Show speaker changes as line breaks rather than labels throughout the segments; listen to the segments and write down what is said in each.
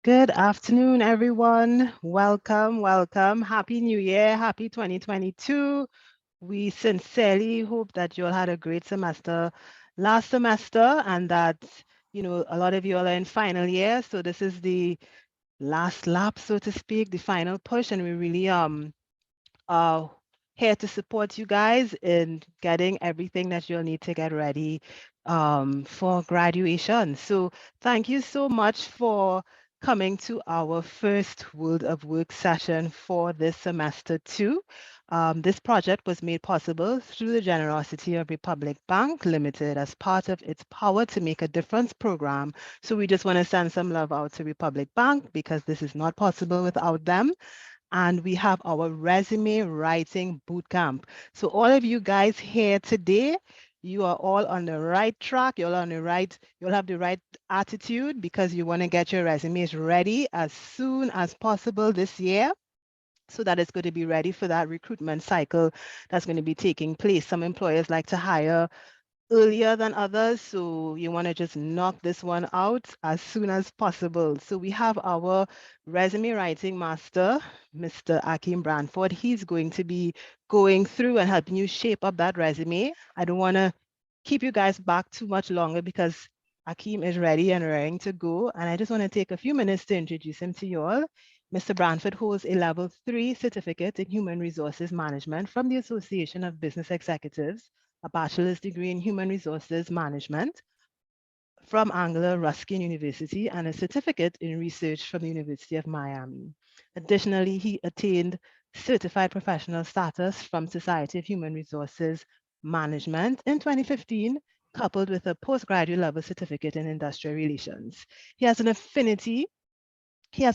Good afternoon, everyone. Welcome, welcome. Happy New Year. Happy 2022. We sincerely hope that you all had a great semester last semester and that, a lot of you all are in final year. So this is the last lap, so to speak, the final push, and we really are here to support you guys in getting everything that you'll need to get ready for graduation. So thank you so much for coming to our first World of Work session for this semester too. This project was made possible through the generosity of Republic Bank Limited as part of its Power to Make a Difference program. So we just want to send some love out to Republic Bank because this is not possible without them. And we have our resume writing bootcamp. So all of you guys here today, you are all on the right track. You'll have the right attitude because you want to get your resumes ready as soon as possible this year, so that it's going to be ready for that recruitment cycle that's going to be taking place. Some employers like to hire earlier than others, so you want to just knock this one out as soon as possible. So we have our resume writing master, Mr. Akeem Branford. He's going to be going through and helping you shape up that resume. I don't want to keep you guys back too much longer because Akeem is ready and raring to go. And I just want to take a few minutes to introduce him to you all. Mr. Branford holds a Level 3 certificate in Human Resources Management from the Association of Business Executives, a bachelor's degree in Human Resources Management from Anglo Ruskin University, and a certificate in research from the University of Miami. Additionally, he attained certified professional status from Society of Human Resources Management in 2015, coupled with a postgraduate level certificate in industrial relations. He has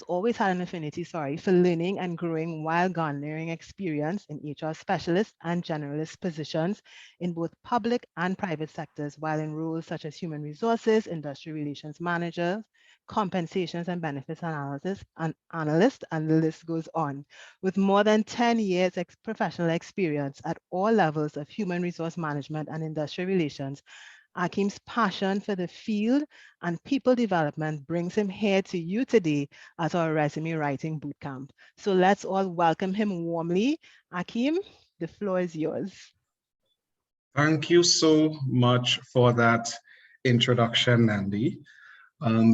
always had an affinity, for learning and growing while garnering experience in HR specialist and generalist positions in both public and private sectors, while in roles such as human resources, industrial relations manager, compensations and benefits analyst, and the list goes on. With more than 10 years professional experience at all levels of human resource management and industrial relations, Akeem's passion for the field and people development brings him here to you today at our resume writing bootcamp. So let's all welcome him warmly. Akeem, the floor is yours.
Thank you so much for that introduction, Nandi.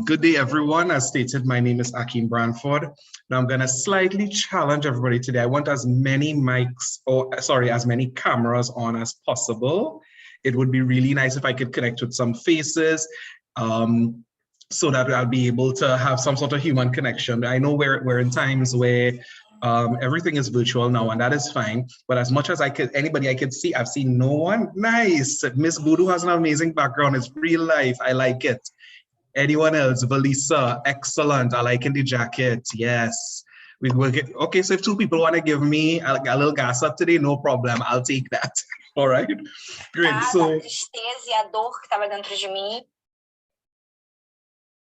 Good day, everyone. As stated, my name is Akeem Branford. Now I'm going to slightly challenge everybody today. I want as many as many cameras on as possible. It would be really nice if I could connect with some faces so that I'll be able to have some sort of human connection. I know we're in times where everything is virtual now, and that is fine. But as much as anybody I could see, I've seen no one. Nice. Miss Voodoo has an amazing background. It's real life. I like it. Anyone else? Valisa, excellent. I like in the jacket. Yes. We will get, okay, so if two people want to give me a little gas up today, no problem. I'll take that. All right. Great. So.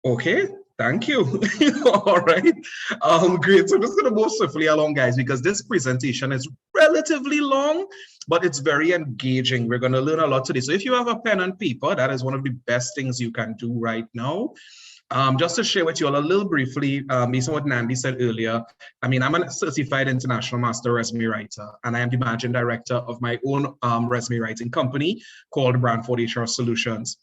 Okay, thank you. All right. Great. So I'm just going to move swiftly along, guys, because this presentation is relatively long, but it's very engaging. We're going to learn a lot today. So if you have a pen and paper, that is one of the best things you can do right now. Just to share with you all a little briefly, based on what Nandi said earlier, I mean, I'm a certified international master resume writer, and I am the managing director of my own resume writing company called Branford HR Solutions.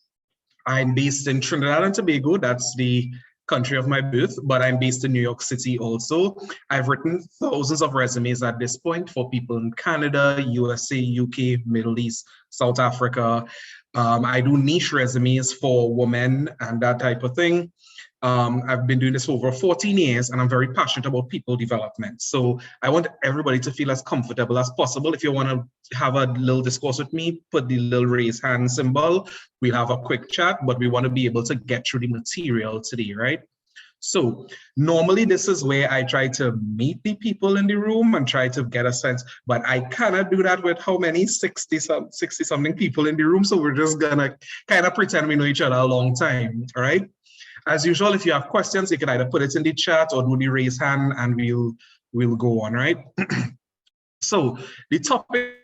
I'm based in Trinidad and Tobago. That's the country of my birth, but I'm based in New York City also. I've written thousands of resumes at this point for people in Canada, USA, UK, Middle East, South Africa. I do niche resumes for women and that type of thing. I've been doing this for over 14 years, and I'm very passionate about people development. So I want everybody to feel as comfortable as possible. If you want to have a little discourse with me, put the little raise hand symbol. We'll have a quick chat, but we want to be able to get through the material today, right? So normally this is where I try to meet the people in the room and try to get a sense, but I cannot do that with how many 60 something people in the room. So we're just gonna kind of pretend we know each other a long time, all right? As usual, if you have questions, you can either put it in the chat or do the raise hand and we'll go on, right? So the topic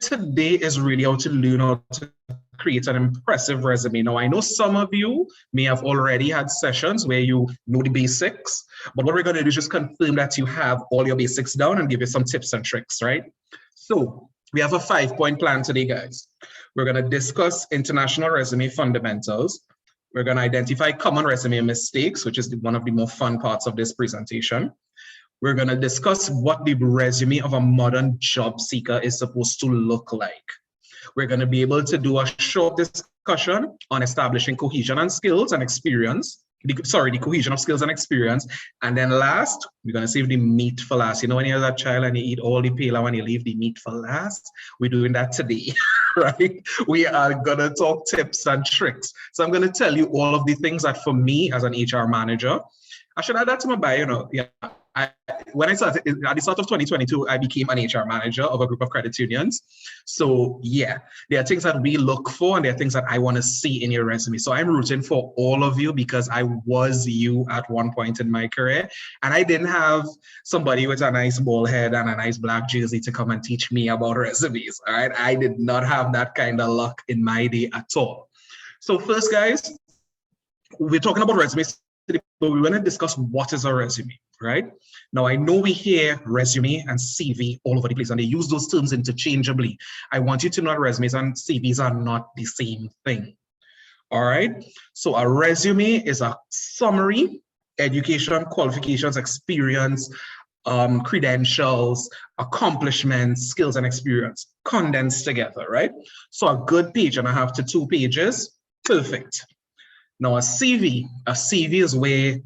today is really how to learn how to create an impressive resume. Now, I know some of you may have already had sessions where you know the basics, but what we're going to do is just confirm that you have all your basics down and give you some tips and tricks, right? So we have a 5-point plan today, guys. We're going to discuss international resume fundamentals. We're going to identify common resume mistakes, which is one of the more fun parts of this presentation. We're going to discuss what the resume of a modern job seeker is supposed to look like. We're going to be able to do a short discussion on establishing cohesion and skills and experience. The cohesion of skills and experience. And then last, we're going to save the meat for last. You know, when you're that child and you eat all the pela when you leave the meat for last, we're doing that today, right? We are going to talk tips and tricks. So I'm going to tell you all of the things that for me as an HR manager, I should add that to my bio, you know, yeah. When I started at the start of 2022, I became an HR manager of a group of credit unions. So yeah, there are things that we look for and there are things that I want to see in your resume. So I'm rooting for all of you because I was you at one point in my career. And I didn't have somebody with a nice bald head and a nice black jersey to come and teach me about resumes, all right? I did not have that kind of luck in my day at all. So first, guys, we're talking about resumes, but we want to discuss what is a resume, right? Now, I know we hear resume and CV all over the place, and they use those terms interchangeably. I want you to know that resumes and CVs are not the same thing, all right? So a resume is a summary, education, qualifications, experience, credentials, accomplishments, skills, and experience condensed together, right? So a good page and a half to 2 pages, perfect. Now, a CV is where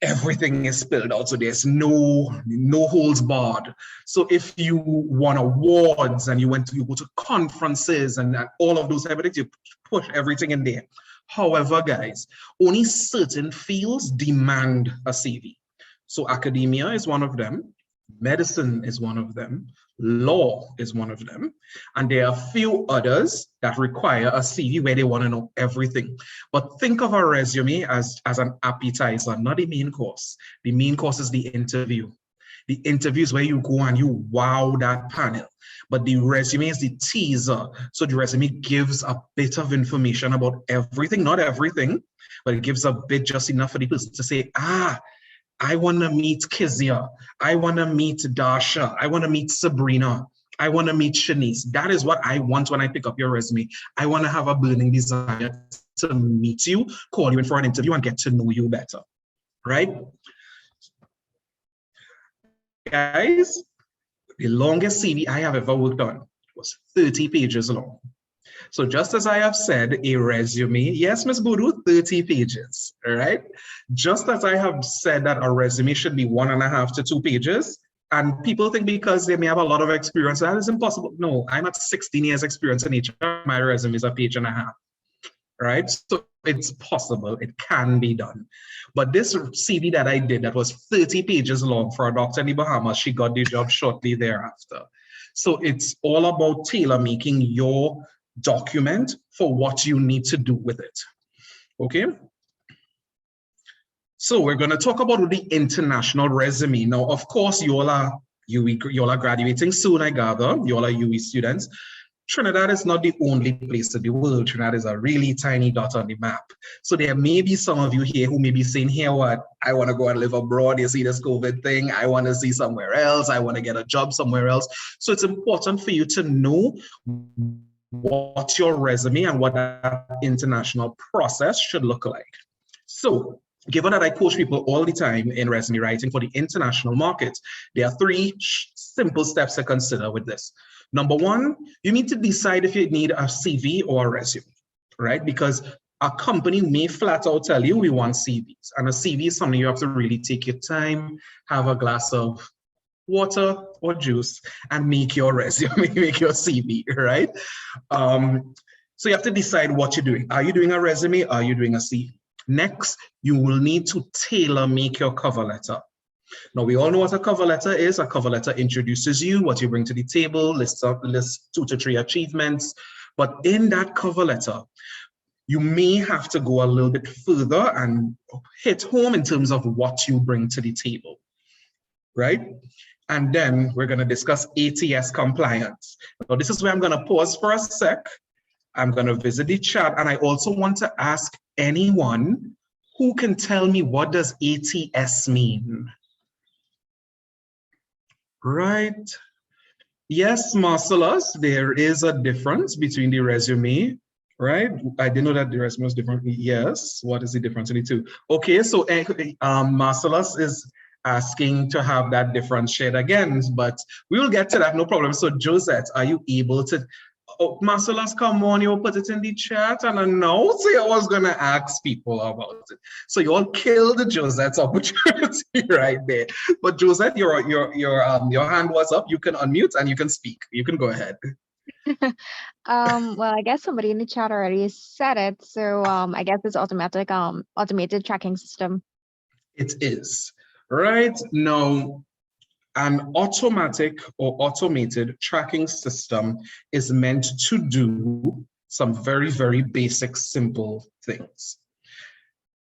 everything is spelled out. So there's no holds barred. So if you won awards and you go to conferences and all of those type of things, you push everything in there. However, guys, only certain fields demand a CV. So academia is one of them. Medicine is one of them. Law is one of them. And there are a few others that require a CV where they want to know everything. But think of a resume as an appetizer, not the main course. The main course is the interview. The interview is where you go and you wow that panel. But the resume is the teaser. So the resume gives a bit of information about everything, not everything, but it gives a bit, just enough for the person to say, I want to meet Kezia. I want to meet Dasha. I want to meet Sabrina. I want to meet Shanice. That is what I want when I pick up your resume. I want to have a burning desire to meet you, call you in for an interview, and get to know you better, right? Guys, the longest CV I have ever worked on was 30 pages long. So just as I have said, a resume, yes, Ms. Boodoo, 30 pages, all right? Just as I have said that a resume should be 1.5 to 2 pages, and people think because they may have a lot of experience, that is impossible. No, I'm at 16 years experience in HR, my resume is 1.5 pages, right? So it's possible, it can be done. But this CV that I did that was 30 pages long for a doctor in the Bahamas, she got the job shortly thereafter. So it's all about tailor-making your document for what you need to do with it, okay? So we're going to talk about the international resume. Now, of course, you all are graduating soon, I gather. You all are UE students. Trinidad is not the only place in the world. Trinidad is a really tiny dot on the map. So there may be some of you here who may be saying, here what, I want to go and live abroad. You see this COVID thing. I want to see somewhere else. I want to get a job somewhere else. So it's important for you to know what your resume and what that international process should look like. So given that I coach people all the time in resume writing for the international market, there are 3 simple steps to consider with this. Number 1, you need to decide if you need a CV or a resume, right? Because a company may flat out tell you we want CVs, and a CV is something you have to really take your time, have a glass of water or juice, and make your resume, make your CV, right? So you have to decide what you're doing. Are you doing a resume? Are you doing a CV? Next, you will need to tailor make your cover letter. Now, we all know what a cover letter is. A cover letter introduces you, what you bring to the table, lists 2 to 3 achievements. But in that cover letter, you may have to go a little bit further and hit home in terms of what you bring to the table, right? And then we're going to discuss ATS compliance. Now, this is where I'm going to pause for a sec I'm going to visit the chat, and I also want to ask anyone who can tell me, what does ATS mean? Right. Yes, Marcellus, there is a difference between the resume, right? I didn't know that the resume was different. Yes, what is the difference in the two? Okay, so Marcellus is asking to have that difference shared again, but we will get to that, no problem. So Josette, are you able to, oh, Marcellus, come on, you put it in the chat, and I know, see, I was gonna ask people about it. So you all killed Josette's opportunity right there. But Josette, your hand was up. You can unmute and you can speak. You can go ahead.
Well, I guess somebody in the chat already said it. So I guess it's automated tracking system.
It is. Right now, an automatic or automated tracking system is meant to do some very, very basic, simple things.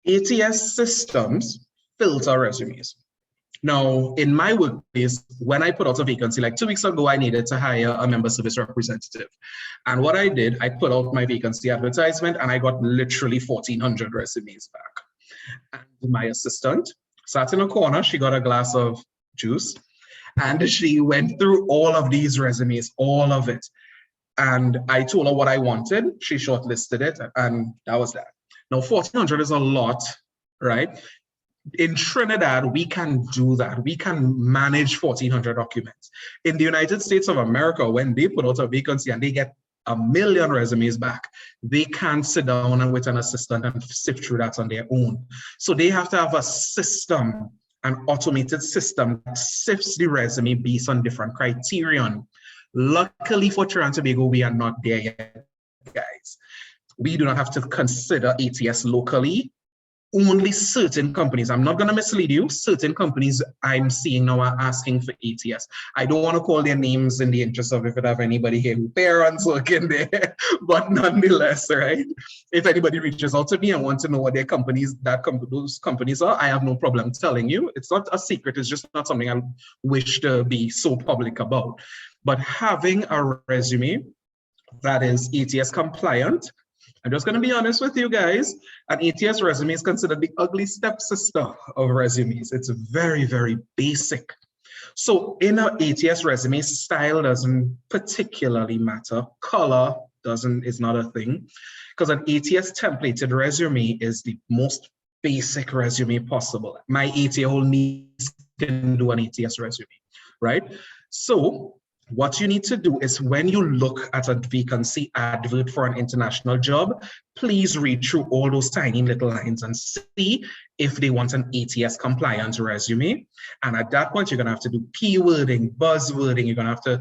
ATS systems filter resumes. Now, in my workplace, when I put out a vacancy, like 2 weeks ago, I needed to hire a member service representative. And what I did, I put out my vacancy advertisement and I got literally 1,400 resumes back. And my assistant sat in a corner, she got a glass of juice, and she went through all of these resumes, all of it. And I told her what I wanted, she shortlisted it, and that was that. Now, 1,400 is a lot, right? In Trinidad, we can do that. We can manage 1,400 documents. In the United States of America, when they put out a vacancy and they get 1 million resumes back, they can't sit down and with an assistant and sift through that on their own. So they have to have a system, an automated system that sifts the resume based on different criterion. Luckily for Trinidad and Tobago, we are not there yet, guys. We do not have to consider ATS locally. Only certain companies, I'm not going to mislead you, certain companies I'm seeing now are asking for ATS. I don't want to call their names in the interest of if it have anybody here who parents working there, but nonetheless, right? If anybody reaches out to me and wants to know what their companies, those companies are, I have no problem telling you. It's not a secret, it's just not something I wish to be so public about. But having a resume that is ATS compliant, I'm just going to be honest with you guys, an ATS resume is considered the ugly stepsister of resumes. It's very, very basic. So in an ATS resume, style doesn't particularly matter. Color is not a thing, because an ATS templated resume is the most basic resume possible. My 8-year-old niece can do an ATS resume, right? So what you need to do is when you look at a vacancy advert for an international job, please read through all those tiny little lines and see if they want an ATS compliant resume. And at that point, you're going to have to do keywording, buzzwording. You're going to have to,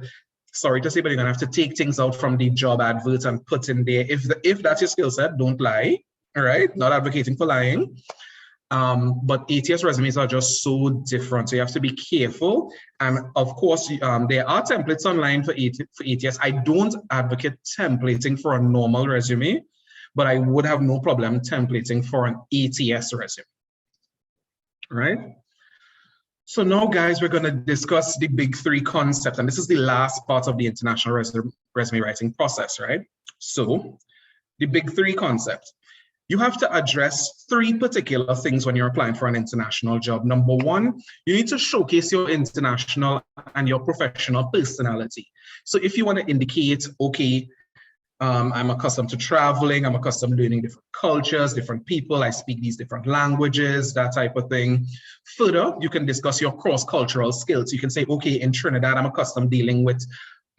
sorry to say, but you're going to have to take things out from the job adverts and put in there. If that's your skill set, don't lie. All right, not advocating for lying. But ATS resumes are just so different. So you have to be careful. And of course, there are templates online for ATS. I don't advocate templating for a normal resume, but I would have no problem templating for an ATS resume, right? So now, guys, we're going to discuss the big three concepts. And this is the last part of the international resume writing process, right? So the big three concepts. You have to address three particular things when you're applying for an international job. Number one, you need to showcase your international and your professional personality. So if you want to indicate, okay, I'm accustomed to traveling, I'm accustomed to learning different cultures, different people, I speak these different languages, that type of thing. Further, you can discuss your cross-cultural skills. You can say, okay, in Trinidad, I'm accustomed dealing with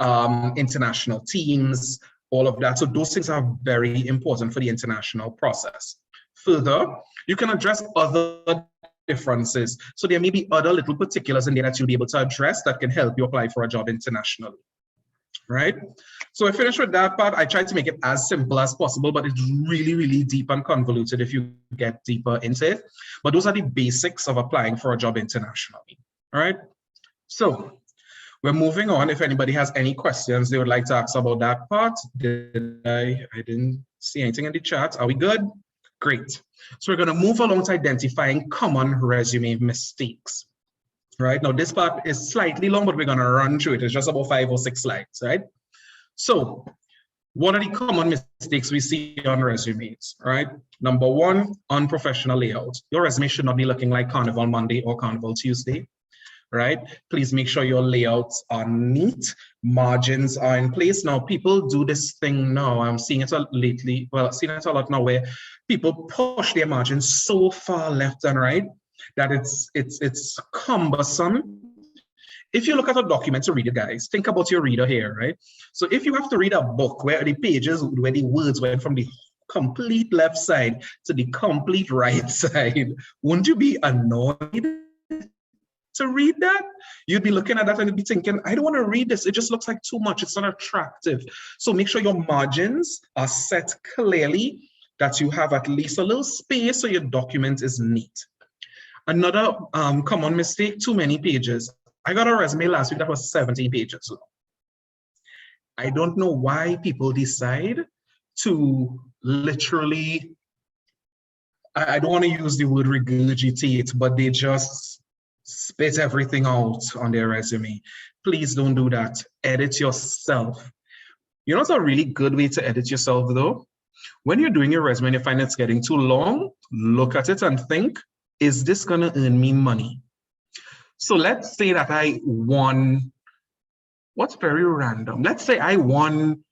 international teams, all of that. So those things are very important for the international process. Further, you can address other differences. So there may be other little particulars in there that you'll be able to address that can help you apply for a job internationally, right? So I finished with that part. I tried to make it as simple as possible, but it's really, really deep and convoluted if you get deeper into it. But those are the basics of applying for a job internationally, all right? So we're moving on. If anybody has any questions they would like to ask about that part. I didn't see anything in the chat. Are we good? Great. So we're going to move along to identifying common resume mistakes. Right now, this part is slightly long, but we're going to run through it. It's just about 5 or 6 slides, right? So What are the common mistakes we see on resumes, right? Number one, unprofessional layout. Your resume should not be looking like Carnival Monday or Carnival Tuesday, right? Please make sure your layouts are neat, margins are in place. Now, people do this thing now. I'm seeing it lately. Well, I've seen it a lot now where people push their margins so far left and right that it's cumbersome. If you look at a document to read it, guys, think about your reader here, right? So if you have to read a book where the pages, where the words went from the complete left side to the complete right side, wouldn't you be annoyed to read that? You'd be looking at that and you'd be thinking, I don't want to read this. It just looks like too much. It's not attractive. So make sure your margins are set clearly, that you have at least a little space so your document is neat. Another common mistake, too many pages. I got a resume last week that was 17 pages long. I don't know why people decide to literally, I don't want to use the word regurgitate, but they just spit everything out on their resume. Please don't do that. Edit yourself. You know what's a really good way to edit yourself though? When you're doing your resume and you find it's getting too long, look at it and think, is this gonna earn me money? So let's say that I won, what's very random? Let's say I won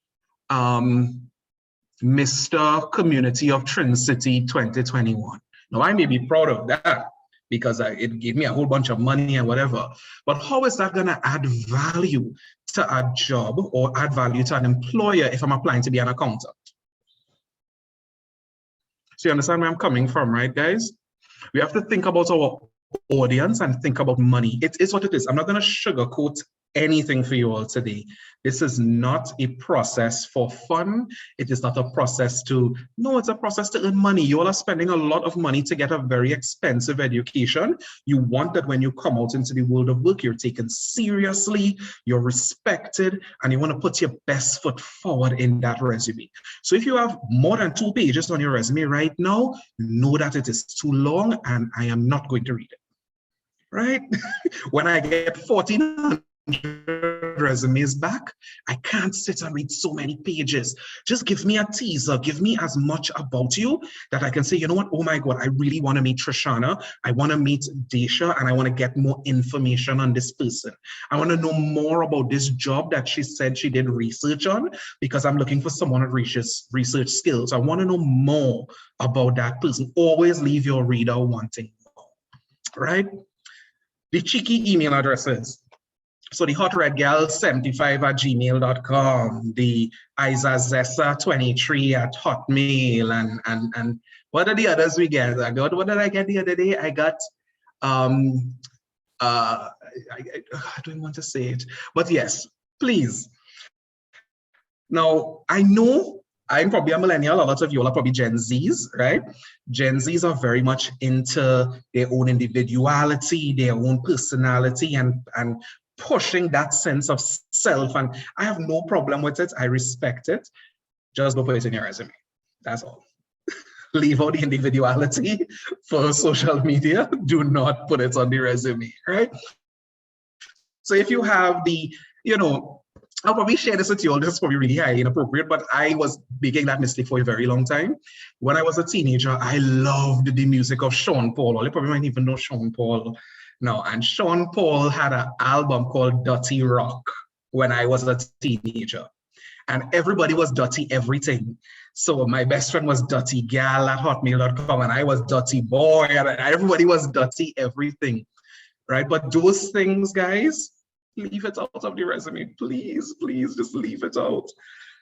Mr. Community of Trin City 2021. Now I may be proud of that because it gave me a whole bunch of money and whatever, but how is that gonna add value to a job or add value to an employer if I'm applying to be an accountant? So you understand where I'm coming from, right, guys? We have to think about our audience and think about money. It is what it is. I'm not going to sugarcoat anything for you all today. This is not a process for fun. It is not a process no, it's a process to earn money. You all are spending a lot of money to get a very expensive education. You want that when you come out into the world of work, you're taken seriously, you're respected, and you want to put your best foot forward in that resume. So if you have more than 2 pages on your resume right now, know that it is too long and I am not going to read it, right? When I get 1,400 resumes back, I can't sit and read so many pages. Just give me a teaser, give me as much about you that I can say, you know what, oh my God, I really want to meet Trishana, I want to meet Daisha, and I want to get more information on this person. I want to know more about this job that she said she did research on, because I'm looking for someone with research skills. I want to know more about that person. Always leave your reader wanting more, right? The cheeky email addresses. So the hotredgal75@gmail.com, the isazessa23@hotmail, and what are the others we get? What did I get the other day? I got I don't want to say it, but yes, please. Now I know I'm probably a millennial. A lot of you all are probably Gen Zs, right? Gen Zs are very much into their own individuality, their own personality, and pushing that sense of self. And I have no problem with it. I respect it. Just don't put it in your resume. That's all. Leave out the individuality for social media. Do not put it on the resume, right? So if you have the, I'll probably share this with you all. This is probably really highly inappropriate, but I was making that mistake for a very long time. When I was a teenager, I loved the music of Sean Paul. You probably might even know Sean Paul now. And Sean Paul had an album called Dirty Rock when I was a teenager. And everybody was Dirty Everything. So my best friend was Dirty Gal at hotmail.com, and I was Dirty Boy, and everybody was Dirty Everything, right? But those things, guys, leave it out of the resume. Please, please just leave it out,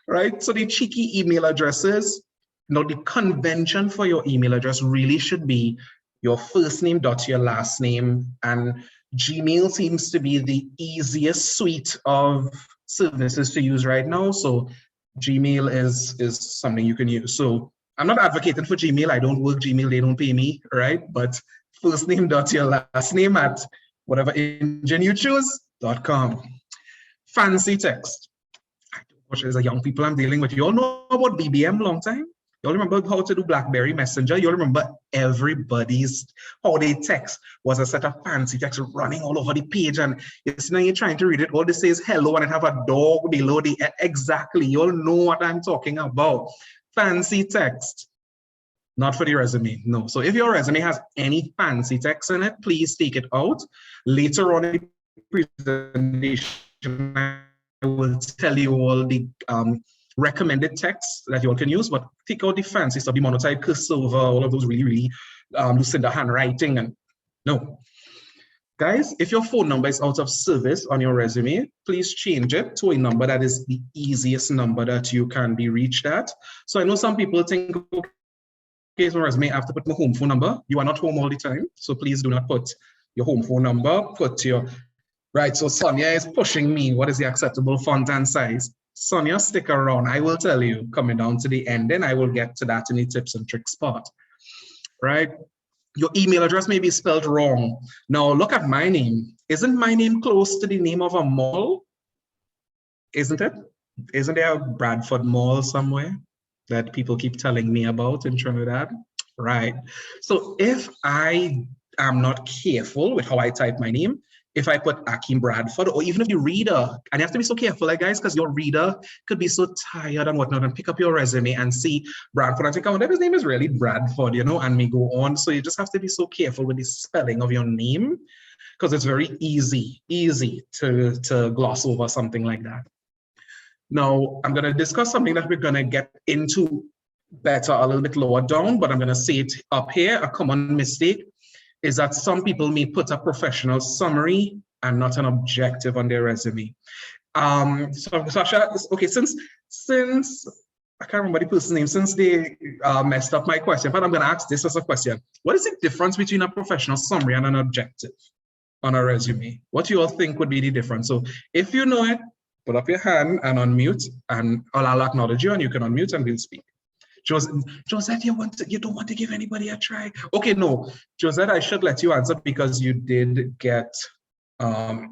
right? So the cheeky email addresses, the convention for your email address really should be your first name dot your last name, and Gmail seems to be the easiest suite of services to use right now. So Gmail is something you can use. So I'm not advocating for Gmail. I don't work Gmail. They don't pay me, right? But first name dot your last name at whatever engine you choose.com. Fancy text. I don't know there's a young people I'm dealing with. You all know about BBM long time? You all remember how to do BlackBerry Messenger? You all remember everybody's, how they text was a set of fancy text running all over the page. And you're trying to read it, all they say is hello, and it have a dog below the, exactly, you all know what I'm talking about. Fancy text. Not for the resume, no. So if your resume has any fancy text in it, please take it out. Later on in the presentation, I will tell you all the recommended texts that you all can use, but take out the fancy stuff, the monotype, cursive, all of those really Lucinda handwriting, and no. Guys, if your phone number is out of service on your resume, please change it to a number that is the easiest number that you can be reached at. So I know some people think, okay, so resume, I have to put my home phone number. You are not home all the time, so please do not put your home phone number, put your, right, so Sonia is pushing me. What is the acceptable font and size? Sonia, stick around. I will tell you coming down to the end, then I will get to that in the tips and tricks part, right? Your email address may be spelled wrong. Now look at my name. Isn't my name close to the name of a mall? Isn't it? Isn't there a Bradford Mall somewhere that people keep telling me about in Trinidad? Right. So if I am not careful with how I type my name, if I put Akeem Bradford, or even if the reader, and you have to be so careful, like guys, because your reader could be so tired and whatnot and pick up your resume and see Bradford and think, oh, his name is really Bradford, you know, and may go on. So you just have to be so careful with the spelling of your name, because it's very easy to gloss over something like that. Now, I'm going to discuss something that we're going to get into better a little bit lower down, but I'm going to say it up here. A common mistake is that some people may put a professional summary and not an objective on their resume. So Sasha, okay, since I can't remember the person's name, since they messed up my question, but I'm going to ask this as a question. What is the difference between a professional summary and an objective on a resume? What do you all think would be the difference? So if you know it, put up your hand and unmute, and I'll acknowledge you and you can unmute and we'll speak. Josette, you don't want to give anybody a try? Okay, no, Josette, I should let you answer because you did get, no,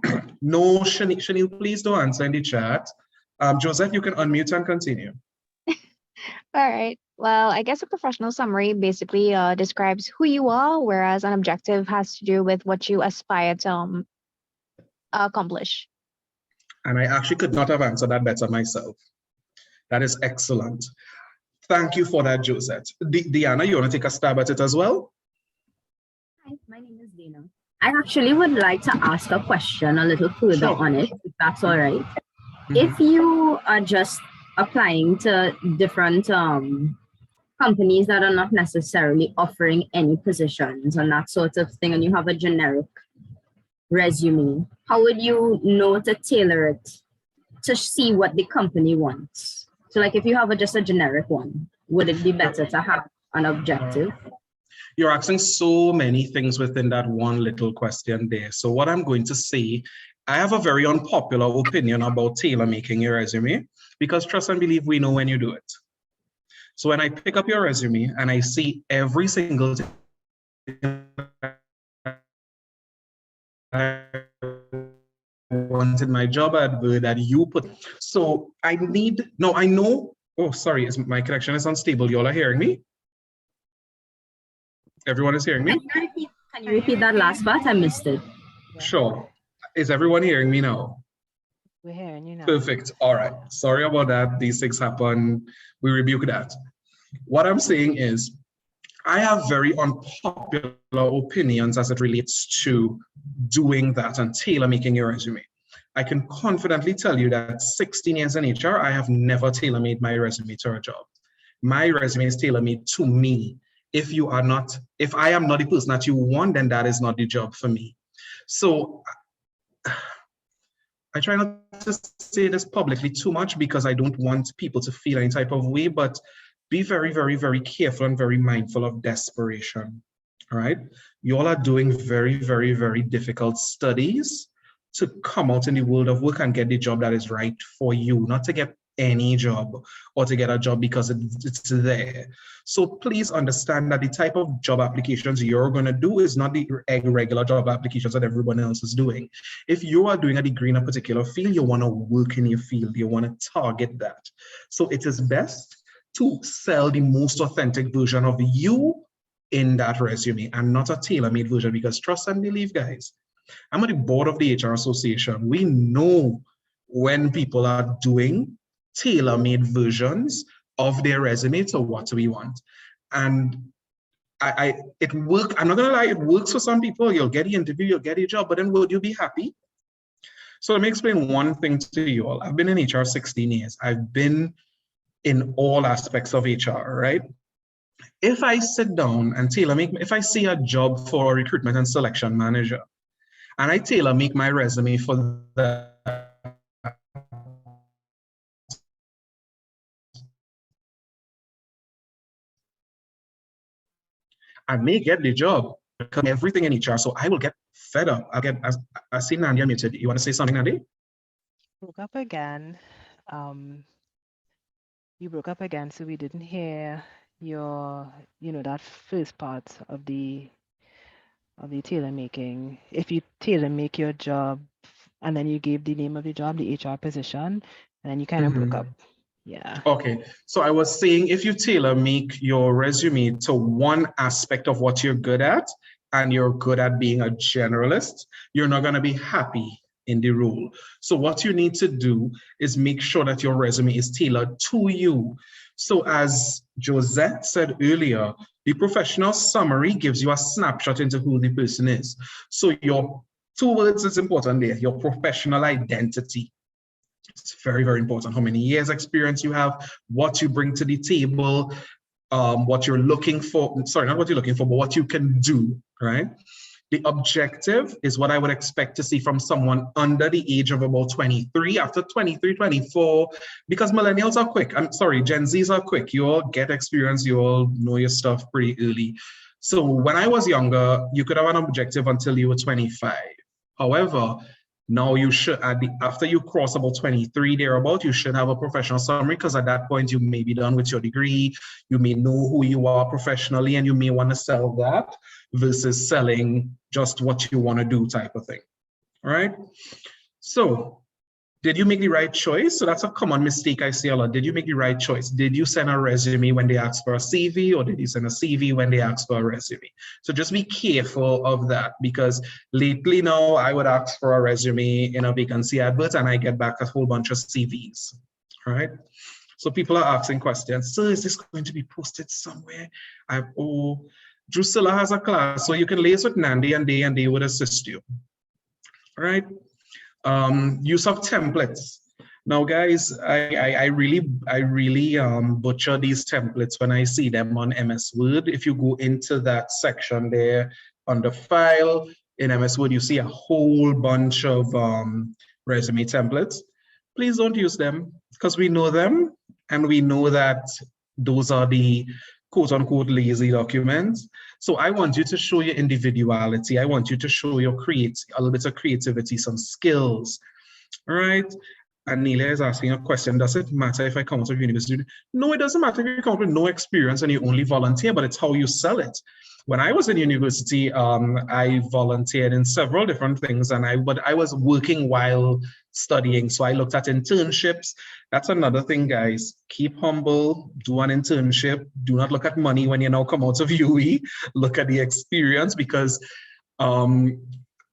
Shaniel, please don't answer in the chat. Josette, you can unmute and continue.
All right. Well, I guess a professional summary basically describes who you are, whereas an objective has to do with what you aspire to accomplish.
And I actually could not have answered that better myself. That is excellent. Thank you for that, Josette. Diana, you want to take a stab at it as well?
Hi, my name is Dana. I actually would like to ask a question a little further on it, if that's all right. Mm-hmm. If you are just applying to different companies that are not necessarily offering any positions and that sort of thing, and you have a generic resume, how would you know to tailor it to see what the company wants? So like if you have just a generic one, would it be better to have an objective?
You're asking so many things within that one little question there. So what I'm going to say, I have a very unpopular opinion about tailor making your resume, because trust and believe, we know when you do it. So when I pick up your resume and I see every single thing I wanted my job advert that you put. So I know, oh, sorry, my connection is unstable. Y'all are hearing me? Everyone is hearing me?
Can you repeat that last part? I missed it.
Sure. Is everyone hearing me now?
We're hearing you now.
Perfect. All right. Sorry about that. These things happen. We rebuke that. What I'm saying is, I have very unpopular opinions as it relates to doing that and tailor making your resume. I can confidently tell you that 16 years in HR, I have never tailor made my resume to a job. My resume is tailor made to me. If I am not the person that you want, then that is not the job for me. So I try not to say this publicly too much because I don't want people to feel any type of way, but be very, very, very careful and very mindful of desperation, all right? You all are doing very, very, very difficult studies to come out in the world of work and get the job that is right for you, not to get any job or to get a job because it's there. So please understand that the type of job applications you're going to do is not the regular job applications that everyone else is doing. If you are doing a degree in a particular field, you want to work in your field, you want to target that. So it is best to sell the most authentic version of you in that resume and not a tailor-made version, because trust and believe, guys, I'm on the board of the HR Association. We know when people are doing tailor-made versions of their resume to what we want. And it works. I'm not gonna lie, it works for some people. You'll get the interview, you'll get a job, but then would you be happy? So let me explain one thing to you all. I've been in HR 16 years. I've been in all aspects of HR, right? If I sit down and if I see a job for a recruitment and selection manager, and I tailor make my resume for that, I may get the job because everything in HR, so I will get fed up. I see Nandi muted. You want to say something, Nandi?
Broke up again. You broke up again, so we didn't hear your, that first part of the tailor making. If you tailor make your job and then you gave the name of the job, the HR position, and then you kind of broke up. Yeah.
Okay, so I was saying, if you tailor make your resume to one aspect of what you're good at, and you're good at being a generalist, you're not going to be happy in the role. So what you need to do is make sure that your resume is tailored to you. So as Josette said earlier, the professional summary gives you a snapshot into who the person is. So your 2 words is important there, your professional identity. It's very, very important. How many years experience you have, what you bring to the table, what you're looking for. Sorry, not what you're looking for, but what you can do, right? The objective is what I would expect to see from someone under the age of about 23, after 23, 24, because millennials are quick. I'm sorry, Gen Zs are quick. You all get experience, you all know your stuff pretty early. So when I was younger, you could have an objective until you were 25. However, now you should, after you cross about 23 thereabout, you should have a professional summary, because at that point you may be done with your degree, you may know who you are professionally, and you may want to sell that versus selling just what you want to do type of thing. All right. So did you make the right choice? So that's a common mistake I see a lot. Did you make the right choice? Did you send a resume when they asked for a CV, or did you send a CV when they asked for a resume? So just be careful of that, because lately now I would ask for a resume in a vacancy advert and I get back a whole bunch of CVs. All right. So people are asking questions. So is this going to be posted somewhere? Drusilla has a class, so you can liaise with Nandi and they would assist you. All right. Use of templates. Now, guys, I really butcher these templates when I see them on MS Word. If you go into that section there under File in MS Word, you see a whole bunch of resume templates. Please don't use them, because we know them and we know that those are the quote-unquote lazy documents. So I want you to show your individuality. I want you to show your a little bit of creativity, some skills, all right? And Neela is asking a question, does it matter if I come out of university? No, it doesn't matter if you come out with no experience and you only volunteer, but it's how you sell it. When I was in university, I volunteered in several different things, but I was working while studying. So I looked at internships. That's another thing, guys. Keep humble, do an internship. Do not look at money when you now come out of UE. Look at the experience, because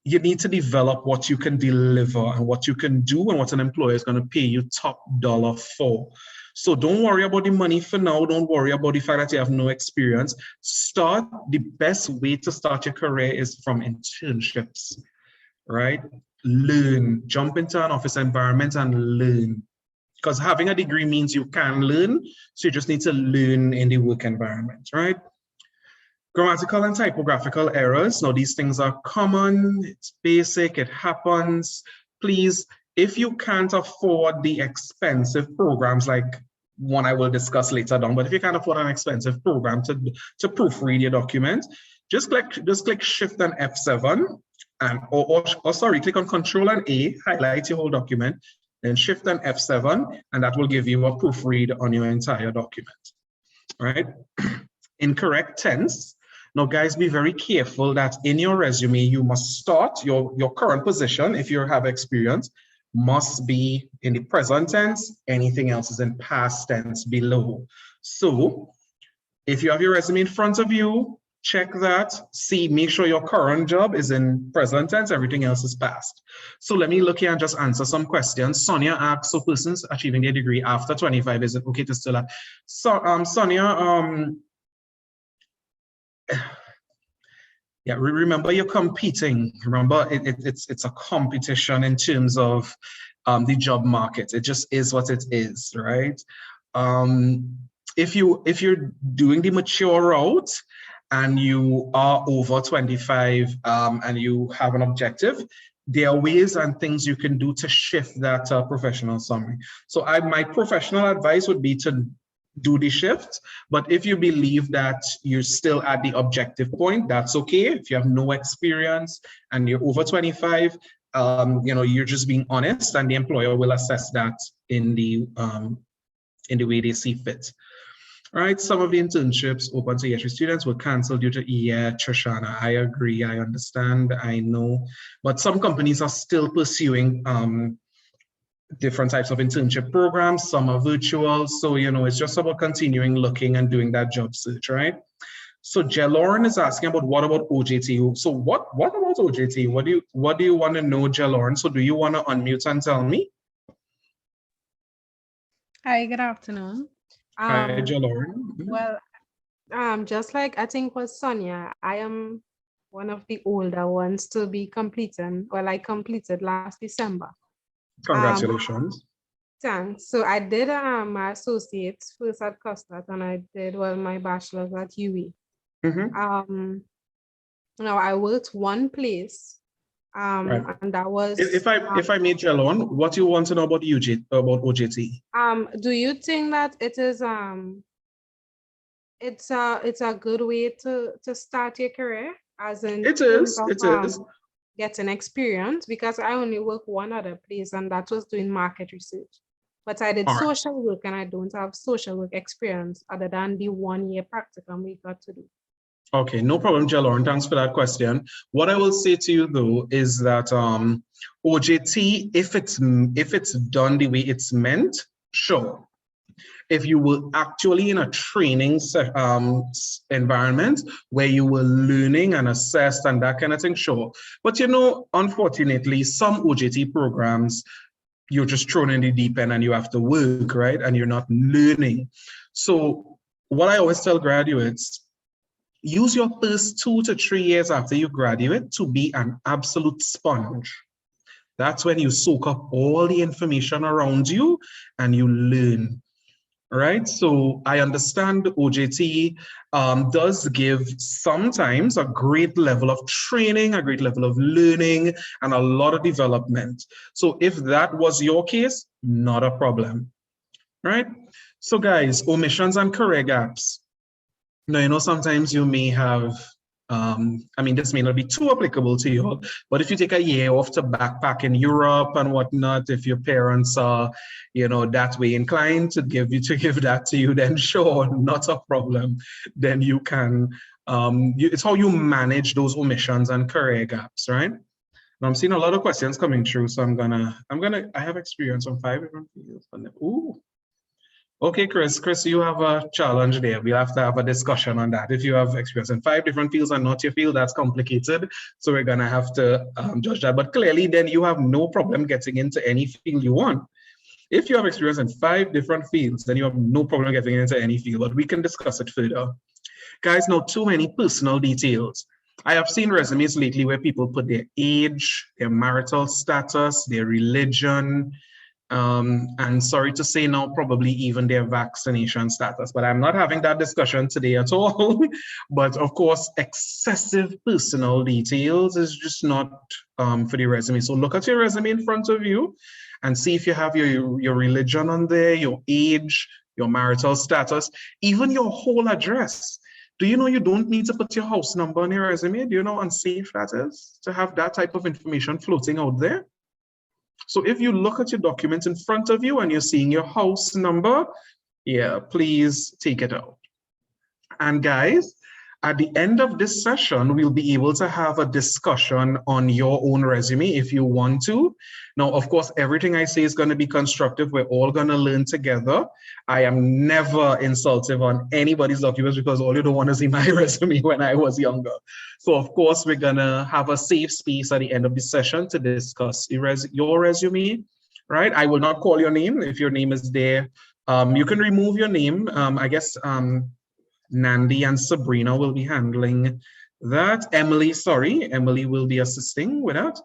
you need to develop what you can deliver and what you can do and what an employer is going to pay you top dollar for. So don't worry about the money for now. Don't worry about the fact that you have no experience. The best way to start your career is from internships, right? Learn, jump into an office environment and learn. Because having a degree means you can learn. So you just need to learn in the work environment, right? Grammatical and typographical errors. Now, these things are common. It's basic. It happens. Please, if you can't afford the expensive programs, like one I will discuss later on, but if you can't afford an expensive program to proofread your document, just click Shift and F7, and or sorry, click on Control and A, highlight your whole document, then Shift and F7, and that will give you a proofread on your entire document. All right. Incorrect tense. Now, guys, be very careful that in your resume, you must start your current position, if you have experience, must be in the present tense. Anything else is in past tense below. So if you have your resume in front of you, check that, see, make sure your current job is in present tense, everything else is past. So let me look here and just answer some questions. Sonia asks, so persons achieving their degree after 25, is it okay to still have? So, Sonia, yeah, remember you're competing. Remember, it's a competition in terms of the job market. It just is what it is, right? If you're doing the mature route and you are over 25 and you have an objective, there are ways and things you can do to shift that professional summary. So my professional advice would be to do the shift, but if you believe that you're still at the objective point, that's okay. If you have no experience and you're over 25, you're just being honest, and the employer will assess that in the way they see fit. All right, some of the internships open to ESG students were canceled due to, yeah, Trishana, I agree, I understand, I know, but some companies are still pursuing different types of internship programs. Some are virtual. So, it's just about continuing looking and doing that job search, right? So Jeloren is asking about what about OJT? So what about OJT? What do you want to know, Jeloren? So do you want to unmute and tell me?
Hi, good afternoon.
Hi, Jeloren.
Well, just like I think was Sonia, I am one of the older ones to be completing. Well, I completed last December.
Congratulations.
Thanks. So I did my associates first at Custard, and I did my bachelor's at UE. Now I worked one place,
Right.
and that was.
If I may, Jeloren, what do you want to know about OJT?
Do you think that it is it's a good way to start your career, as in
it is
getting experience? Because I only work one other place, and that was doing market research, but I did social work, and I don't have social work experience other than the 1 year practicum we got to do.
Okay, no problem, Jeloren. Thanks for that question. What I will say to you though is that OJT, if it's done the way it's meant, sure. If you were actually in a training environment where you were learning and assessed and that kind of thing, sure. But unfortunately, some OJT programs, you're just thrown in the deep end and you have to work, right? And you're not learning. So what I always tell graduates, use your first 2 to 3 years after you graduate to be an absolute sponge. That's when you soak up all the information around you and you learn. Right, so I understand OJT does give sometimes a great level of training, a great level of learning, and a lot of development. So if that was your case, not a problem, right? So guys, omissions and career gaps. Now, sometimes you may have, this may not be too applicable to you, but if you take a year off to backpack in Europe and whatnot, if your parents are, that way inclined to give that to you, then sure, not a problem. Then you can, it's how you manage those omissions and career gaps, right? Now I'm seeing a lot of questions coming through, so I have experience on 5 different fields. Ooh. Okay, Chris, you have a challenge there. We'll have to have a discussion on that. If you have experience in 5 different fields and not your field, that's complicated. So we're gonna have to judge that. But clearly, then you have no problem getting into any field you want. If you have experience in 5 different fields, then you have no problem getting into any field, but we can discuss it further. Guys, now too many personal details. I have seen resumes lately where people put their age, their marital status, their religion, and sorry to say now, probably even their vaccination status, but I'm not having that discussion today at all. But of course, excessive personal details is just not for the resume. So look at your resume in front of you and see if you have your religion on there, your age, your marital status, even your whole address. Do you know you don't need to put your house number on your resume? Do you know how unsafe that is to have that type of information floating out there? So if you look at your documents in front of you and you're seeing your house number, yeah, please take it out. And guys, At the end of this session, we'll be able to have a discussion on your own resume if you want to. Now, of course, everything I say is going to be constructive. We're all going to learn together. I am never insultive on anybody's documents because all you don't want to see my resume when I was younger. So, of course, we're going to have a safe space at the end of the session to discuss your resume, right? I will not call your name if your name is there. You can remove your name. I guess Nandi and Sabrina will be handling that. Emily will be assisting with that.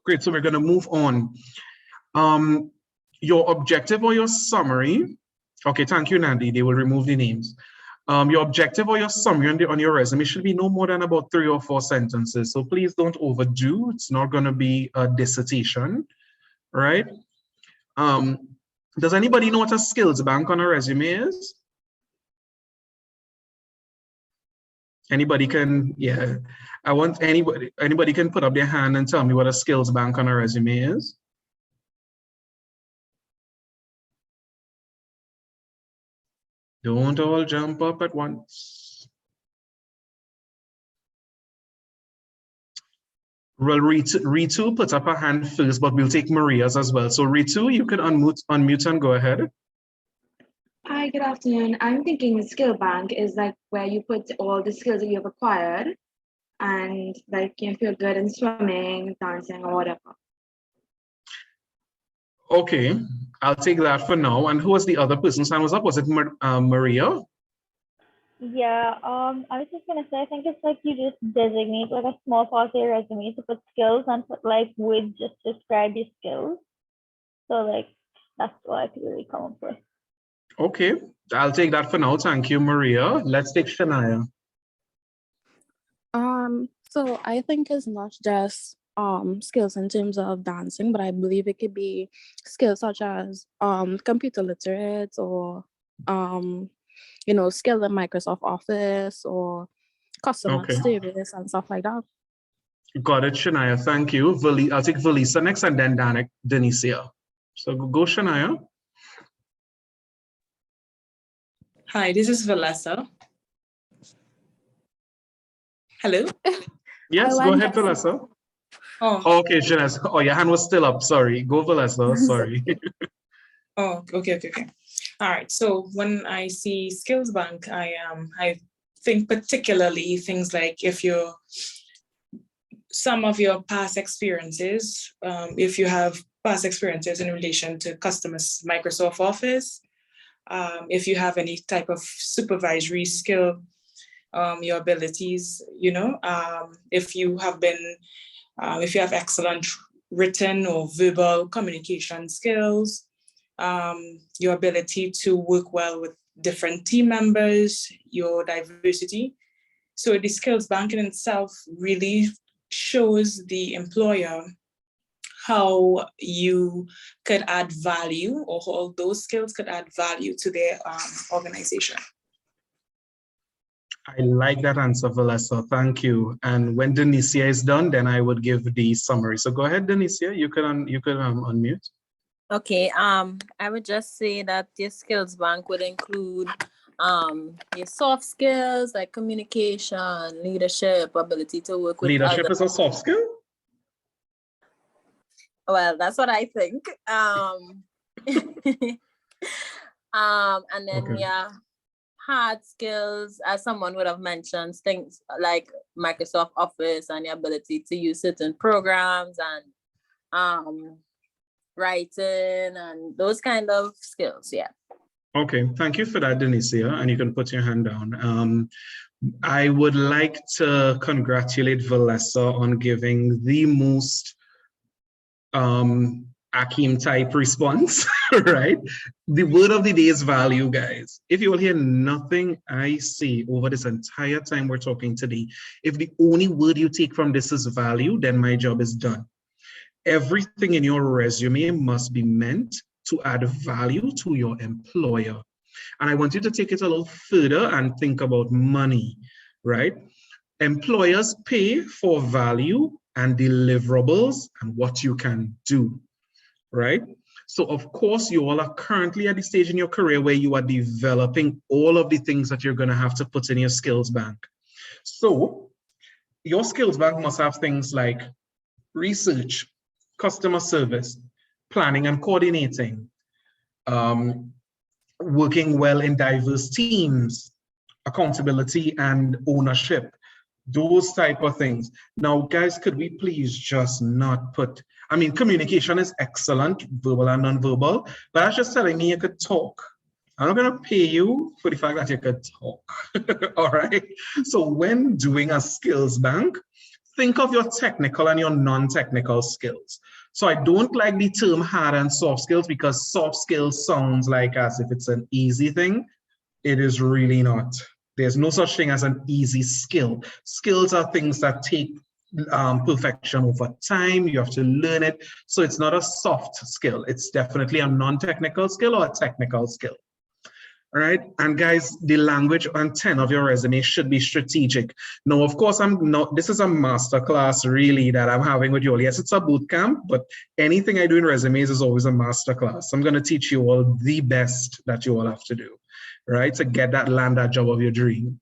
Great, so we're going to move on. Your objective or your summary. Okay, thank you, Nandi. They will remove the names. Your objective or your summary on your resume should be no more than about 3 or 4 sentences. So please don't overdo. It's not going to be a dissertation, right? Does anybody know what a skills bank on a resume is? Anybody can, yeah. I want anybody can put up their hand and tell me what a skills bank on a resume is. Don't all jump up at once. Well, Ritu put up her hand first, but we'll take Maria's as well. So Ritu, you can unmute and go ahead.
Hi, good afternoon. I'm thinking skill bank is like where you put all the skills that you have acquired and like if you're good in swimming, dancing or whatever.
Okay, I'll take that for now. And who was the other person's hand was up? Was it Maria?
Yeah, I was just gonna say, I think it's like you just designate like a small part of your resume to put skills and put like would just describe your skills. So like that's what I could really come up with.
Okay, I'll take that for now. Thank you, Maria. Let's take Shania.
So I think it's not just skills in terms of dancing, but I believe it could be skills such as computer literate or you know, skill in Microsoft Office or customer service and stuff like that.
Got it, Shania. Thank you. I'll take Valisa next and then Denicia. So go, Shania.
Hi, this is Valessa. Hello?
Yes, go ahead, Valessa. Oh, okay, Shania. Oh, your hand was still up. Sorry. Go, Valessa. Sorry.
Oh, okay. All right. So when I see skills bank, I think particularly things like some of your past experiences, if you have past experiences in relation to customers, Microsoft Office, if you have any type of supervisory skill, your abilities, you know, if you have excellent written or verbal communication skills, your ability to work well with different team members, your diversity. So the skills bank in itself really shows the employer how you could add value or how those skills could add value to their organization.
I like that answer, Valessa. Thank you. And when Denicia is done, then I would give the summary. So go ahead, Denicia. You could unmute.
Okay. I would just say that your skills bank would include your soft skills like communication, leadership, ability to work with
leadership
others.
is a soft skill?
Well, that's what I think. And then hard skills, as someone would have mentioned, things like Microsoft Office and the ability to use certain programs and writing and those kind of skills. Yeah.
Okay, thank you for that, Denicia, and you can put your hand down. I would like to congratulate Valessa on giving the most Akeem type response, right? The word of the day is value, guys. If you will hear nothing I say over this entire time we're talking today, if the only word you take from this is value, then my job is done. Everything in your resume must be meant to add value to your employer. And I want you to take it a little further and think about money, right? Employers pay for value and deliverables and what you can do, right? So of course, you all are currently at the stage in your career where you are developing all of the things that you're going to have to put in your skills bank. So your skills bank must have things like research, customer service, planning and coordinating, working well in diverse teams, accountability and ownership, those type of things. Now, guys, could we please just not put, I mean, communication is excellent, verbal and non-verbal, but I was just telling me you could talk. I'm not going to pay you for the fact that you could talk. All right. So when doing a skills bank, think of your technical and your non-technical skills. So I don't like the term hard and soft skills because soft skills sounds like as if it's an easy thing. It is really not. There's no such thing as an easy skill. Skills are things that take perfection over time. You have to learn it. So it's not a soft skill. It's definitely a non-technical skill or a technical skill. All right. And guys, the language content of your resume should be strategic. Now, of course, this is a master class really that I'm having with you all. Yes, it's a boot camp, but anything I do in resumes is always a master class. I'm going to teach you all the best that you all have to do, right? To get land that job of your dreams.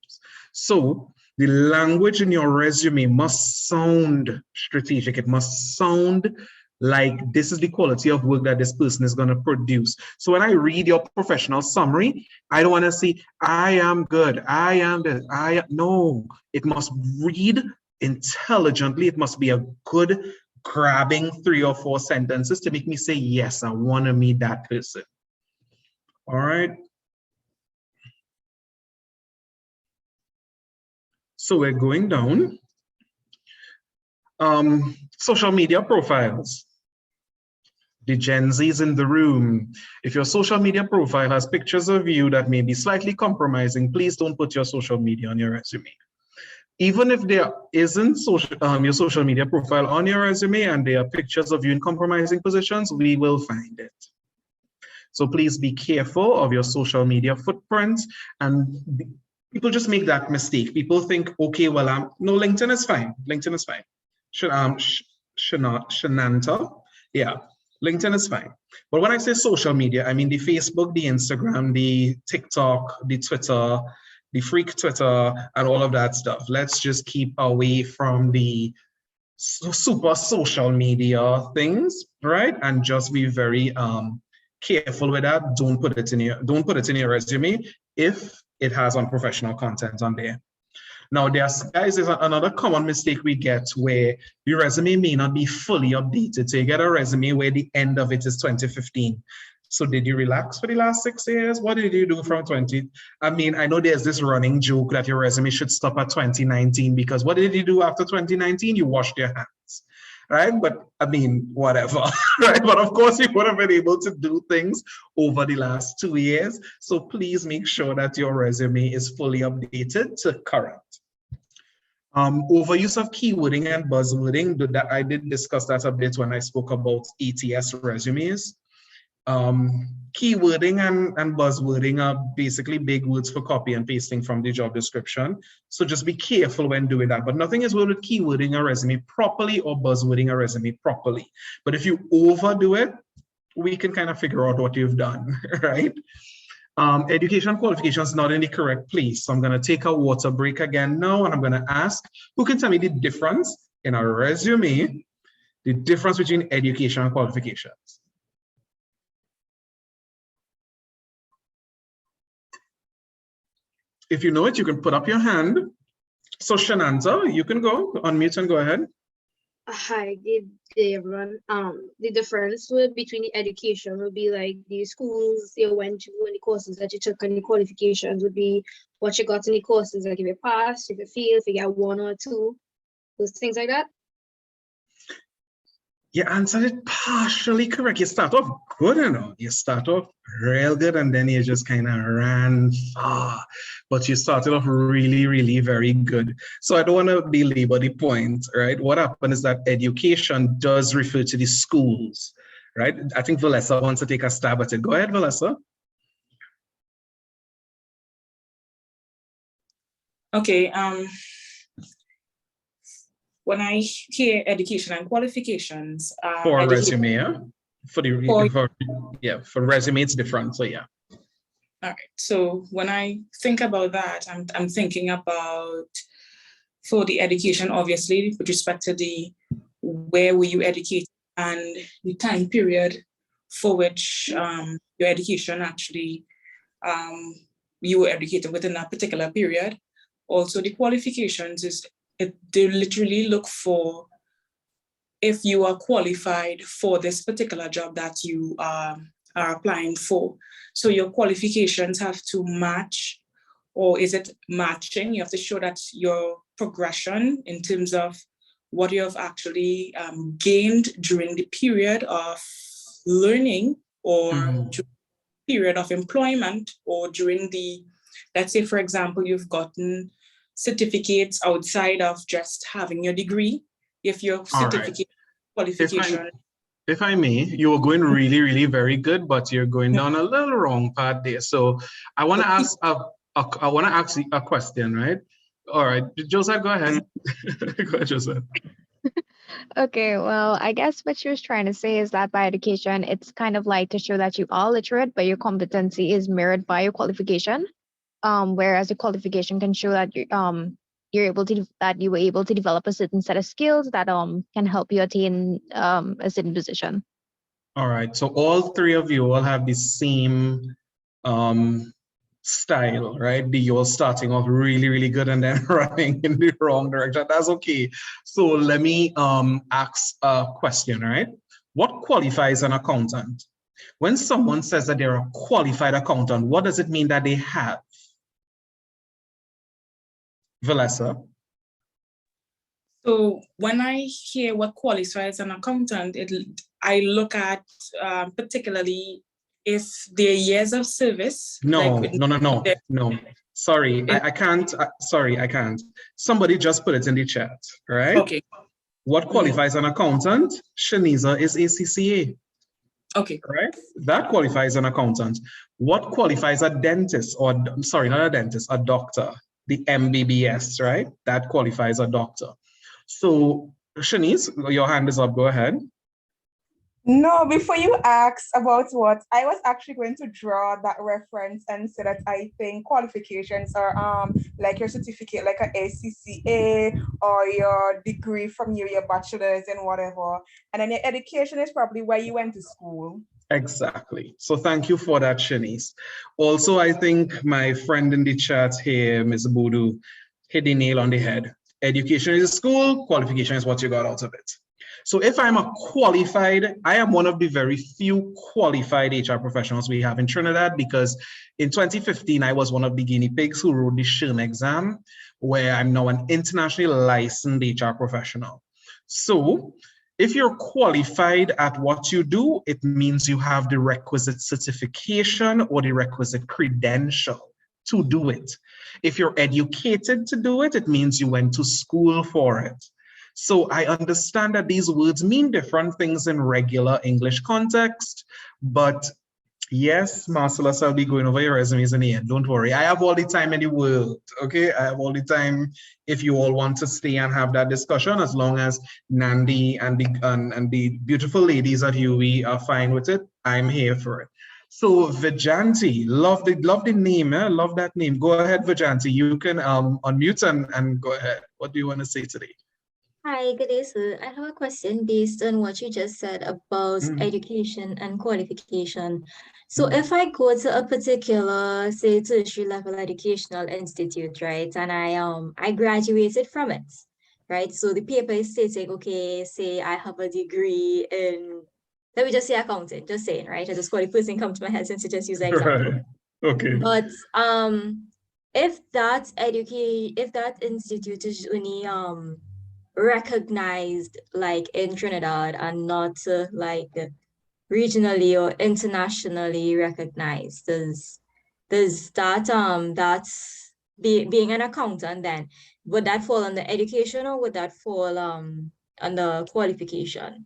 So the language in your resume must sound strategic. It must sound like this is the quality of work that this person is going to produce. So when I read your professional summary, I don't want to say, I am good, I am this, no, it must read intelligently. It must be a good grabbing 3 or 4 sentences to make me say, yes, I want to meet that person. All right. So we're going down. Social media profiles. The Gen Z's in the room. If your social media profile has pictures of you that may be slightly compromising, please don't put your social media on your resume. Even if there isn't your social media profile on your resume and there are pictures of you in compromising positions, we will find it. So please be careful of your social media footprint. And people just make that mistake. People think, okay, well, no, LinkedIn is fine. LinkedIn is fine. Shananta, yeah. LinkedIn is fine. But when I say social media, I mean the Facebook, the Instagram, the TikTok, the Twitter, the freak Twitter, and all of that stuff. Let's just keep away from the super social media things, right? And just be very careful with that. Don't put it in your resume if it has unprofessional content on there. Now, there's another common mistake we get where your resume may not be fully updated. So you get a resume where the end of it is 2015. So did you relax for the last 6 years? What did you do from 20? I mean, I know there's this running joke that your resume should stop at 2019 because what did you do after 2019? You washed your hands, right? But I mean, whatever, right? But of course, you would have been able to do things over the last 2 years. So please make sure that your resume is fully updated to current. Overuse of keywording and buzzwording, that I did discuss that a bit when I spoke about ATS resumes. Keywording and buzzwording are basically big words for copy and pasting from the job description. So just be careful when doing that. But nothing is wrong with keywording a resume properly or buzzwording a resume properly. But if you overdo it, we can kind of figure out what you've done, right? Education qualifications not in the correct place. So I'm going to take a water break again now, and I'm going to ask who can tell me the difference in a resume, the difference between education and qualifications. If you know it, you can put up your hand. So Shananta, you can go, unmute and go ahead.
Hi, good day, everyone. The difference between the education would be like the schools you went to and the courses that you took, and the qualifications would be what you got in the courses, like if you pass, if you fail, if you get 1 or 2, those things like that.
You answered it partially correct. You start off good enough. You start off real good, and then you just kind of ran far. But you started off really, really very good. So I don't want to belabor the point, right? What happened is that education does refer to the schools, right? I think Valessa wants to take a stab at it. Go ahead, Valessa.
Okay. When I hear education and qualifications,
for a resume, yeah? For resume, it's different. So yeah.
All right. So when I think about that, I'm thinking about for the education, obviously, with respect to the where were you educated and the time period for which your education actually you were educated within that particular period. Also, the qualifications they literally look for if you are qualified for this particular job that you are applying for. So your qualifications have to match, or is it matching? You have to show that your progression in terms of what you have actually gained during the period of learning or during the period of employment, or during the, let's say, for example, you've gotten certificates outside of just having your degree. If your certificate qualification.
If I may, you were going really, really very good, but you're going down a little wrong path there. So I want to ask you a question, right? All right, Joseph, go ahead. Go ahead, Joseph.
Okay, well, I guess what she was trying to say is that by education, it's kind of like to show that you are literate, but your competency is mirrored by your qualification. Whereas the qualification can show that you were able to develop a certain set of skills that can help you attain a certain position.
All right, so all three of you all have the same style, right? You're starting off really, really good and then running in the wrong direction. That's okay. So let me ask a question, right? What qualifies an accountant? When someone says that they're a qualified accountant, what does it mean that they have? Valessa?
So when I hear what qualifies an accountant, I look at particularly if their years of service.
No. Sorry, I can't. Sorry, I can't. Somebody just put it in the chat, right?
Okay.
What qualifies an accountant? Shaniza is ACCA.
Okay.
Right? That qualifies an accountant. What qualifies a dentist, or sorry, not a dentist, a doctor? The MBBS, right? That qualifies a doctor. So, Shanice, your hand is up. Go ahead.
No, before you ask about what, I was actually going to draw that reference and say that I think qualifications are like your certificate, like a ACCA or your degree from your bachelor's and whatever. And then your education is probably where you went to school.
Exactly. So thank you for that, Shanice. Also, I think my friend in the chat here, Ms. Boodoo, hit the nail on the head. Education is a school, qualification is what you got out of it. So if I'm a qualified, I am one of the very few qualified HR professionals we have in Trinidad, because in 2015, I was one of the guinea pigs who wrote the SHRM exam, where I'm now an internationally licensed HR professional. So if you're qualified at what you do, it means you have the requisite certification or the requisite credential to do it. If you're educated to do it, it means you went to school for it. So I understand that these words mean different things in regular English context, but yes, Marcellus, I'll be going over your resumes in the end. Don't worry. I have all the time in the world, okay? I have all the time if you all want to stay and have that discussion, as long as Nandi and the beautiful ladies at UWI are fine with it, I'm here for it. So Vijanti, love the name, love that name. Go ahead, Vijanti. You can unmute and go ahead. What do you want to say today?
Hi, good day, sir. I have a question based on what you just said about education and qualification. So if I go to a particular, say, tertiary level educational institute, right, and I graduated from it, right? So the paper is stating, okay, say I have a degree in, let me just say accounting, just saying, right? I just call the first thing come to my head since you just use the example.
Right. Okay.
But if that institute is only recognized like in Trinidad and not like regionally or internationally recognized, does that that's being an accountant, then would that fall under education or would that fall under qualification?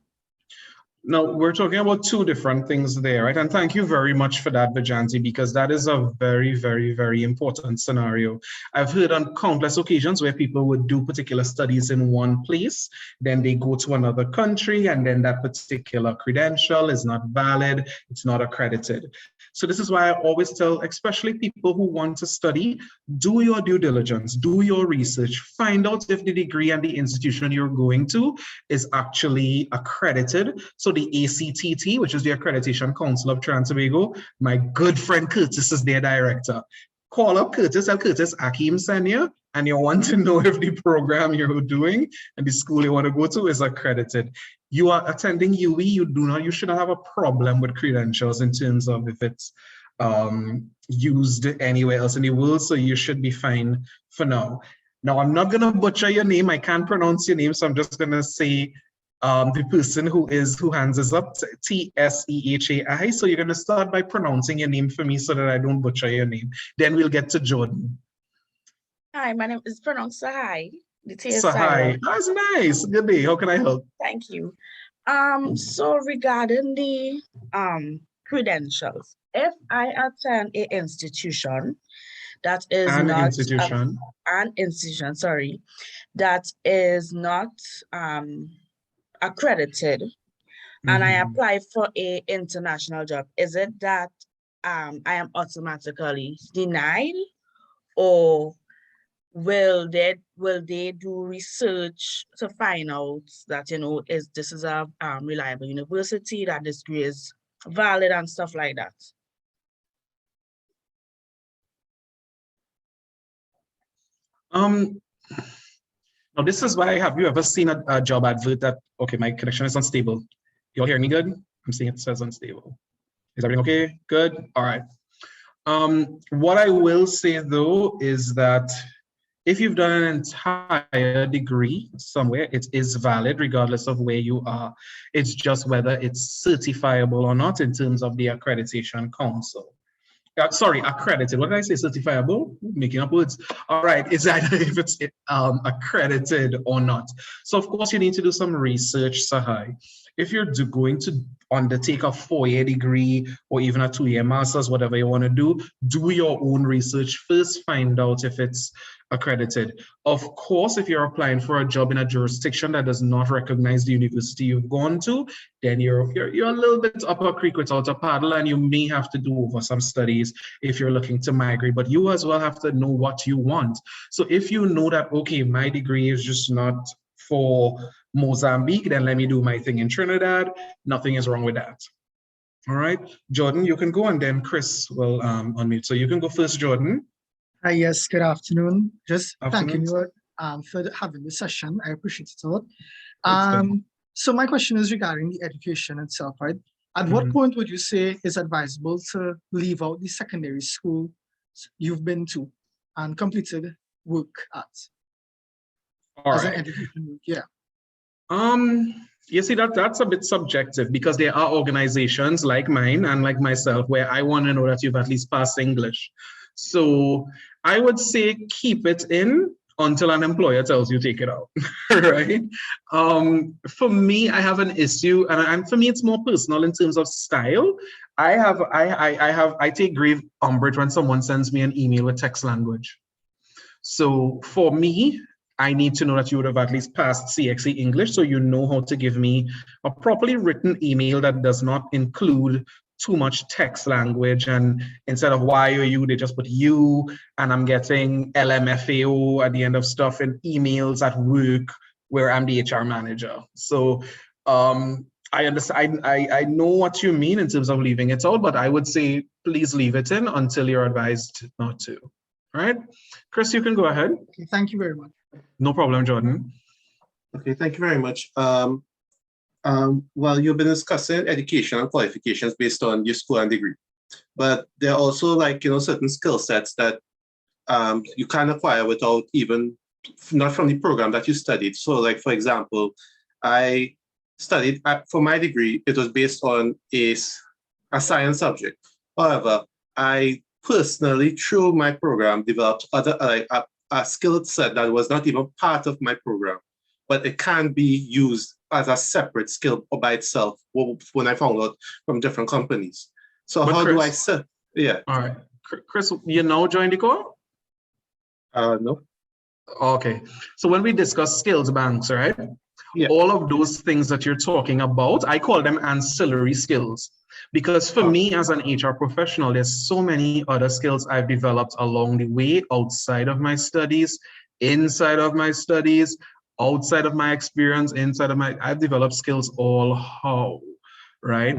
Now, we're talking about two different things there, right? And thank you very much for that, Vijanti, because that is a very, very, very important scenario. I've heard on countless occasions where people would do particular studies in one place, then they go to another country, and then that particular credential is not valid, it's not accredited. So this is why I always tell, especially people who want to study, do your due diligence, do your research, find out if the degree and the institution you're going to is actually accredited. So the ACTT, which is the Accreditation Council of Trinidad and Tobago, my good friend Curtis is their director. Call up Curtis, tell Curtis Akeem sent you, and you want to know if the program you're doing and the school you want to go to is accredited. You are attending UE, you shouldn't have a problem with credentials in terms of if it's used anywhere else in the world, so you should be fine for now. Now, I'm not gonna butcher your name, I can't pronounce your name, so I'm just gonna say the person who hands us up, T-S-E-H-A-I. So you're gonna start by pronouncing your name for me so that I don't butcher your name. Then we'll get to Jordan.
Hi, my name is pronounced Sahai. The T is
Sahai,
silent.
that's nice. Good day. How can I help?
Thank you. So regarding the credentials, if I attend an institution that is
An
not
institution,
that is not accredited, and I apply for an international job, is it that I am automatically denied, or will they do research to find out that, you know, this is a reliable university, that this degree is valid and stuff like that?
Now this is why, have you ever seen a job advert that, okay, my connection is unstable. You all hear me good? I'm seeing it says unstable. Is everything okay? Good, all right. What I will say though is that if you've done an entire degree somewhere, it is valid regardless of where you are. It's just whether it's certifiable or not in terms of the accreditation council. Sorry, accredited. What did I say? Certifiable? Making up words. All right, it's either if it's accredited or not. So of course you need to do some research, Sahai. If you're going to undertake a 4-year degree or even a 2-year master's, whatever you want to do your own research first, find out if it's accredited. Of course, if you're applying for a job in a jurisdiction that does not recognize the university you've gone to, then you're a little bit up a creek without a paddle, and you may have to do over some studies if you're looking to migrate, but you as well have to know what you want. So if you know that, okay, my degree is just not for Mozambique, then let me do my thing in Trinidad. Nothing is wrong with that. All right, Jordan, you can go, and then Chris will unmute. So you can go first, Jordan.
Hi, yes, good afternoon. Just
Afternoon.
thanking you for having this session. I appreciate it a lot. So my question is regarding the education itself, right? At what point would you say is advisable to leave out the secondary school you've been to and completed work at?
All
as
right.
an education route? Yeah.
You see, that's a bit subjective, because there are organizations like mine and like myself where I want to know that you've at least passed English. So I would say keep it in until an employer tells you take it out, right? For me, I have an issue, and for me, it's more personal in terms of style. I take grave umbrage when someone sends me an email with text language. So for me, I need to know that you would have at least passed CXE English, so you know how to give me a properly written email that does not include too much text language, and instead of why are you, they just put you, and I'm getting LMFAO at the end of stuff in emails at work where I'm the HR manager. So I understand, I know what you mean in terms of leaving it out, but I would say please leave it in until you're advised not to. All right, Chris, you can go ahead.
Okay, thank you very much.
No problem, Jordan.
Okay, thank you very much. Well, you've been discussing education and qualifications based on your school and degree, but there are also, like, certain skill sets that you can acquire without even, not from the program that you studied. So, like, for example, I studied, for my degree, it was based on a science subject. However, I personally, through my program, developed other, a skill set that was not even part of my program, but it can be used as a separate skill or by itself when I found out from different companies. So
But
how do I
Chris,
set? Yeah.
all right. Chris, you now joined the call?
No.
Okay. So when we discuss skills banks, right?
Yeah.
All of those things that you're talking about, I call them ancillary skills. Because for me as an HR professional, there's so many other skills I've developed along the way, outside of my studies, inside of my studies, outside of my experience, I've developed skills all how, right?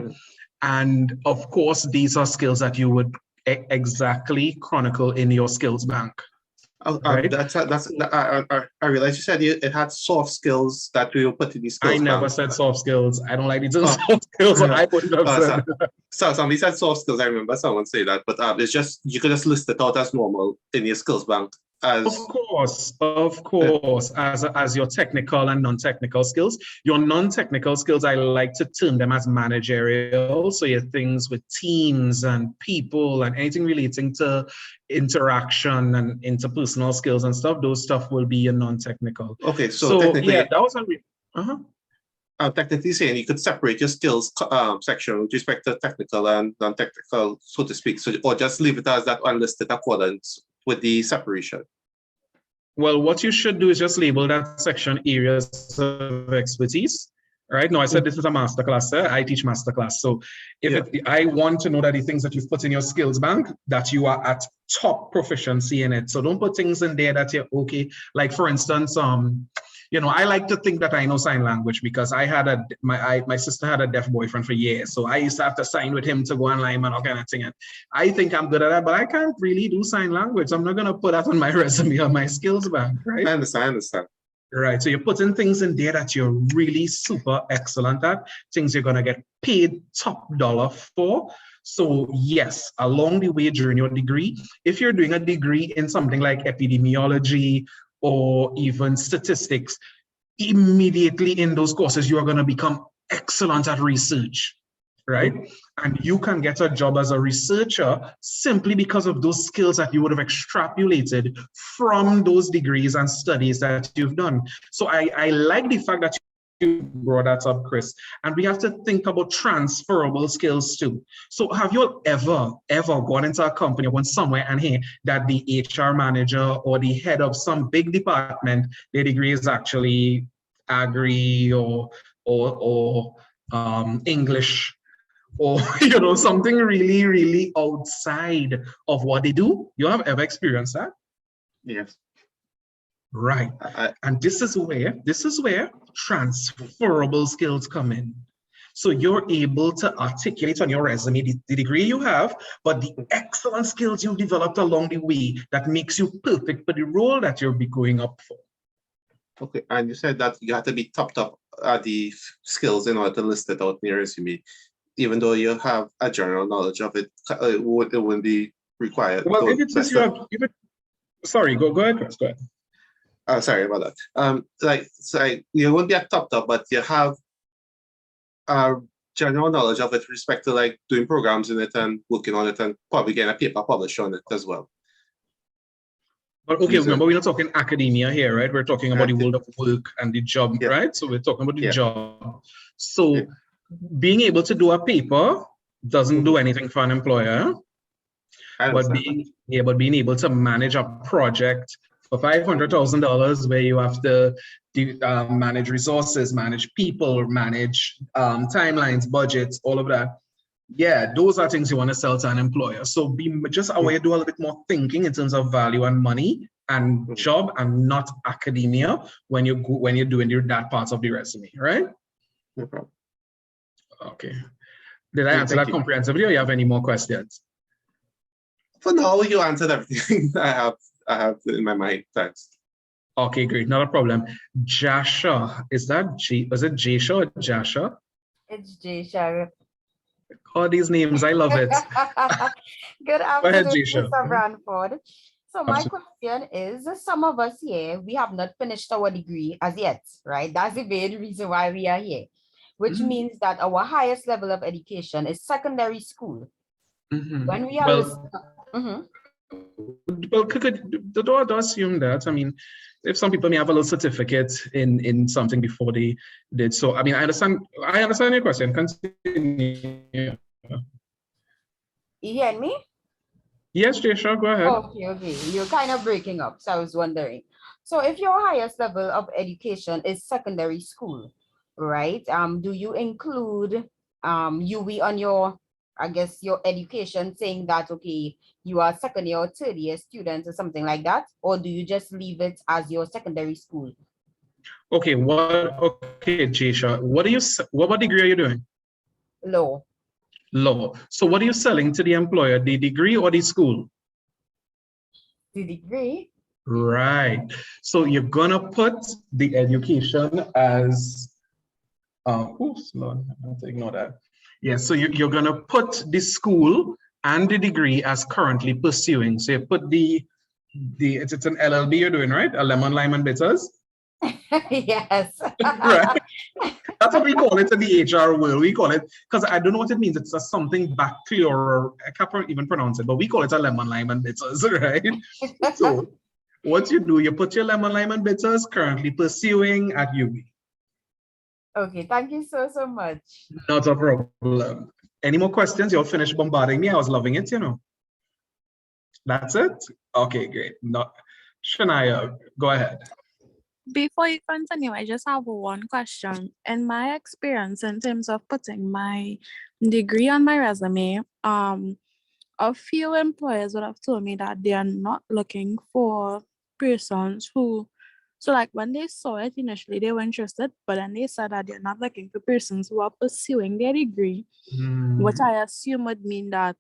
And of course, these are skills that you would exactly chronicle in your skills bank. Right?
I realized you said it had soft skills that we will put in these skills.
I never
bank.
said soft skills. I don't like these soft skills. So I wouldn't have said.
So somebody said soft skills. I remember someone say that, but it's just you could just list it out as normal in your skills bank.
Of course, as your technical and non-technical skills. Your non-technical skills, I like to term them as managerial. So your things with teams and people and anything relating to interaction and interpersonal skills and stuff, those stuff will be your non-technical.
Okay, so technically,
yeah, that was
I'm technically saying you could separate your skills section with respect to technical and non-technical, so to speak. So, or just leave it as that unlisted accordance with the separation.
Well, what you should do is just label that section areas of expertise. Right? No, I said this is a masterclass. I teach masterclass. So I want to know that the things that you've put in your skills bank, that you are at top proficiency in it. So don't put things in there that you're okay. Like for instance, I like to think that I know sign language because my sister had a deaf boyfriend for years. So I used to have to sign with him to go online and all kind of thing. And I think I'm good at that, but I can't really do sign language. So I'm not going to put that on my resume or my skills bank, right?
I understand.
Right. So you're putting things in there that you're really super excellent at, things you're going to get paid top dollar for. So yes, along the way during your degree, if you're doing a degree in something like epidemiology or even statistics, immediately in those courses, you are going to become excellent at research, right? And you can get a job as a researcher simply because of those skills that you would have extrapolated from those degrees and studies that you've done. So I like the fact that you brought that up, Chris. And we have to think about transferable skills too. So have you ever gone into a company or gone somewhere and hear that the HR manager or the head of some big department, their degree is actually agri or English, or something really, really outside of what they do? You have ever experienced that?
Yes.
Right. And this is where transferable skills come in. So you're able to articulate on your resume the degree you have, but the excellent skills you've developed along the way that makes you perfect for the role that you'll be going up for.
Okay, and you said that you have to be topped up at the skills in order to list it out in your resume. Even though you have a general knowledge of it, it wouldn't be required.
Well, if it says you have, sorry, go ahead, Chris, go ahead.
Sorry about that. You won't be at top, but you have general knowledge of it with respect to like doing programs in it and working on it and probably getting a paper published on it as well.
But okay, remember, we're not talking academia here, right? We're talking about the world of work and the job, right? So we're talking about the job. So being able to do a paper doesn't do anything for an employer. But being able to manage a project for $500,000 where you have to manage resources, manage people, manage timelines, budgets, all of that. Yeah, those are things you want to sell to an employer. So be just aware, do a little bit more thinking in terms of value and money and job and not academia when you're doing that part of the resume, right?
No problem.
Okay. Did I answer that comprehensively or you have any more questions?
For now, you answered everything I have in my mind. Thanks.
Okay, great. Not a problem. Jasha, is it Jasha or Jasha?
It's Jasha.
All these names, I love it.
Good
ahead,
afternoon,
Jasha.
Mr. Branford. So my
Absolutely.
question is, some of us here, we have not finished our degree as yet, right? That's the main reason why we are here, which means that our highest level of education is secondary school. When we are
well, the door does assume that. I mean, if some people may have a little certificate in something before they did so. I mean, I understand your question. Continue.
You hear me?
Yes, Jay, sure, go ahead.
Okay. You're kind of breaking up, so I was wondering. So if your highest level of education is secondary school, right? Do you include UE on your, I guess, your education, saying that, okay, you are second year or third year students or something like that? Or do you just leave it as your secondary school?
Okay, okay, Jisha, what degree are you doing?
Law.
Law. So what are you selling to the employer, the degree or the school?
The degree.
Right. So you're gonna put the education as, oops, Lord, I have to ignore that. Yeah, so you're gonna put the school and the degree as currently pursuing. So you put it's an LLB you're doing, right? A lemon, lime, and bitters.
Yes.
Right. That's what we call it in the HR world. We call it, because I don't know what it means. It's a something bacterial. I can't even pronounce it, but we call it a lemon, lime, and bitters, right? So what you do, you put your lemon, lime, and bitters currently pursuing at UB.
Okay, thank you so much.
Not a problem. Any more questions? You'll finish bombarding me. I was loving it, you know. That's it? Okay, great. Shania, go ahead.
Before you continue, I just have one question. In my experience, in terms of putting my degree on my resume, a few employers would have told me that they are not looking for persons who, so like when they saw it initially, they were interested, but then they said that they're not looking for persons who are pursuing their degree, which I assume would mean that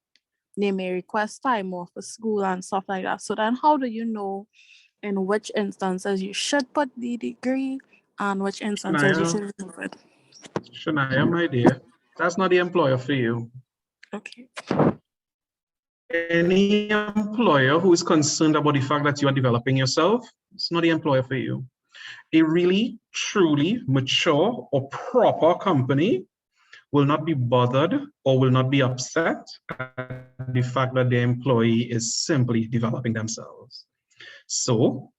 they may request time off for school and stuff like that. So then how do you know in which instances you should put the degree and which instances you should remove it?
Shania, my dear, that's not the employer for you.
Okay.
Any employer who is concerned about the fact that you are developing yourself, it's not the employer for you. A really, truly mature or proper company will not be bothered or will not be upset at the fact that their employee is simply developing themselves. So,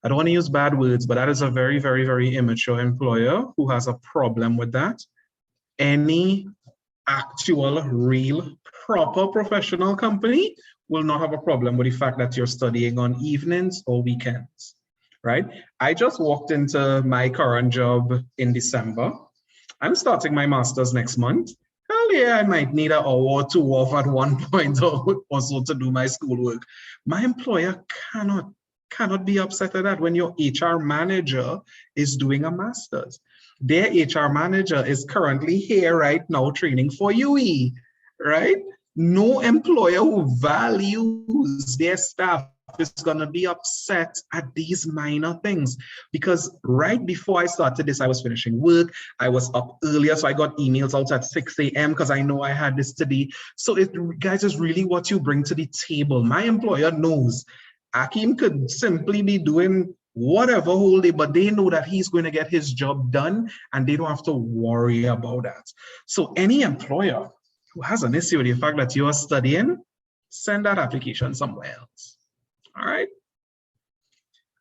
I don't want to use bad words, but that is a very, very, very immature employer who has a problem with that. Any actual, real, proper professional company will not have a problem with the fact that you're studying on evenings or weekends, right? I just walked into my current job in December. I'm starting my master's next month. Hell yeah, I might need an hour or two off at one point or so to do my schoolwork. My employer cannot be upset at that when your HR manager is doing a master's. Their HR manager is currently here right now training for UE, right? No employer who values their staff is going to be upset at these minor things, because right before I started this, I was finishing work. I was up earlier, so I got emails out at 6 a.m. because I know I had this today. So it, guys, is really what you bring to the table. My employer knows Akeem could simply be doing whatever whole day, but they know that he's going to get his job done and they don't have to worry about that. So any employer who has an issue with the fact that you are studying, send that application somewhere else. All right.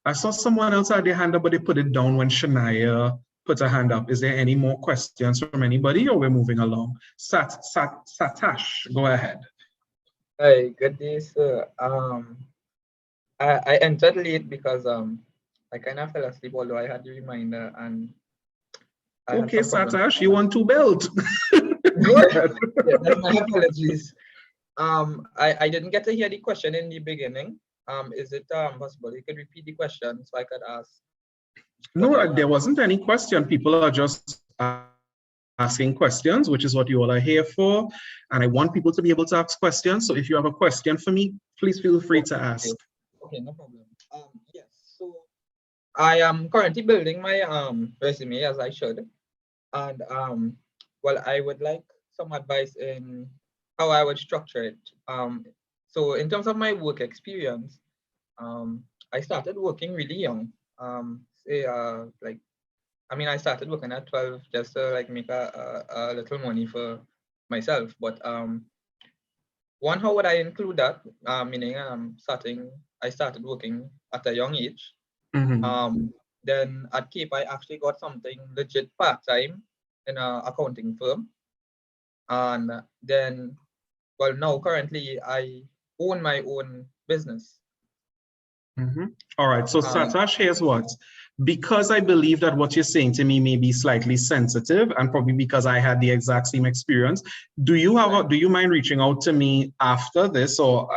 I saw someone else had their hand up, but they put it down when Shania put her hand up. Is there any more questions from anybody, or we're moving along? Satash, go ahead.
Hi, good day, sir. I entered late because I kind of fell asleep, although I had the reminder and I
okay, Satash, you want to build? Go ahead.
Yeah, that's my apologies. I didn't get to hear the question in the beginning. Is it possible you could repeat the question so I could ask?
No, there wasn't any question. People are just asking questions, which is what you all are here for. And I want people to be able to ask questions. So if you have a question for me, please feel free to ask.
Okay, no problem. Yes, so I am currently building my resume as I should. And well, I would like some advice in how I would structure it. So in terms of my work experience, I started working really young. I started working at 12 just to like make a little money for myself. But one, how would I include that? Meaning I started working at a young age. Then at Cape, I actually got something legit part-time in an accounting firm. And then, well, now currently I own my own business.
All right, so Satash, here's what. Because I believe that what you're saying to me may be slightly sensitive, and probably because I had the exact same experience, do you mind reaching out to me after this, or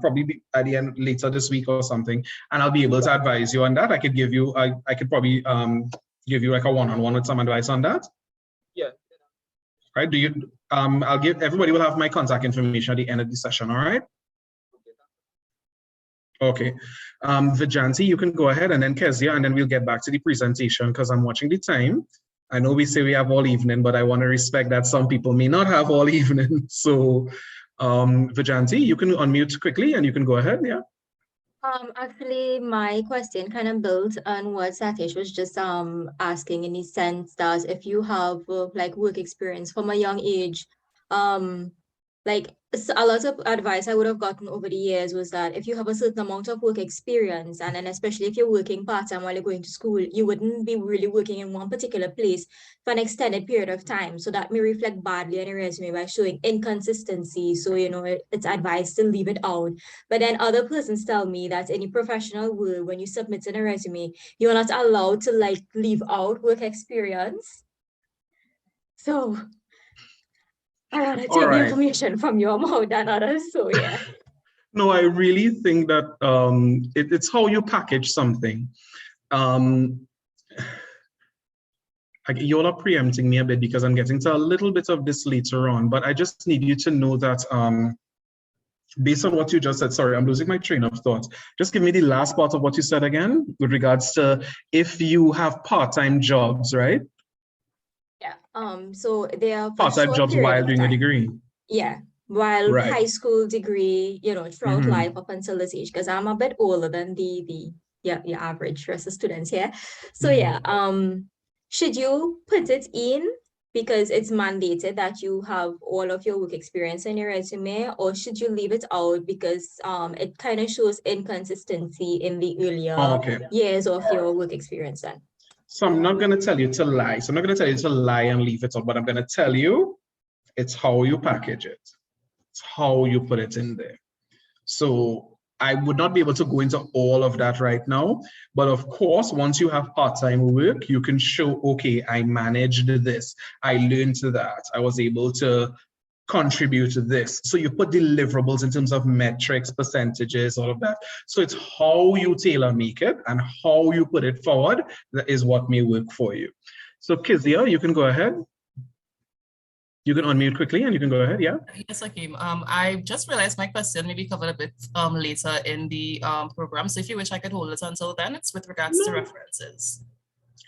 probably at the end later this week or something, and I'll be able to advise you on that? I could give you, I could probably give you like a one-on-one with some advice on that.
Yeah.
Right? Do you? I'll give everybody will have my contact information at the end of the session. All right. Okay, Vijanti, you can go ahead, and then Kezia, and then we'll get back to the presentation because I'm watching the time. I know we say we have all evening, but I want to respect that some people may not have all evening. So, Vijanti, you can unmute quickly and you can go ahead, yeah.
Actually, my question kind of built on what Satish was just asking, in the sense that if you have like work experience from a young age, like a lot of advice I would have gotten over the years was that if you have a certain amount of work experience, and then especially if you're working part-time while you're going to school, you wouldn't be really working in one particular place for an extended period of time. So that may reflect badly on your resume by showing inconsistency. So, you know, it's advised to leave it out. But then other persons tell me that in a professional world, when you submit in a resume, you're not allowed to like leave out work experience. So I want to take the information from your mouth than others, so yeah.
No, I really think that it's how you package something. You're not preempting me a bit because I'm getting to a little bit of this later on, but I just need you to know that based on what you just said, sorry, I'm losing my train of thought. Just give me the last part of what you said again with regards to if you have part-time jobs, right?
Yeah, so they are
part-time jobs while doing a degree.
Yeah, while high school degree, you know, throughout life up until this age, because I'm a bit older than the average rest of students here. So yeah, should you put it in because it's mandated that you have all of your work experience in your resume, or should you leave it out because it kind of shows inconsistency in the earlier years of your work experience then?
So I'm not going to tell you to lie. So I'm not going to tell you to lie and leave it out, but I'm going to tell you it's how you package it. It's how you put it in there. So I would not be able to go into all of that right now. But of course, once you have part-time work, you can show, okay, I managed this. I learned that. I was able to contribute to this. So you put deliverables in terms of metrics, percentages, all of that. So it's how you tailor make it and how you put it forward that is what may work for you. So Kezia, you can go ahead. You can unmute quickly and you can go ahead, yeah?
Yes, Akeem. I just realized my question may be covered a bit later in the program. So if you wish, I could hold it until then. It's with regards to references.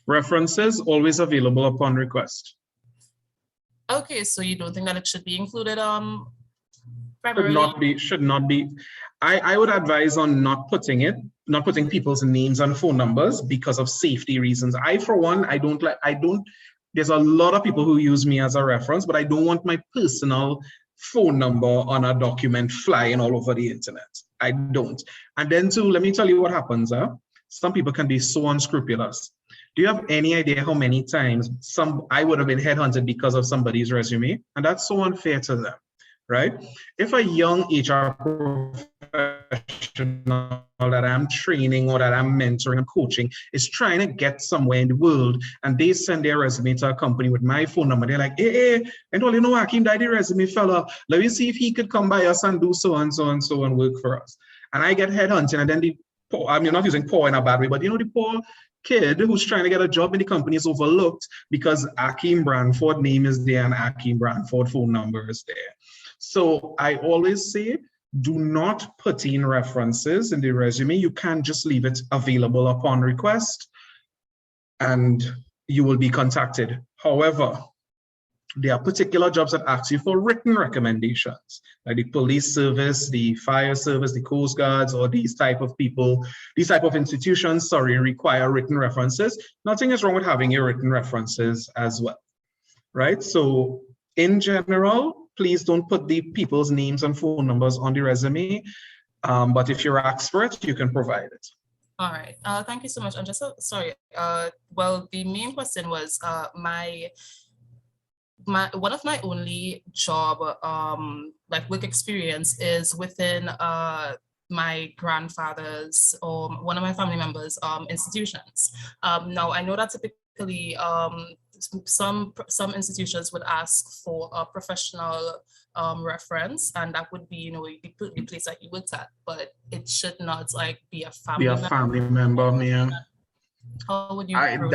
References
always available upon request.
Okay, so you don't think that it should be included?
Should not be. I would advise on not putting people's names and phone numbers because of safety reasons. For one, there's a lot of people who use me as a reference, but I don't want my personal phone number on a document flying all over the internet. I don't. And then too, let me tell you what happens. Some people can be so unscrupulous. Do you have any idea how many times I would have been headhunted because of somebody's resume? And that's so unfair to them, right? If a young HR professional that I'm training or that I'm mentoring and coaching is trying to get somewhere in the world and they send their resume to a company with my phone number, they're like, hey, and all you know, Hakeem, that the resume fella, let me see if he could come by us and do so and so and so and work for us. And I get headhunted, and then I'm not using poor in a bad way, but you know, the poor kid who's trying to get a job in the company is overlooked because Hakeem Branford name is there and Hakeem Branford phone number is there. So I always say, do not put in references in the resume. You can't just leave it available upon request and you will be contacted. However, there are particular jobs that ask you for written recommendations, like the police service, the fire service, the Coast Guards, or these type of people, these type of institutions, require written references. Nothing is wrong with having your written references as well, right? So in general, please don't put the people's names and phone numbers on the resume. But if you're asked for it, you can provide it.
All right. Thank you so much. I'm just sorry. Well, the main question was one of my only job like work experience is within my grandfather's or one of my family members institutions. Now I know that typically some institutions would ask for a professional reference, and that would be, you know, the place that you worked at, but it should not like be a family member.
Family member, yeah.
How would you approach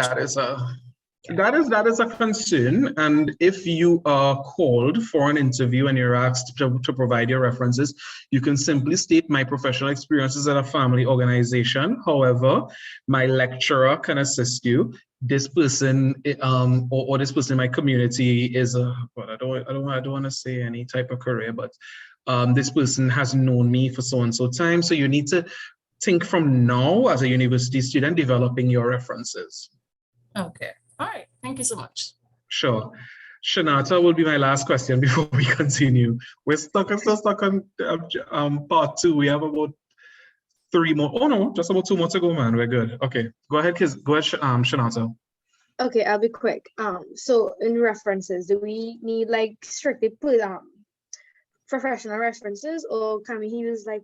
That is a concern, and if you are called for an interview and you're asked to provide your references, you can simply state my professional experiences at a family organization. However, my lecturer can assist you. This person, or this person in my community is I don't want to say any type of career, but this person has known me for so and so time. So you need to think from now as a university student developing your references.
Okay. All right. Thank you so much.
Sure. Shanata will be my last question before we continue. We're still stuck on part 2. We have about 3 more. Oh no, just about 2 more to go, man. We're good. Okay, go ahead, Shanata.
Okay, I'll be quick. So in references, do we need like strictly put professional references, or can we use like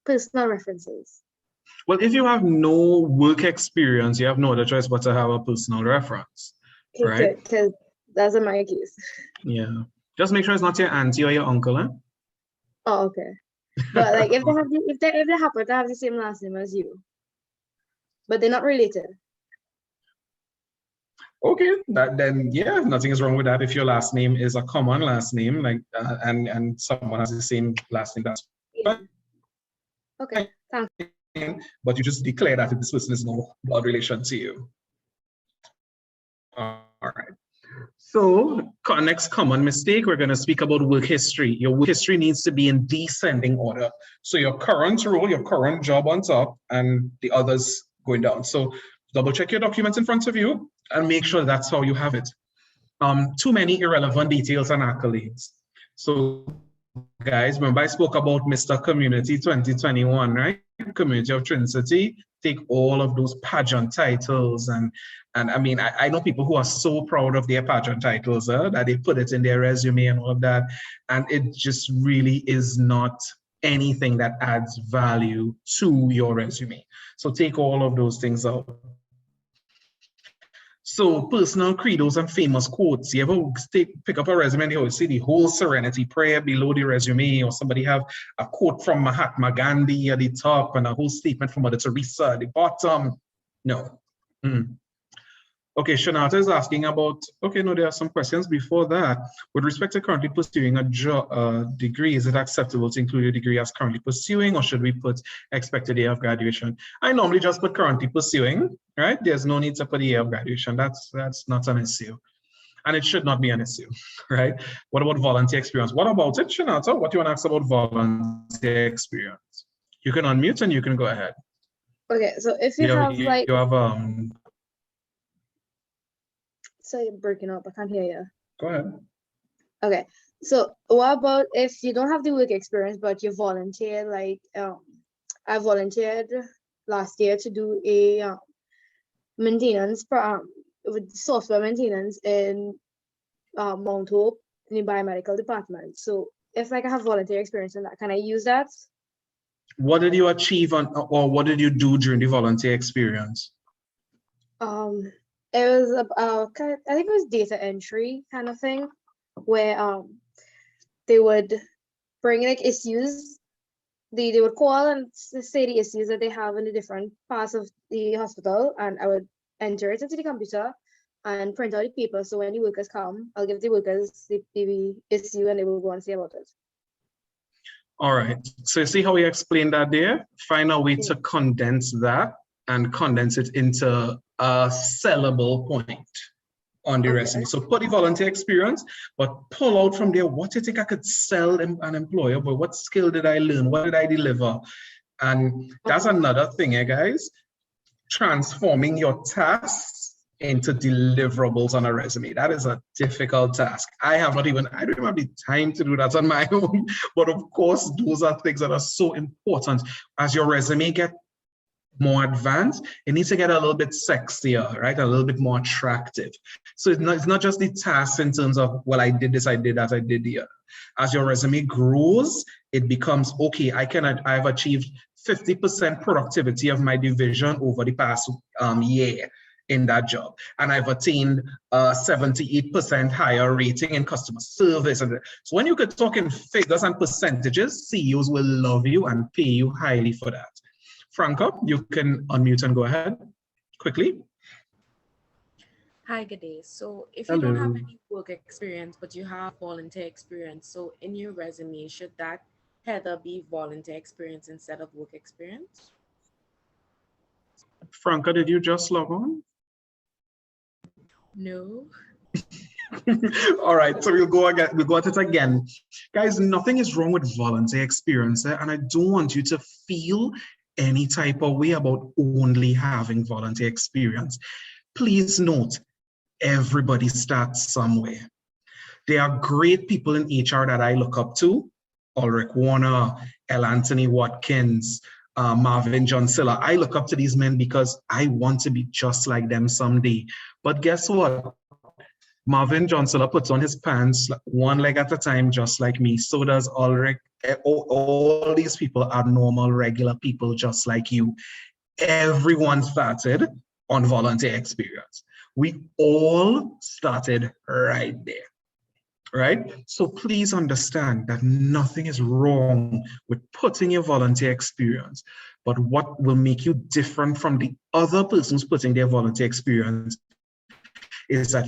personal references?
Well, if you have no work experience, you have no other choice but to have a personal reference,
Okay,
right?
because that's in my case.
Yeah. Just make sure it's not your auntie or your uncle, eh?
Oh, okay. But like if they happen to have the same last name as you, but they're not related.
Okay, then yeah, nothing is wrong with that. If your last name is a common last name, like and someone has the same last name, that's fine.
Okay, thanks.
But you just declare that this person is no blood relation to you. All right. So next common mistake, we're going to speak about work history. Your work history needs to be in descending order. So your current role, your current job on top, and the others going down. So double check your documents in front of you and make sure that's how you have it. Too many irrelevant details and accolades. So guys, remember I spoke about Mr. Community 2021, right? Community of Trinity. Take all of those pageant titles and I mean, I know people who are so proud of their pageant titles that they put it in their resume and all of that, and it just really is not anything that adds value to your resume. So take all of those things out. So personal credos and famous quotes. You ever pick up a resume and you always see the whole Serenity Prayer below the resume, or somebody have a quote from Mahatma Gandhi at the top and a whole statement from Mother Teresa at the bottom? No. Okay, Shanata is asking about, okay, no, there are some questions before that. With respect to currently pursuing a degree, is it acceptable to include a degree as currently pursuing, or should we put expected year of graduation? I normally just put currently pursuing, right? There's no need to put the year of graduation. That's not an issue. And it should not be an issue, right? What about volunteer experience? What about it, Shanata? What do you want to ask about volunteer experience? You can unmute and you can go ahead.
Okay, so if you have like...
You have...
So you're breaking up, I can't hear you.
Go ahead.
Okay, so what about if you don't have the work experience, but you volunteer? Like, I volunteered last year to do a maintenance with software maintenance in Mount Hope in the biomedical department. So if like I have volunteer experience in that, can I use that?
What did you achieve or what did you do during the volunteer experience?
It was I think it was data entry kind of thing, where they would bring like issues. They would call and say the issues that they have in the different parts of the hospital, and I would enter it into the computer and print out the paper. So when the workers come, I'll give the workers the issue and they will go and see about it.
All right. So you see how we explained that there? Find a way to condense that and condense it into a sellable point on the resume. So put the volunteer experience, but pull out from there what you think I could sell an employer, but what skill did I learn? What did I deliver? And that's another thing, guys. Transforming your tasks into deliverables on a resume. That is a difficult task. I don't even have the time to do that on my own. But of course, those are things that are so important. As your resume gets more advanced, it needs to get a little bit sexier, right? A little bit more attractive. So it's not just the tasks in terms of, well, I did this, I did that, I did the other. As your resume grows, it becomes, okay, I've achieved 50% productivity of my division over the past year in that job. And I've attained 78% higher rating in customer service. And so when you could talk in figures and percentages, CEOs will love you and pay you highly for that. Franca, you can unmute and go ahead quickly.
Hi, good day. So if you don't have any work experience, but you have volunteer experience, so in your resume, should that header be volunteer experience instead of work experience?
Franca, did you just log on?
No.
All right, so we'll go at it again. Guys, nothing is wrong with volunteer experience, and I don't want you to feel any type of way about only having volunteer experience. Please note, everybody starts somewhere. There are great people in HR that I look up to, Ulrich Warner, L. Anthony Watkins, Marvin John Silla. I look up to these men because I want to be just like them someday. But guess what? Marvin John Silla puts on his pants one leg at a time, just like me. So does Ulrich. All these people are normal, regular people just like you. Everyone started on volunteer experience. We all started right there, right? So please understand that nothing is wrong with putting your volunteer experience, but what will make you different from the other persons putting their volunteer experience is that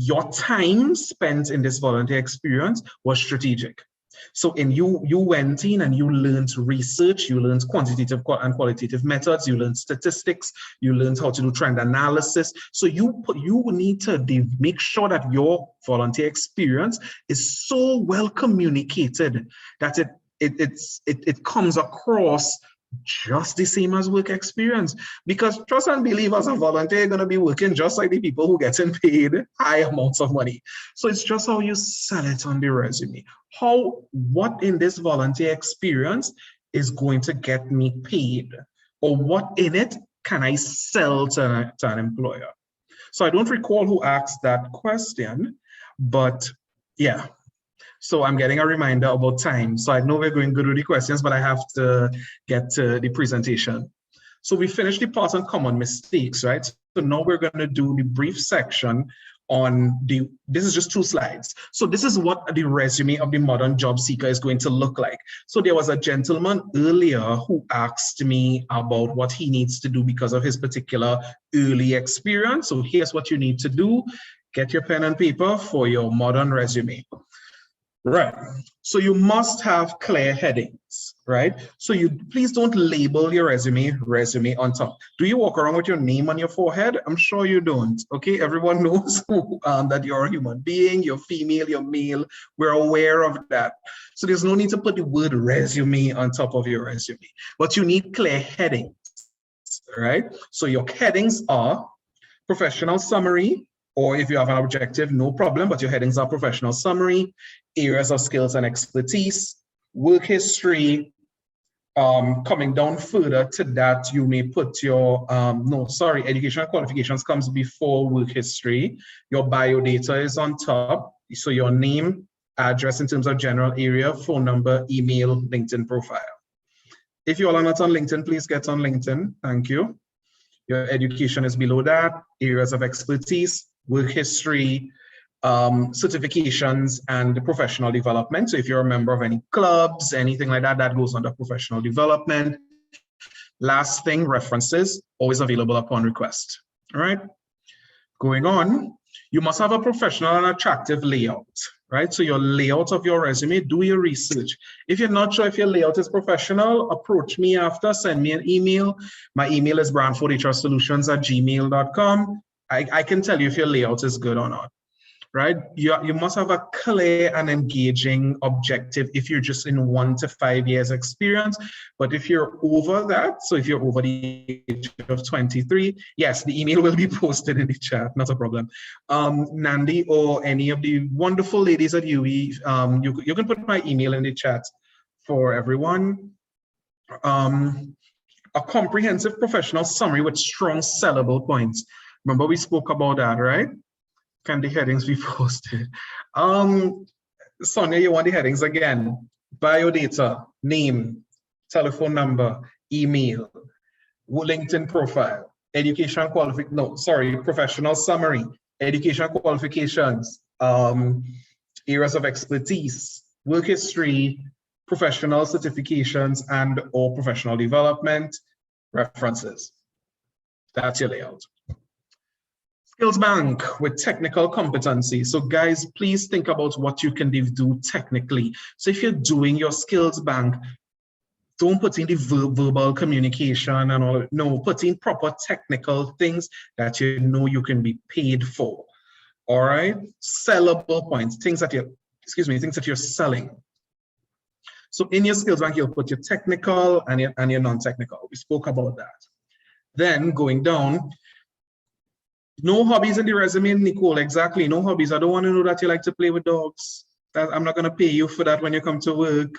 your time spent in this volunteer experience was strategic. So you went in and you learned research, you learned quantitative and qualitative methods, you learned statistics, you learned how to do trend analysis. So you need to make sure that your volunteer experience is so well communicated that it comes across just the same as work experience. Because trust and believe, as a volunteer, you're going to be working just like the people who getting paid high amounts of money. So it's just how you sell it on the resume. What in this volunteer experience is going to get me paid? Or what in it can I sell to an employer? So I don't recall who asked that question, but yeah. So I'm getting a reminder about time. So I know we're going good with the questions, but I have to get to the presentation. So we finished the part on common mistakes, right? So now we're going to do the brief section on this is just 2 slides. So this is what the resume of the modern job seeker is going to look like. So there was a gentleman earlier who asked me about what he needs to do because of his particular early experience. So here's what you need to do. Get your pen and paper for your modern resume. Right. So you must have clear headings, right? So please don't label your resume on top. Do you walk around with your name on your forehead? I'm sure you don't. Okay, everyone knows that you're a human being, you're female, you're male. We're aware of that. So there's no need to put the word resume on top of your resume, but you need clear headings, right? So your headings are professional summary, or if you have an objective, no problem, but your headings are professional summary, areas of skills and expertise, work history. Coming down further to that, you may put your, educational qualifications comes before work history. Your bio data is on top. So your name, address in terms of general area, phone number, email, LinkedIn profile. If you all are not on LinkedIn, please get on LinkedIn. Thank you. Your education is below that, areas of expertise, work history, certifications, and professional development. So if you're a member of any clubs, anything like that, that goes under professional development. Last thing, references, always available upon request. All right. Going on, you must have a professional and attractive layout, right? So your layout of your resume, do your research. If you're not sure if your layout is professional, approach me after, send me an email. My email is brandfordhrsolutions@gmail.com. I can tell you if your layout is good or not. right? You must have a clear and engaging objective if you're just in 1 to 5 years experience. But if you're over that, so if you're over the age of 23, yes, the email will be posted in the chat, not a problem. Nandi or any of the wonderful ladies at UE, you can put my email in the chat for everyone. A comprehensive professional summary with strong sellable points. Remember we spoke about that, right? Can the headings be posted? Sonia, you want the headings again? Biodata, name, telephone number, email, LinkedIn profile, education qualification, no, sorry, professional summary, education qualifications, areas of expertise, work history, professional certifications, and or professional development, references. That's your layout. Skills bank with technical competency. So guys, please think about what you can do technically. So if you're doing your skills bank, don't put in the verbal communication and all. No, put in proper technical things that you know you can be paid for. All right, sellable points, things that you're, things that you're selling. So in your skills bank, you'll put your technical and your non-technical. We spoke about that. Then going down, no hobbies in the resume, Nicole, exactly. No hobbies. I don't want to know that you like to play with dogs. I'm not going to pay you for that when you come to work.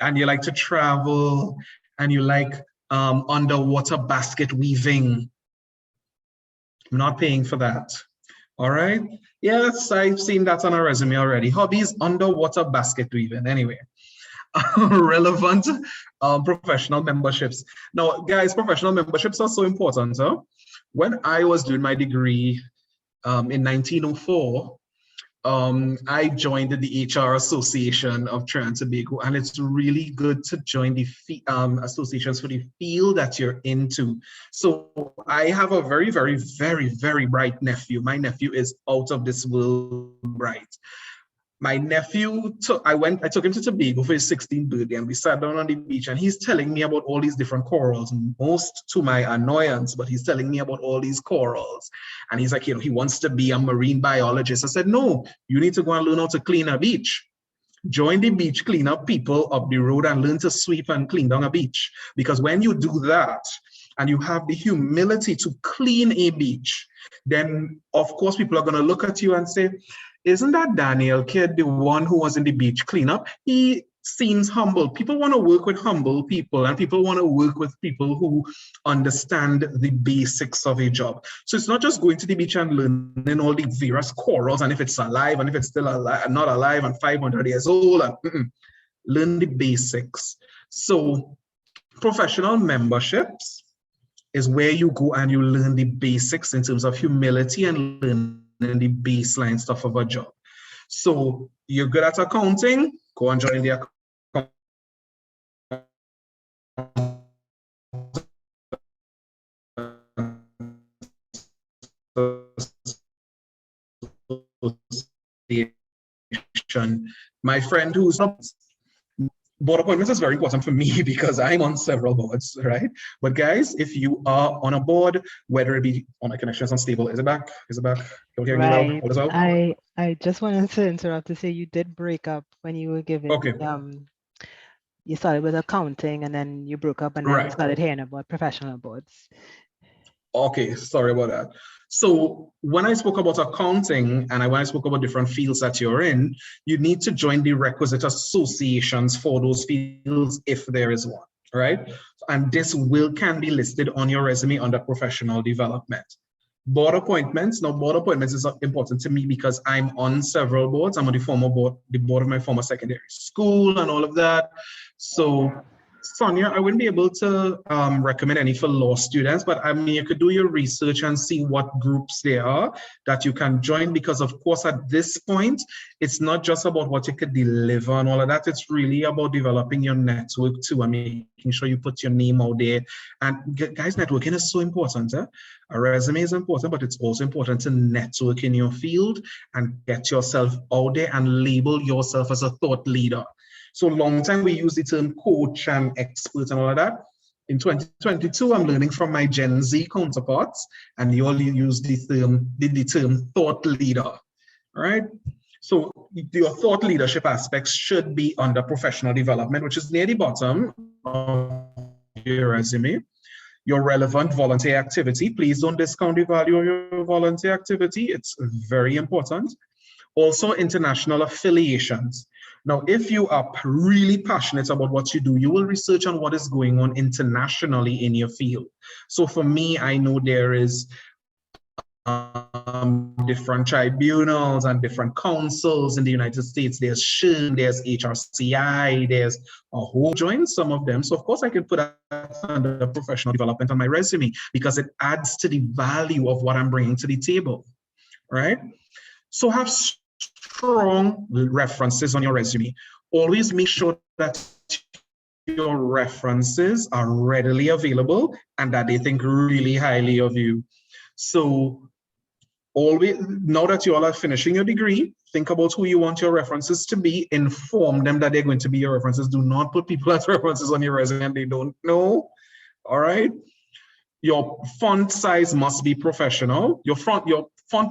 And you like to travel, and you like underwater basket weaving. I'm not paying for that. All right. Yes, I've seen that on a resume already. Hobbies, underwater basket weaving. Anyway. Relevant professional memberships. Now, guys, professional memberships are so important. Huh? When I was doing my degree in 1904, I joined the HR Association of Trinidad and Tobago, and it's really good to join the associations for the field that you're into. So I have a very, very, very, very bright nephew. My nephew is out of this world bright. My nephew, I took him to Tobago for his 16th birthday, and we sat down on the beach, and he's telling me about all these different corals, most to my annoyance, but he's telling me about all these corals. And he's like, he wants to be a marine biologist. I said, no, you need to go and learn how to clean a beach. Join the beach cleanup people up the road and learn to sweep and clean down a beach. Because when you do that, and you have the humility to clean a beach, then of course people are going to look at you and say, isn't that Daniel kid, the one who was in the beach cleanup? He seems humble. People want to work with humble people, and people want to work with people who understand the basics of a job. So it's not just going to the beach and learning all the various corals, and if it's alive, and if it's still alive, not alive, and 500 years old, and learn the basics. So professional memberships is where you go and you learn the basics in terms of humility and learning the baseline stuff of a job. So you're good at accounting, go and join the association. My friend who's not board appointments is very important for me because I'm on several boards, right? But guys, if you are on a board, whether it be on my connection is unstable, is it back? Is it back? You're hearing me loud?
Right. I just wanted to interrupt to say you did break up when you were giving.
Okay.
You started with accounting and then you broke up and then you started hearing about professional boards.
Okay, sorry about that. So when I spoke about accounting and when I spoke about different fields that you're in, you need to join the requisite associations for those fields if there is one, right? And this can be listed on your resume under professional development. Board appointments. Now, board appointments is important to me because I'm on several boards. I'm on the board of my former secondary school and all of that. So Sonia, I wouldn't be able to recommend any for law students, but I mean, you could do your research and see what groups there are that you can join, because of course, at this point, it's not just about what you could deliver and all of that. It's really about developing your network too and making sure you put your name out there. And guys, networking is so important. A resume is important, but it's also important to network in your field and get yourself out there and label yourself as a thought leader. So long time we use the term coach and expert and all of that. In 2022, I'm learning from my Gen Z counterparts, and they all use the term thought leader. All right. So your thought leadership aspects should be under professional development, which is near the bottom of your resume. Your relevant volunteer activity. Please don't discount the value of your volunteer activity. It's very important. Also, international affiliations. Now, if you are really passionate about what you do, you will research on what is going on internationally in your field. So for me, I know there is different tribunals and different councils in the United States. There's SHIN, there's HRCI, there's a whole join some of them. So of course I can put that under professional development on my resume because it adds to the value of what I'm bringing to the table, right? So have strong references on your resume. Always make sure that your references are readily available and that they think really highly of you. So always, now that you all are finishing your degree, think about who you want your references to be, inform them that they're going to be your references. Do not put people as references on your resume and they don't know, all right? Your font size must be professional. Your font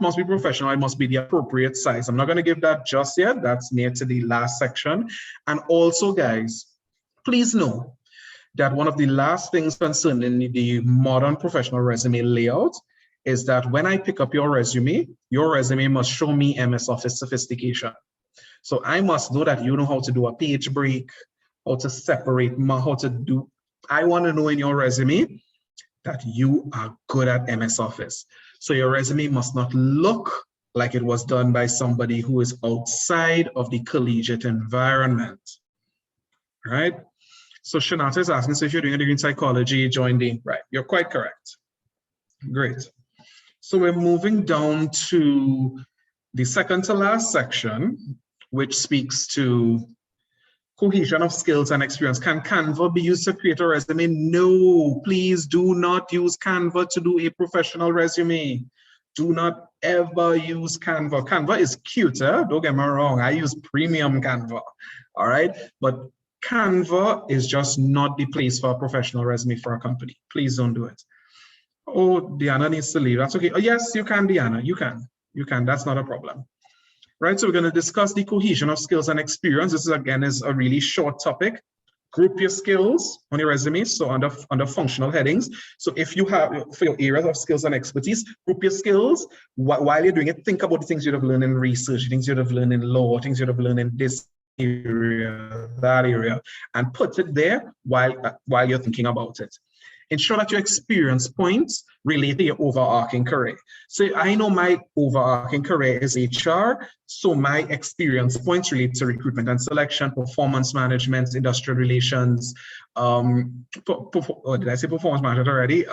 must be professional. It must be the appropriate size. I'm not going to give that just yet. That's near to the last section. And also, guys, please know that one of the last things concerning the modern professional resume layout is that when I pick up your resume must show me MS Office sophistication. So I must know that you know how to do a page break, how to separate, how to do. I want to know in your resume that you are good at MS Office. So your resume must not look like it was done by somebody who is outside of the collegiate environment, right? So Shanata is asking, so if you're doing a degree in psychology, join the, right, you're quite correct. Great. So we're moving down to the second to last section, which speaks to cohesion of skills and experience. Can Canva be used to create a resume? No, please do not use Canva to do a professional resume. Do not ever use Canva. Canva is cuter, don't get me wrong. I use premium Canva, all right? But Canva is just not the place for a professional resume for a company. Please don't do it. Oh, Diana needs to leave. That's okay. Oh, yes, you can, Diana. You can. You can. That's not a problem. Right, so we're going to discuss the cohesion of skills and experience. This is, again, is a really short topic. Group your skills on your resume, so under functional headings. So if you have, for your areas of skills and expertise, group your skills. While you're doing it, think about the things you'd have learned in research, things you'd have learned in law, things you'd have learned in this area, that area, and put it there while you're thinking about it. Ensure that your experience points relate to your overarching career. So I know my overarching career is HR, so my experience points relate to recruitment and selection, performance management, industrial relations, did I say performance management already?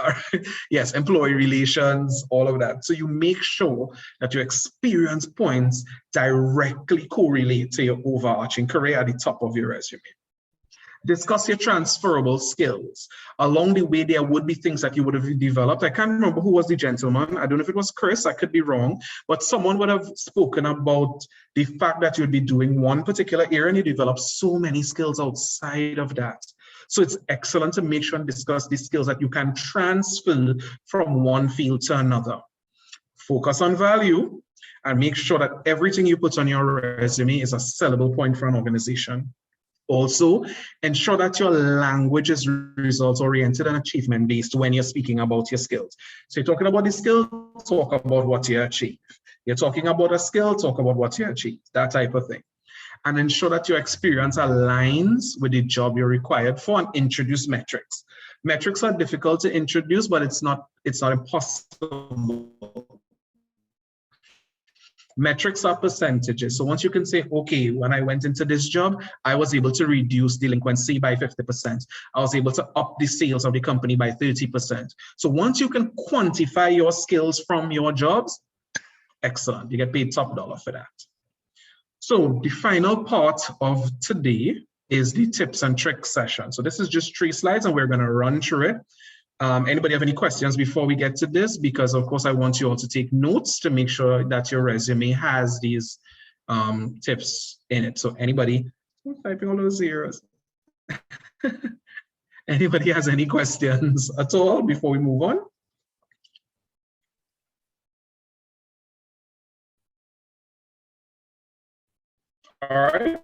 Yes, employee relations, all of that. So you make sure that your experience points directly correlate to your overarching career at the top of your resume. Discuss your transferable skills. Along the way, there would be things that you would have developed. I can't remember who was the gentleman. I don't know if it was Chris, I could be wrong, but someone would have spoken about the fact that you'd be doing one particular area and you develop so many skills outside of that. So it's excellent to make sure and discuss the skills that you can transfer from one field to another. Focus on value and make sure that everything you put on your resume is a sellable point for an organization. Also, ensure that your language is results-oriented and achievement-based when you're speaking about your skills. So you're talking about the skill, talk about what you achieve. You're talking about a skill, talk about what you achieve, that type of thing. And ensure that your experience aligns with the job you're required for, and introduce metrics. Metrics are difficult to introduce, but it's not impossible. Metrics are percentages. So once you can say, okay, when I went into this job, I was able to reduce delinquency by 50%. I was able to up the sales of the company by 30%. So once you can quantify your skills from your jobs, excellent. You get paid top dollar for that. So the final part of today is the tips and tricks session. So this is just 3 slides and we're going to run through it. Anybody have any questions before we get to this? Because of course I want you all to take notes to make sure that your resume has these tips in it. So anybody, I'm typing all those zeros. Anybody has any questions at all before we move on? right.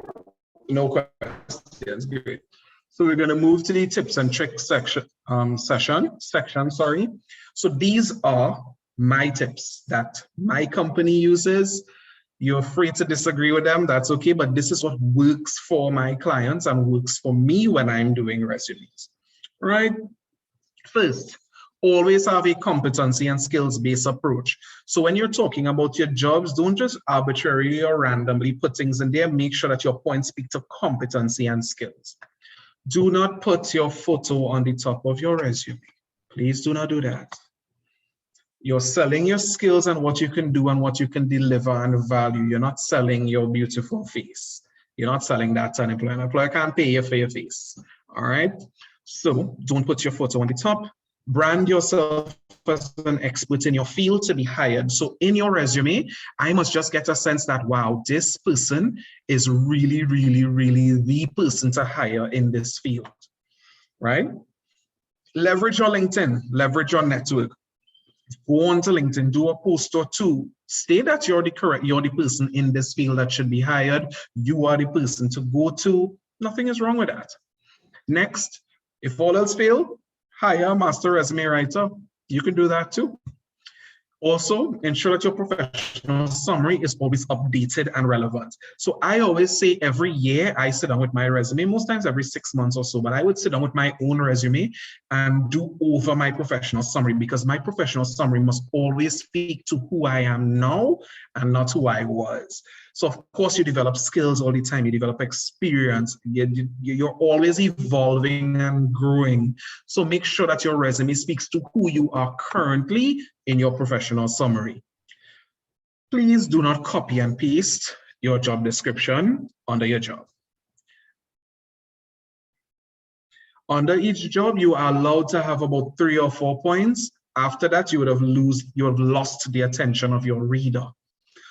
No questions. Great. So we're going to move to the tips and tricks section. Sorry. So these are my tips that my company uses. You're free to disagree with them. That's okay. But this is what works for my clients and works for me when I'm doing resumes. Right. First, always have a competency and skills-based approach. So when you're talking about your jobs, don't just arbitrarily or randomly put things in there. Make sure that your points speak to competency and skills. Do not put your photo on the top of your resume. Please do not do that. You're selling your skills and what you can do and what you can deliver and value. You're not selling your beautiful face. You're not selling that to an employer. An employer can't pay you for your face. All right? So don't put your photo on the top. Brand yourself as an expert in your field to be hired. So in your resume, I must just get a sense that, wow, this person is really, really, really the person to hire in this field, right? Leverage your LinkedIn, leverage your network. Go on to LinkedIn, do a post or two. Say that you're the person in this field that should be hired. You are the person to go to. Nothing is wrong with that. Next, if all else fail, hire a master resume writer. You can do that too. Also, ensure that your professional summary is always updated and relevant. So I always say every year I sit down with my resume, most times every 6 months or so, but I would sit down with my own resume and do over my professional summary, because my professional summary must always speak to who I am now and not who I was. So of course you develop skills all the time, you develop experience, you're always evolving and growing. So make sure that your resume speaks to who you are currently in your professional summary. Please do not copy and paste your job description under your job. Under each job, you are allowed to have about 3 or 4 points. After that, you would have lost the attention of your reader.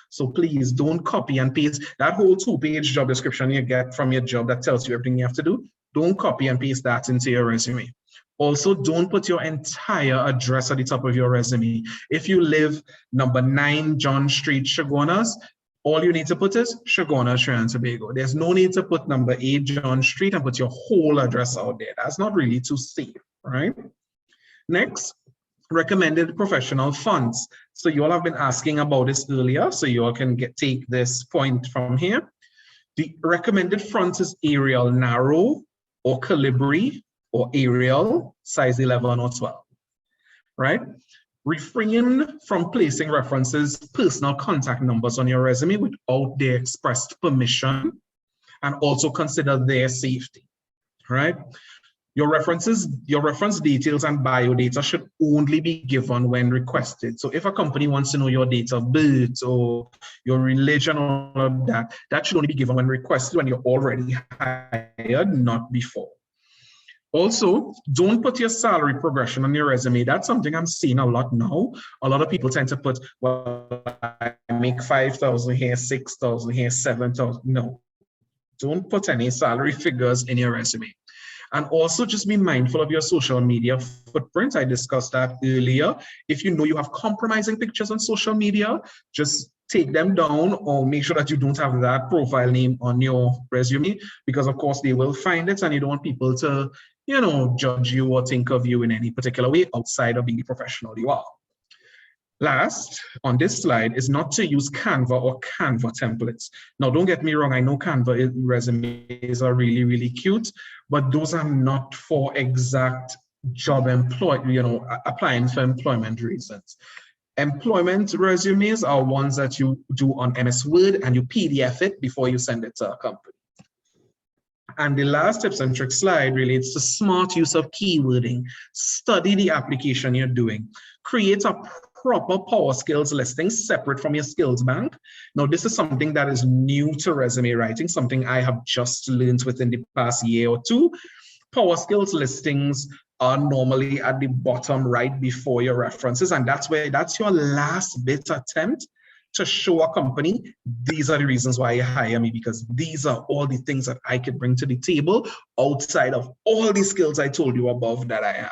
So please don't copy and paste that whole 2-page job description you get from your job that tells you everything you have to do. Don't copy and paste that into your resume. Also, don't put your entire address at the top of your resume. If you live number 9 John Street, Chaguanas, all you need to put is Chaguanas, Trinidad and Tobago. There's no need to put number 8 John Street and put your whole address out there. That's not really too safe, right? Next, recommended professional fonts. So you all have been asking about this earlier, so you all can take this point from here. The recommended font is Arial Narrow or Calibri or Arial size 11 or 12, right? Refrain from placing references, personal contact numbers on your resume without their expressed permission, and also consider their safety, right? Your reference details and bio data should only be given when requested. So if a company wants to know your date of birth or your religion or all of that, that should only be given when requested, when you're already hired, not before. Also, don't put your salary progression on your resume. That's something I'm seeing a lot now. A lot of people tend to put, well, I make 5,000 here, 6,000 here, 7,000. No, don't put any salary figures in your resume. And also just be mindful of your social media footprint. I discussed that earlier. If you know you have compromising pictures on social media, just take them down or make sure that you don't have that profile name on your resume, because of course they will find it and you don't want people to, judge you or think of you in any particular way outside of being the professional you are. Last, on this slide, is not to use Canva or Canva templates. Now, don't get me wrong, I know Canva resumes are really, really cute, but those are not for exact job applying for employment reasons. Employment resumes are ones that you do on MS Word and you PDF it before you send it to a company. And the last tips and tricks slide relates to smart use of keywording. Study the application you're doing. Create a proper power skills listing separate from your skills bank. Now, this is something that is new to resume writing, something I have just learned within the past year or two. Power skills listings are normally at the bottom right before your references, and that's your last bit attempt to show a company, these are the reasons why you hire me, because these are all the things that I could bring to the table outside of all the skills I told you above that I have.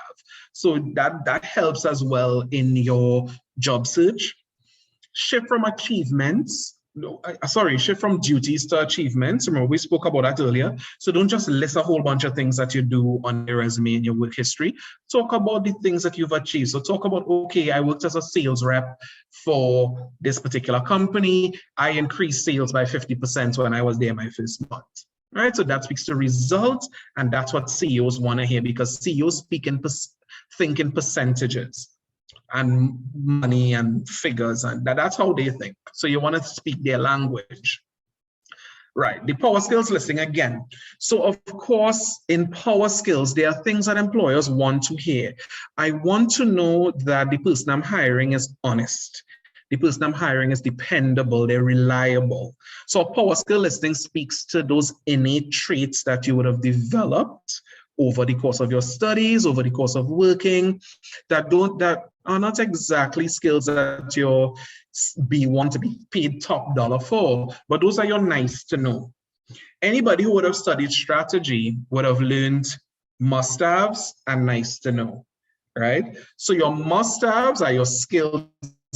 So that helps as well in your job search. Shift from achievements sorry, shift from duties to achievements. Remember, we spoke about that earlier. So don't just list a whole bunch of things that you do on your resume and your work history. Talk about the things that you've achieved. So talk about, okay, I worked as a sales rep for this particular company. I increased sales by 50% when I was there my first month. Right? So that speaks to results, and that's what CEOs want to hear, because CEOs think in percentages and money and figures, and that's how they think. So you want to speak their language. Right, the power skills listing again. So of course, in power skills, there are things that employers want to hear. I want to know that the person I'm hiring is honest. The person I'm hiring is dependable, they're reliable. So a power skill listing speaks to those innate traits that you would have developed over the course of your studies, over the course of working, that are not exactly skills that you want to be paid top dollar for, but those are your nice to know. Anybody who would have studied strategy would have learned must-haves and nice to know, right? So your must-haves are your skills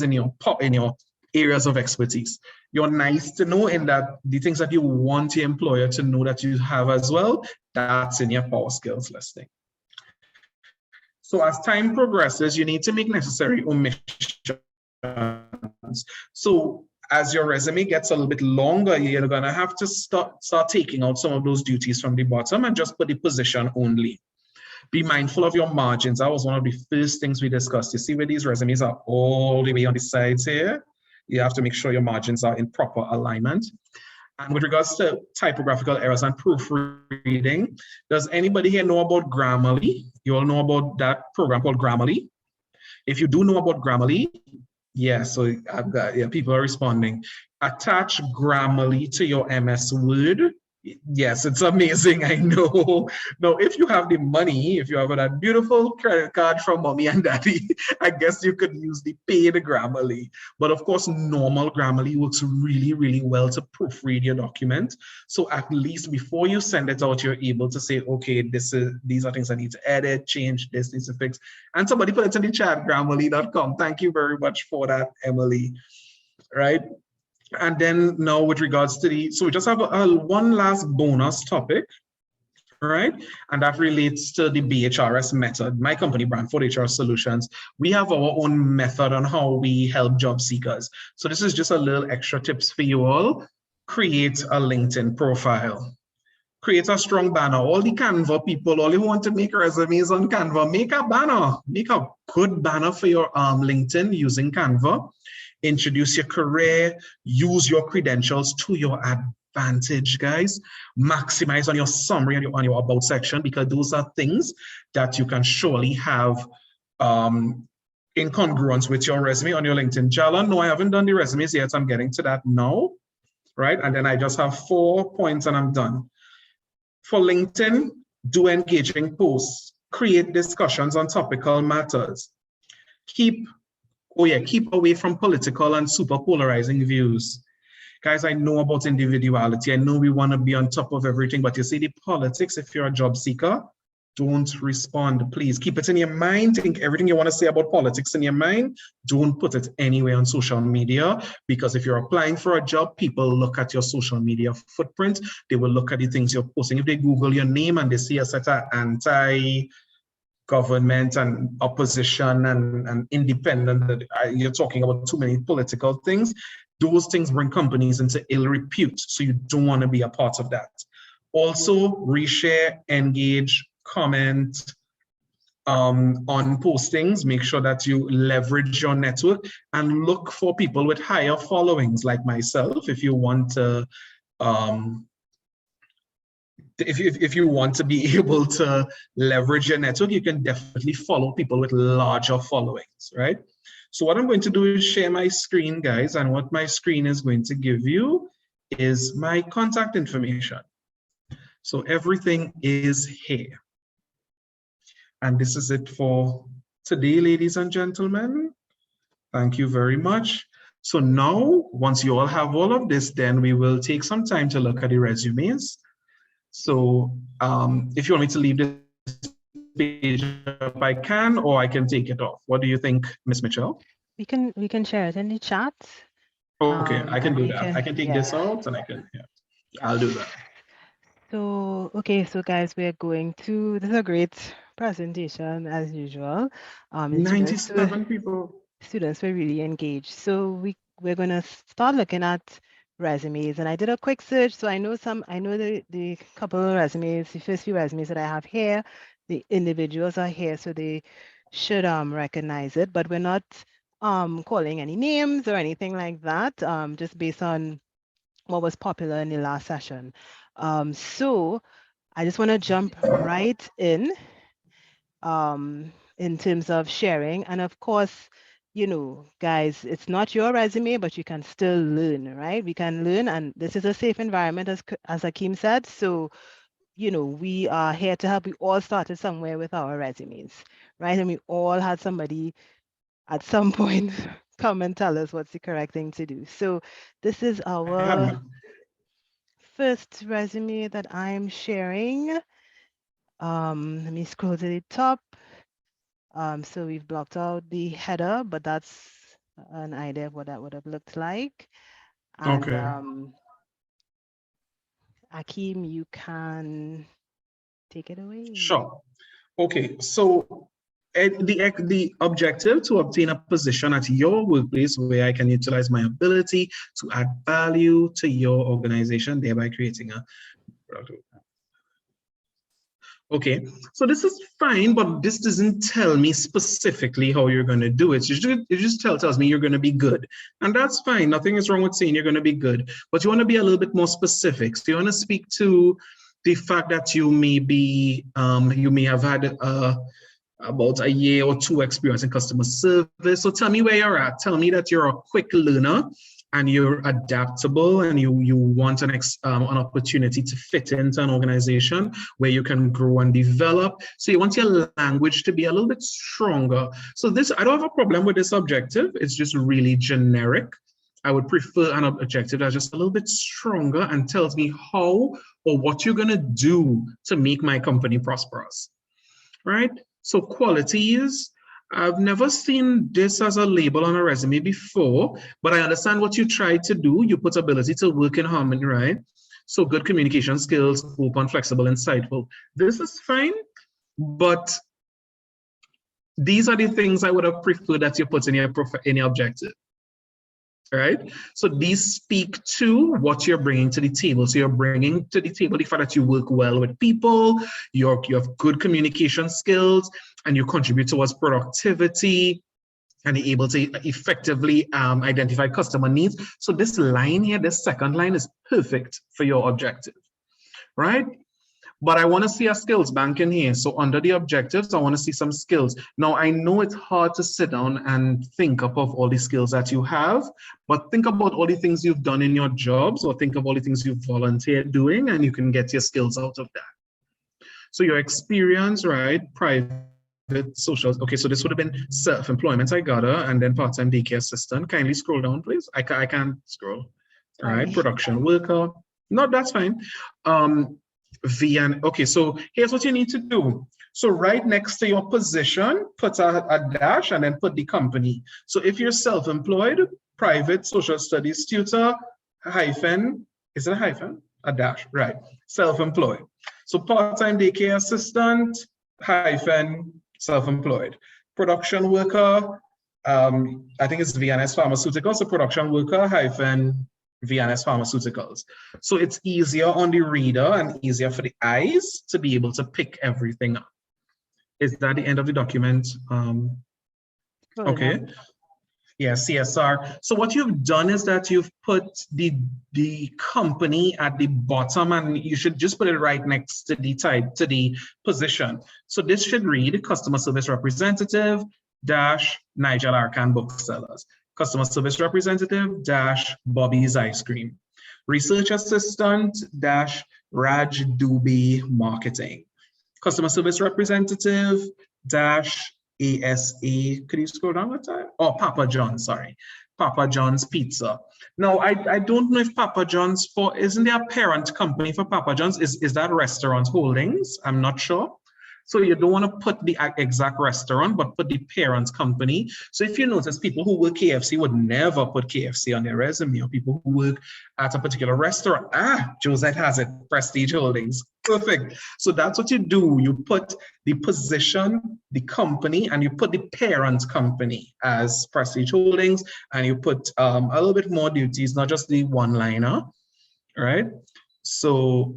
in your areas of expertise. You're nice to know in that the things that you want your employer to know that you have as well, that's in your power skills listing. So as time progresses, you need to make necessary omissions. So as your resume gets a little bit longer, you're gonna have to start taking out some of those duties from the bottom and just put the position only. Be mindful of your margins. That was one of the first things we discussed. You see where these resumes are all the way on the sides here? You have to make sure your margins are in proper alignment. And with regards to typographical errors and proofreading, does anybody here know about Grammarly? You all know about that program called Grammarly? If you do know about Grammarly, yeah, so I've got, yeah, people are responding. Attach Grammarly to your MS Word. Yes, it's amazing, I know. Now, if you have the money, if you have that beautiful credit card from mommy and daddy, I guess you could use the paid Grammarly. But of course, normal Grammarly works really, really well to proofread your document. So at least before you send it out, you're able to say, okay, these are things I need to edit, change, this needs to fix. And somebody put it in the chat, grammarly.com. Thank you very much for that, Emily. Right? And then now with regards to so we just have one last bonus topic, right? And that relates to the BHRS method, my company, Brandford HR Solutions. We have our own method on how we help job seekers. So this is just a little extra tips for you all. Create a LinkedIn profile. Create a strong banner. All the Canva people, all you want to make resumes on Canva, make a banner. Make a good banner for your LinkedIn using Canva. Introduce your career, use your credentials to your advantage, guys. Maximize on your summary and on your about section, because those are things that you can surely have in congruence with your resume on your LinkedIn. Jala, no, I haven't done the resumes yet. I'm getting to that now, right? And then I just have 4 points and I'm done. For LinkedIn, do engaging posts, create discussions on topical matters. Keep away from political and super polarizing views. Guys, I know about individuality. I know we want to be on top of everything, but you see the politics, if you're a job seeker, don't respond, please. Keep it in your mind. Think everything you want to say about politics in your mind. Don't put it anywhere on social media, because if you're applying for a job, people look at your social media footprint. They will look at the things you're posting. If they Google your name and they see a set of anti-government and opposition and independent, you're talking about too many political things, those things bring companies into ill repute. So you don't want to be a part of that. Also, reshare, engage, comment on postings. Make sure that you leverage your network and look for people with higher followings like myself. If you want to if you want to be able to leverage your network, you can definitely follow people with larger followings, right? So what I'm going to do is share my screen, guys, and what my screen is going to give you is my contact information. So everything is here. And this is it for today, ladies and gentlemen. Thank you very much. So now, once you all have all of this, then we will take some time to look at the resumes. So if you want me to leave this page up, I can, or I can take it off. What do you think, Ms. Mitchell?
We can share it in the chat.
Okay, I can do that. I can take this
yeah.
out and I can, I'll do that.
So, okay, so guys, we're going to, this is a great presentation as usual. And
97 people.
students were really engaged. So we're going to start looking at resumes, and I did a quick search. So I know the couple of resumes, the first few resumes that I have here, the individuals are here, so they should recognize it, but we're not calling any names or anything like that, just based on what was popular in the last session. So I just want to jump right in terms of sharing. And of course, you know, guys, it's not your resume, but you can still learn, right? We can learn, and this is a safe environment, as Hakeem said. So, you know, we are here to help. We all started somewhere with our resumes, right? And we all had somebody at some point come and tell us what's the correct thing to do. So this is our first resume that I'm sharing. Let me scroll to the top. So we've blocked out the header, but that's an idea of what that would have looked like. And Akeem, you can take it away.
Sure. Okay, so the objective to obtain a position at your workplace where I can utilize my ability to add value to your organization, thereby creating a product. Okay, so this is fine, but this doesn't tell me specifically how you're going to do it. It just tells me you're going to be good. And that's fine. Nothing is wrong with saying you're going to be good, but you want to be a little bit more specific. So you want to speak to the fact that you may be, you may have had about a year or two experience in customer service. So tell me where you're at. Tell me that you're a quick learner and you're adaptable and you want an opportunity to fit into an organization where you can grow and develop. So you want your language to be a little bit stronger. So this, I don't have a problem with this objective. It's just really generic. I would prefer an objective that's just a little bit stronger and tells me how or what you're gonna do to make my company prosperous, right? So qualities, I've never seen this as a label on a resume before, but I understand what you try to do. You put ability to work in harmony, right? So good communication skills, open, flexible, insightful. This is fine, but these are the things I would have preferred that you put in your objective. Right? So these speak to what you're bringing to the table. So you're bringing to the table the fact that you work well with people, you have good communication skills, and you contribute towards productivity, and you're able to effectively identify customer needs. So this line here, this second line is perfect for your objective, right? But I want to see a skills bank in here. So under the objectives, I want to see some skills. Now, I know it's hard to sit down and think up of all the skills that you have, but think about all the things you've done in your jobs, or think of all the things you've volunteered doing, and you can get your skills out of that. So your experience, right? Private, social. Okay, so this would have been self-employment. I got her, and then part-time daycare assistant. Kindly scroll down, please. I can't scroll. All right, production worker. No, that's fine. Okay, so here's what you need to do. So right next to your position, put a dash and then put the company. So if you're self-employed, private social studies tutor, hyphen, is it a hyphen? A dash, right. Self-employed. So part-time daycare assistant, hyphen, self-employed. Production worker, I think it's VNS Pharmaceuticals, so production worker, hyphen, VNS Pharmaceuticals. So it's easier on the reader and easier for the eyes to be able to pick everything up. Is that the end of the document? Okay. Yeah, CSR. So what you've done is that you've put the company at the bottom, and you should just put it right next to the type, to the position. So this should read customer service representative dash Nigel Arcan booksellers. Customer service representative dash Bobby's ice cream. Research assistant dash Raj Dubey marketing. Customer service representative dash ASA. Could you scroll down with that? Oh, Papa John's, sorry. Papa John's Pizza. Now, I don't know if Papa John's isn't there a parent company for Papa John's? Is that Restaurant Holdings? I'm not sure. So you don't want to put the exact restaurant, but put the parent company. So if you notice, people who work KFC would never put KFC on their resume, or people who work at a particular restaurant. Josette has it, Prestige Holdings. Perfect. So that's what you do. You put the position, the company, and you put the parent company as Prestige Holdings, and you put a little bit more duties, not just the one-liner, right? So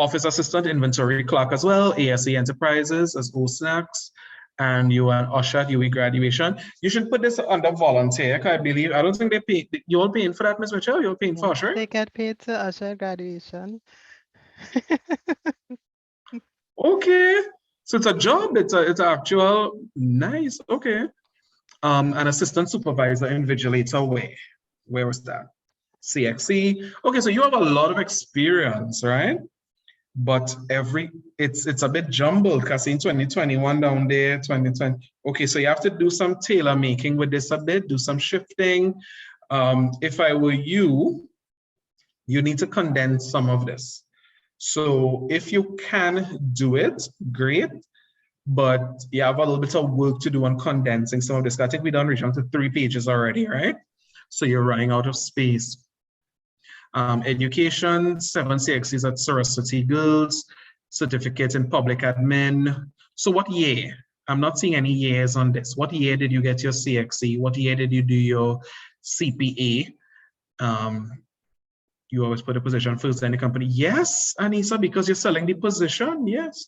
office assistant, inventory clerk as well, ASA Enterprises as O Snacks, and you are an usher at UE graduation. You should put this under volunteer, I believe. I don't think they pay. You're paying for that, Ms. Mitchell? You're paying for usher?
They get paid to usher graduation.
Okay. So it's a job, it's an actual, nice, okay. An assistant supervisor invigilator, where was that? CXC. Okay, so you have a lot of experience, right? But it's a bit jumbled because in 2021 down there, 2020. Okay, so you have to do some tailor making with this a bit, do some shifting. If I were you, you need to condense some of this. So if you can do it, great. But you have a little bit of work to do on condensing some of this. I think we done reach on to 3 pages already, right? So you're running out of space. Education, 7 CXCs at Saraswati Girls, certificate in public admin. So what year? I'm not seeing any years on this. What year did you get your CXC? What year did you do your CPA? You always put a position first in the company. Yes, Anissa, because you're selling the position. Yes.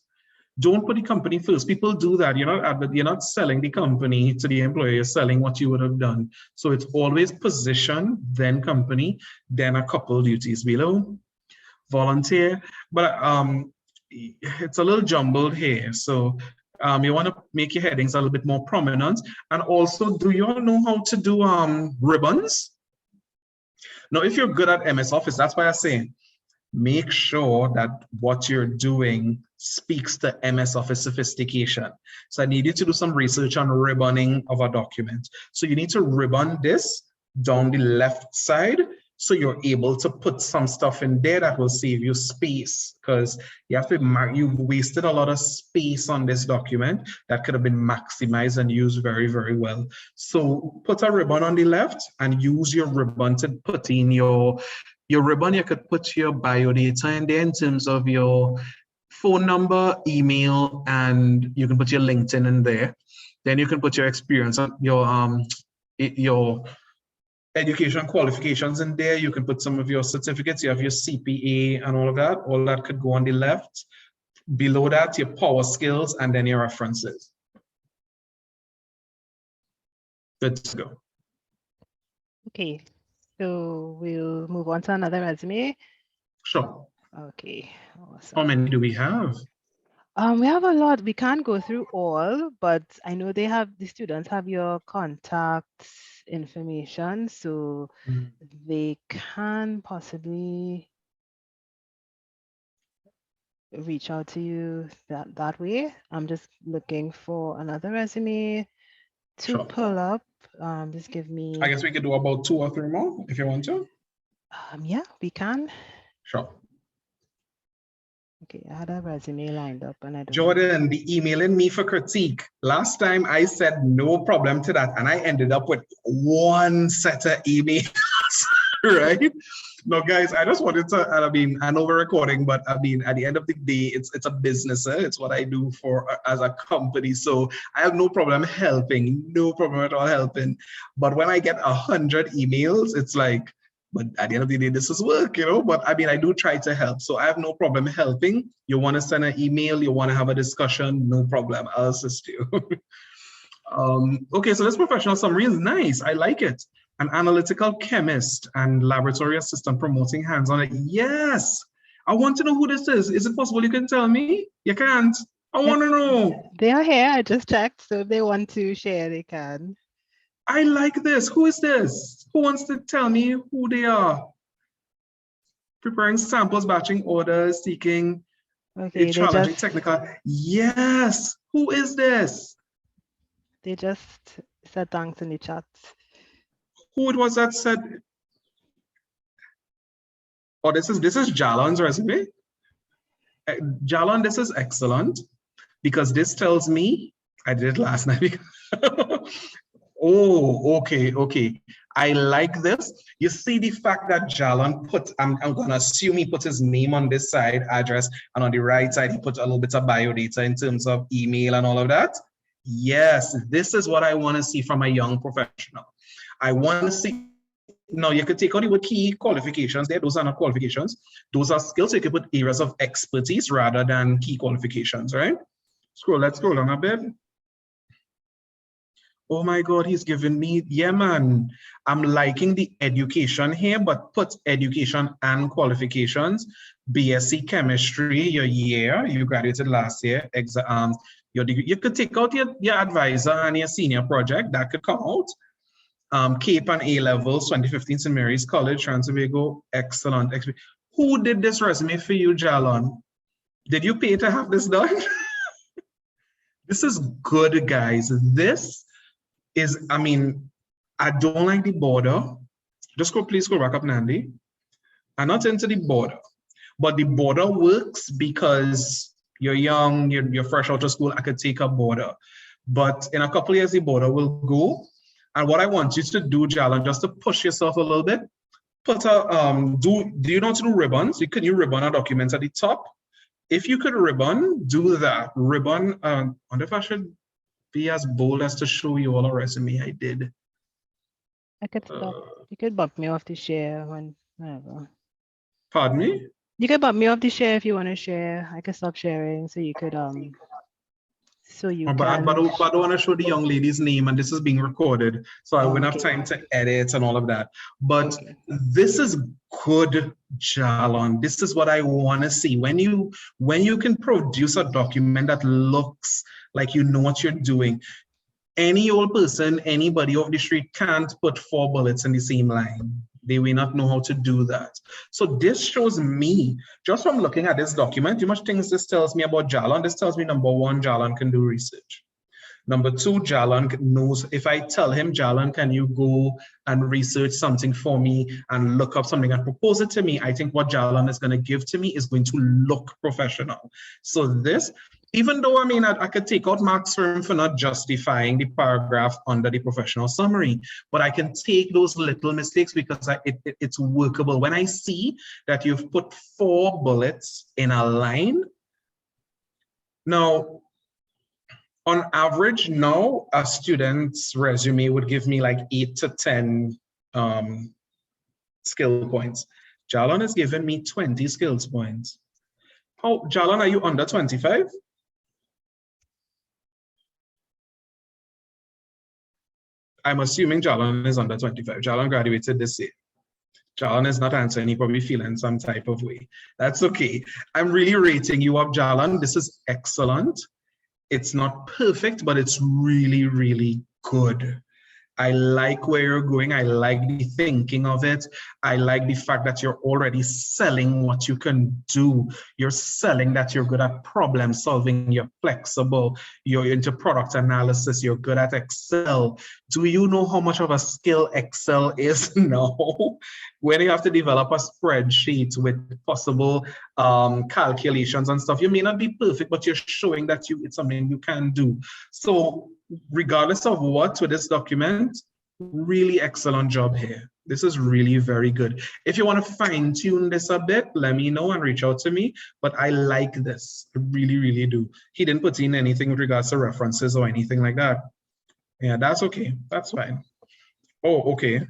Don't put the company first. People do that. You're not selling the company to the employer. You're selling what you would have done. So it's always position, then company, then a couple duties below. Volunteer, but it's a little jumbled here. So you want to make your headings a little bit more prominent. And also, do you all know how to do ribbons? Now, if you're good at MS Office, that's why I say make sure that what you're doing speaks to MS Office sophistication. So I need you to do some research on ribboning of a document. So you need to ribbon this down the left side so you're able to put some stuff in there that will save you space, because you've wasted a lot of space on this document that could have been maximized and used very, very well. So put a ribbon on the left and use your ribbon to put in your ribbon. You could put your biodata in there in terms of your phone number, email, and you can put your LinkedIn in there. Then you can put your experience, your education qualifications in there. You can put some of your certificates. You have your CPA and all of that. All that could go on the left. Below that, your power skills, and then your references. Good to go.
Okay, so we'll move on to another resume.
Sure.
Okay, awesome.
How many do we have?
We have a lot. We can't go through all, but I know the students have your contact information, so they can possibly reach out to you that way. I'm just looking for another resume to pull up. Just give me.
I guess we could do about 2 or 3 more if you want to.
Yeah, we can.
Sure.
Okay, I had a resume lined up and I don't.
Jordan, the emailing me for critique. Last time I said no problem to that, and I ended up with 1 set of emails, right? No, guys, I just wanted to, I know we're recording, but at the end of the day, it's a business. It's what I do as a company. So I have no problem helping, no problem at all helping. But when I get 100 emails, it's like, but at the end of the day, this is work, But I do try to help. So I have no problem helping. You want to send an email, you want to have a discussion, no problem. I'll assist you. Okay, so this professional summary is nice. I like it. An analytical chemist and laboratory assistant promoting hands-on. Yes. I want to know who this is. Is it possible you can tell me? You can't. I want to know.
They are here. I just checked. So if they want to share, they can.
I like this. Who is this? Who wants to tell me who they are? Preparing samples, batching orders, seeking a challenging technical. Yes. Who is this?
They just said thanks in the chat.
Who it was that said? Oh, this is Jalon's resume. Jalon, this is excellent. because this tells me, I did it last night. Oh, okay. I like this. You see the fact that Jalon put, I'm going to assume he put his name on this side, address, and on the right side, he put a little bit of biodata in terms of email and all of that. Yes, this is what I want to see from a young professional. I want to see, now you could take out the word key qualifications there. Those are not qualifications. Those are skills. So you could put areas of expertise rather than key qualifications, right? Let's scroll down a bit. Oh my God, he's given me, yeah, man. I'm liking the education here, but put education and qualifications. BSc chemistry, your year, you graduated last year, exams, your degree. You could take out your advisor and your senior project, that could come out. Cape and A levels, 2015 St. Mary's College, Tobago, excellent. Who did this resume for you, Jalon? Did you pay to have this done? This is good, guys. This is, I mean, I don't like the border. Please go back up, Nandi. I'm not into the border, but the border works because you're young, you're fresh out of school. I could take a border, but in a couple of years, the border will go. And what I want you to do, Jalon, just to push yourself a little bit, put a, do you know how to do ribbons? Can you ribbon a document at the top? If you could ribbon, do that. Ribbon, I wonder if I should be as bold as to show you all a resume I did.
I could stop. You could bump me off the share when, whatever.
Pardon me?
You could bump me off the share if you want to share. I could stop sharing so you could, so you
but I don't want to show the young lady's name, and this is being recorded, so I wouldn't have time to edit and all of that. But this is good, Jalon. This is what I want to see. When you can produce a document that looks like you know what you're doing. Any old person, anybody off the street can't put 4 bullets in the same line. They will not know how to do that. So this shows me, just from looking at this document, how much things this tells me about Jalon. This tells me, number 1, Jalon can do research. Number 2, Jalon knows, if I tell him, Jalon, can you go and research something for me and look up something and propose it to me, I think what Jalon is going to give to me is going to look professional. So this, even though, I mean, I could take out marks for him for not justifying the paragraph under the professional summary, but I can take those little mistakes because it's workable. When I see that you've put 4 bullets in a line, now, on average, now, a student's resume would give me like 8 to 10 skill points. Jalon has given me 20 skills points. How, Jalon, are you under 25? I'm assuming Jalon is under 25. Jalon graduated this year. Jalon is not answering, he probably feeling some type of way. That's okay. I'm really rating you up, Jalon. This is excellent. It's not perfect, but it's really, really good. I like where you're going. I like the thinking of it. I like the fact that you're already selling what you can do. You're selling that you're good at problem solving. You're flexible. You're into product analysis. You're good at Excel. Do you know how much of a skill Excel is now? When you have to develop a spreadsheet with possible calculations and stuff, you may not be perfect, but you're showing that it's something you can do. So regardless of what with this document, really excellent job here. This is really very good. If you want to fine tune this a bit, let me know and reach out to me, but I like this. I really, really do. He didn't put in anything with regards to references or anything like that. Yeah, that's okay. That's fine. Oh, okay.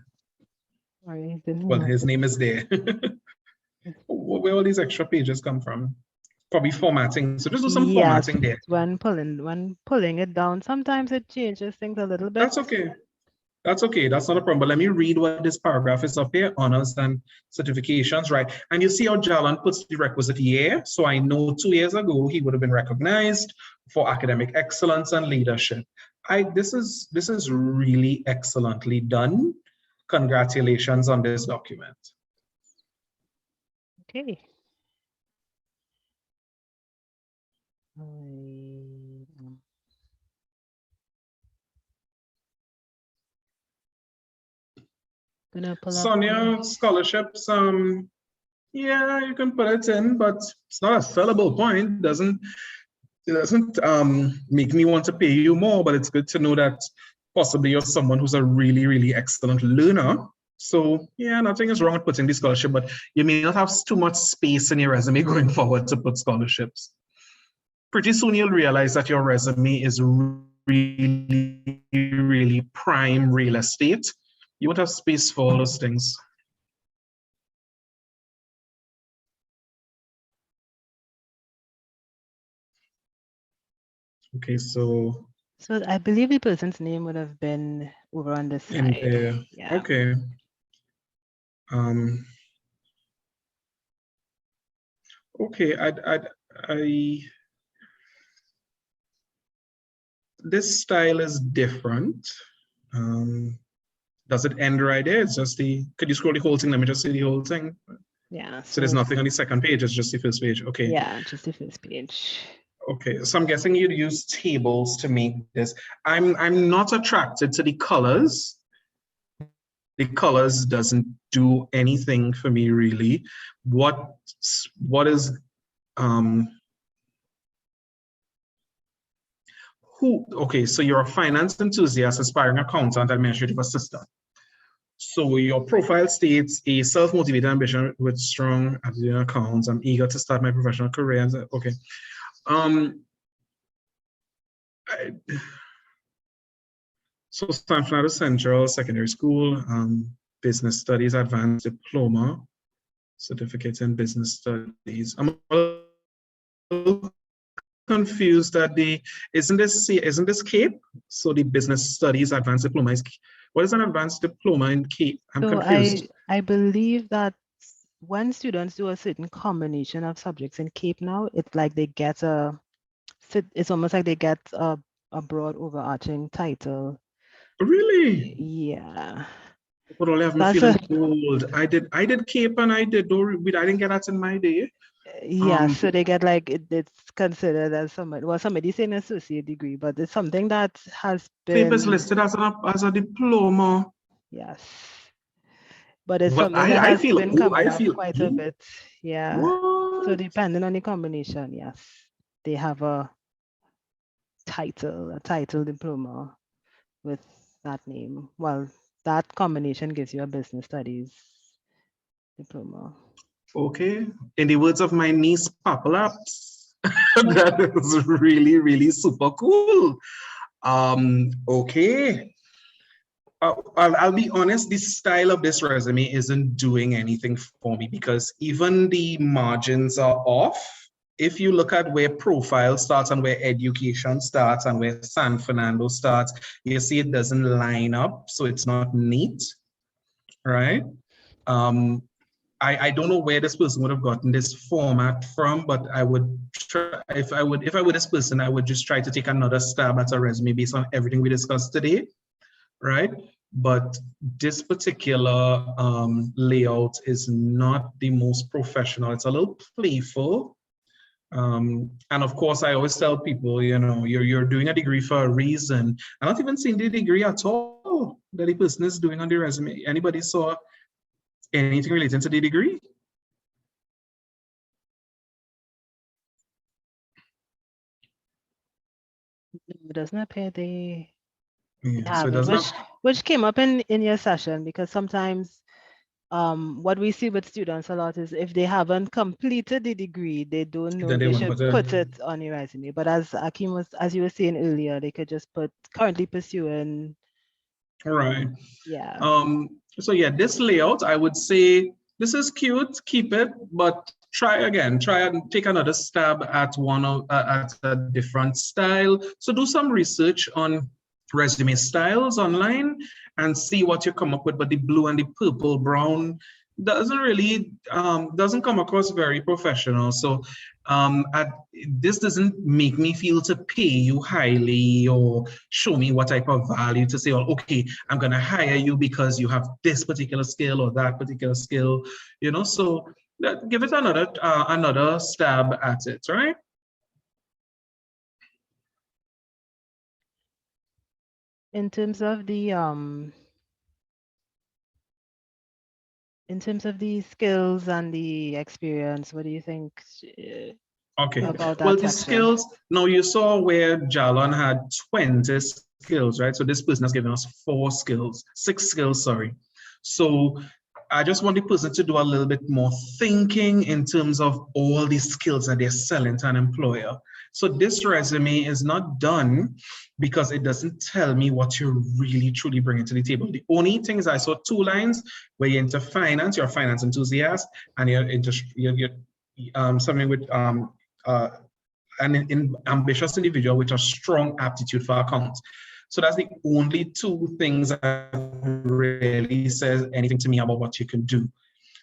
Well, his name is there. Where all these extra pages come from? Probably formatting. So just do some formatting there.
When pulling it down, sometimes it changes things a little bit.
That's okay. That's okay. That's not a problem. But let me read what this paragraph is up here. Honors and certifications, right? And you see how Jalon puts the requisite year. So I know 2 years ago, he would have been recognized for academic excellence and leadership. This is really excellently done. Congratulations on this document.
Okay.
Sonia, scholarships, yeah, you can put it in, but it's not a sellable point. it doesn't make me want to pay you more, but it's good to know that possibly you're someone who's a really, really excellent learner. So yeah, nothing is wrong with putting the scholarship, but you may not have too much space in your resume going forward to put scholarships. Pretty soon you'll realize that your resume is really, really prime real estate. You won't have space for all those things. Okay, so
I believe the person's name would have been over on the
in
side.
there.
Yeah.
Okay. Okay, this style is different. Does it end right there? It's just could you scroll the whole thing? Let me just see the whole thing.
Yeah.
So there's nothing on the second page, it's just the first page. Okay.
Yeah, just the first page.
Okay, so I'm guessing you'd use tables to make this. I'm not attracted to the colors. The colors doesn't do anything for me really. What is okay, so you're a finance enthusiast, aspiring accountant, administrative assistant. So your profile states a self-motivated ambition with strong attitude in accounts. I'm eager to start my professional career. Okay. So Stanford Central Secondary School, Business Studies Advanced Diploma, Certificate in Business Studies. I'm a little confused that isn't this CAPE? So the Business Studies Advanced Diploma is, what is an advanced diploma in CAPE? I'm confused.
I believe that when students do a certain combination of subjects in CAPE now, it's like they get it's almost like they get a broad overarching title.
Really?
Yeah.
But only have me feeling old. I did CAPE and I didn't get that in my day.
Yeah, so they get like it's considered as somebody saying associate degree, but it's something that has been
CAPE is listed as a diploma.
Yes. But it's something that has been coming up quite a bit. Yeah. So depending on the combination, yes, they have a title diploma with that name. Well, that combination gives you a business studies diploma.
Okay. In the words of my niece, Papalaps, that is really, really super cool. Okay. I'll be honest, the style of this resume isn't doing anything for me because even the margins are off. If you look at where profile starts and where education starts and where San Fernando starts, you see it doesn't line up, so it's not neat, right? I don't know where this person would have gotten this format from, but I would try, if I were this person, I would just try to take another stab at a resume based on everything we discussed today, right? But this particular layout is not the most professional. It's a little playful. And of course, I always tell people, you know, you're doing a degree for a reason. I'm not even seeing the degree at all that the person is doing on the resume. Anybody saw anything related to the degree?
It doesn't appear they
Yeah,
have
so it
it,
doesn't
which came up in your session, because sometimes what we see with students a lot is if they haven't completed the degree, they don't know
then they
they
won't
should put it on your resume. But as you were saying earlier, they could just put currently pursuing.
All right.
Yeah.
So yeah, this layout, I would say this is cute, keep it, but try again, try and take another stab at at a different style. So do some research on resume styles online and see what you come up with. But the blue and the purple brown doesn't really doesn't come across very professional. So this doesn't make me feel to pay you highly or show me what type of value to say, well, okay, I'm gonna hire you because you have this particular skill or that particular skill, you know. So give it another stab at it, right?
In terms of the skills and the experience, what do you think
Okay.
about that
Well, the
section.
skills, now you saw where Jalon had 20 skills, right? So this person has given us 6 skills, sorry. So I just want the person to do a little bit more thinking in terms of all these skills that they're selling to an employer. So this resume is not done because it doesn't tell me what you're really truly bringing to the table. The only thing is I saw 2 lines where you're into finance, you're a finance enthusiast, and you're into something with an ambitious individual with a strong aptitude for accounts. So that's the only 2 things that really says anything to me about what you can do.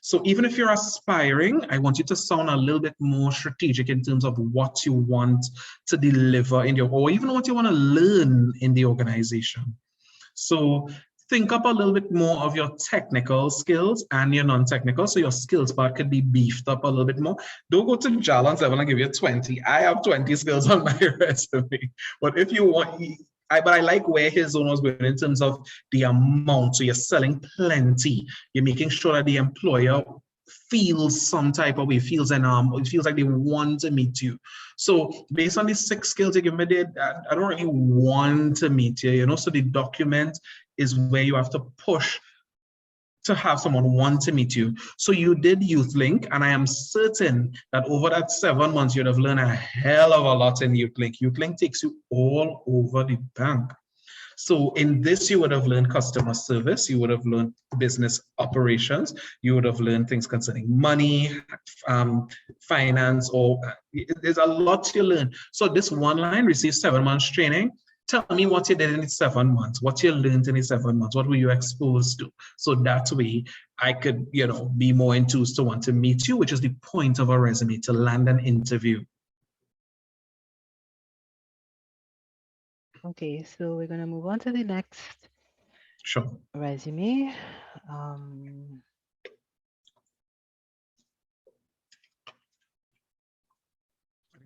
So even if you're aspiring, I want you to sound a little bit more strategic in terms of what you want to deliver in your, or even what you want to learn in the organization. So think up a little bit more of your technical skills and your non-technical. So your skills part could be beefed up a little bit more. Don't go to Jalon's level and give you 20. I have 20 skills on my resume. But if you want, but I like where his zone was going in terms of the amount. So you're selling plenty. You're making sure that the employer feels some type of way, feels it feels like they want to meet you. So based on these 6 skills you give me, I don't really want to meet you, so the document is where you have to push to have someone want to meet you. So you did YouthLink, and I am certain that over that 7 months, you'd have learned a hell of a lot in YouthLink. YouthLink takes you all over the bank. So in this, you would have learned customer service, you would have learned business operations, you would have learned things concerning money, finance, or there's a lot to learn. So this one line, receive 7 months training. Tell me what you did in the 7 months, what you learned in the 7 months, what were you exposed to? So that way I could, be more enthused to want to meet you, which is the point of a resume, to land an interview.
Okay, so we're going to move on to the next resume.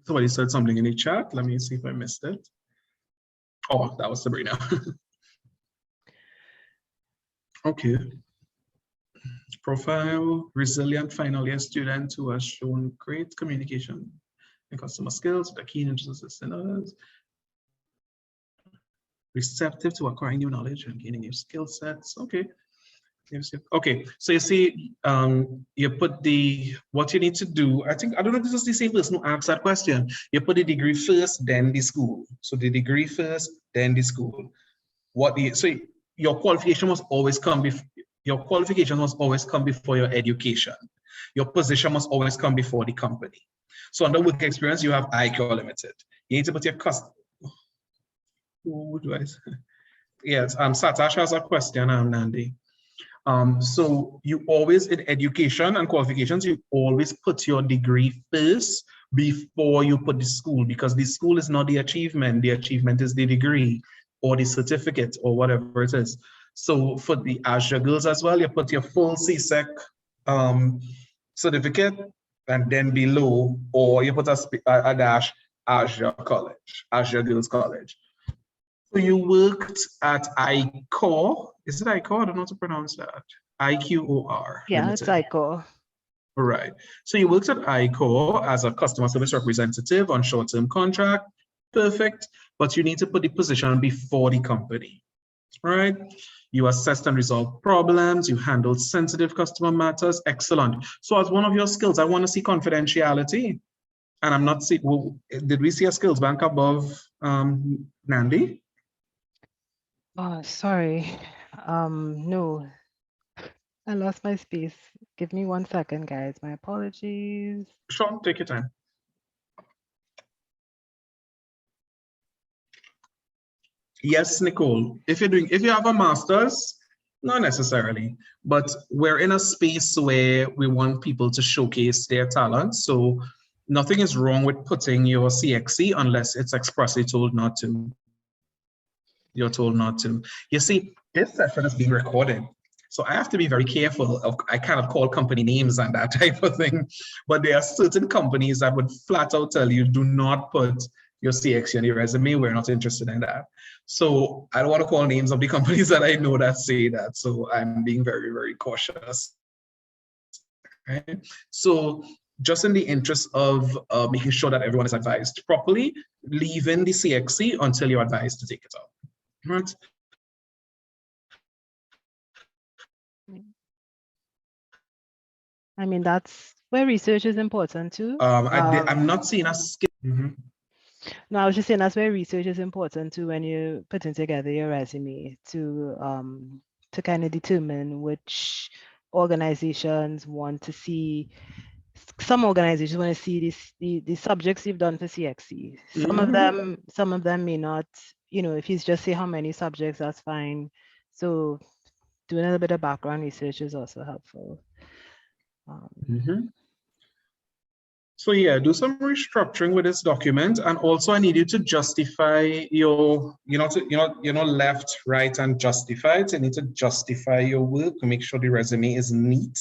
Somebody said something in the chat. Let me see if I missed it. Oh, that was Sabrina. Okay. Profile, resilient final year student who has shown great communication and customer skills, the keen interest in others, receptive to acquiring new knowledge and gaining new skill sets. Okay. Okay, so you see, you put what you need to do. I don't know if this is the same person who asked that question. You put the degree first, then the school. So the degree first, then the school. So your qualification must always come before your education. Your position must always come before the company. So under work experience, you have IQ Limited. You need to put your customer. Who do I say? Yes, Satash has a question, Nandi. So you always, in education and qualifications, you always put your degree first before you put the school, because the school is not the achievement. The achievement is the degree or the certificate or whatever it is. So for the Azure girls as well, you put your full CSEC certificate, and then below, or you put a dash, Azure College, Azure Girls College. So you worked at ICOR. Is it ICOR? I don't know how to pronounce that. IQOR.
Yeah,
Limited.
it's ICOR.
All right. So you worked at ICOR as a customer service representative on short-term contract. Perfect. But you need to put the position before the company. All right. You assessed and resolved problems. You handled sensitive customer matters. Excellent. So as one of your skills, I want to see confidentiality. And I'm not seeing, well, did we see a skills bank above Nandi?
Oh, sorry. No, I lost my space. Give me 1 second, guys. My apologies.
Sure, take your time. Yes, Nicole. If you have a master's, not necessarily, but we're in a space where we want people to showcase their talents. So nothing is wrong with putting your CXC unless it's expressly told not to. You're told not to. You see, this session is being recorded. So I have to be very careful. I cannot call company names and that type of thing. But there are certain companies that would flat out tell you, do not put your CXC on your resume. We're not interested in that. So I don't want to call names of the companies that I know that say that. So I'm being very, very cautious. Right? So just in the interest of making sure that everyone is advised properly, leave in the CXC until you're advised to take it out. Right?
I mean, that's where research is important too.
I'm not seeing a skill.
No, I was just saying that's where research is important too when you're putting together your resume to kind of determine which organizations want to see. Some organizations want to see the subjects you've done for CXC. Some of them may not. You know, if you just say how many subjects, that's fine. So doing a little bit of background research is also helpful.
So yeah, do some restructuring with this document, and also I need you to justify your, left, right, and justify it. You need to justify your work to make sure the resume is neat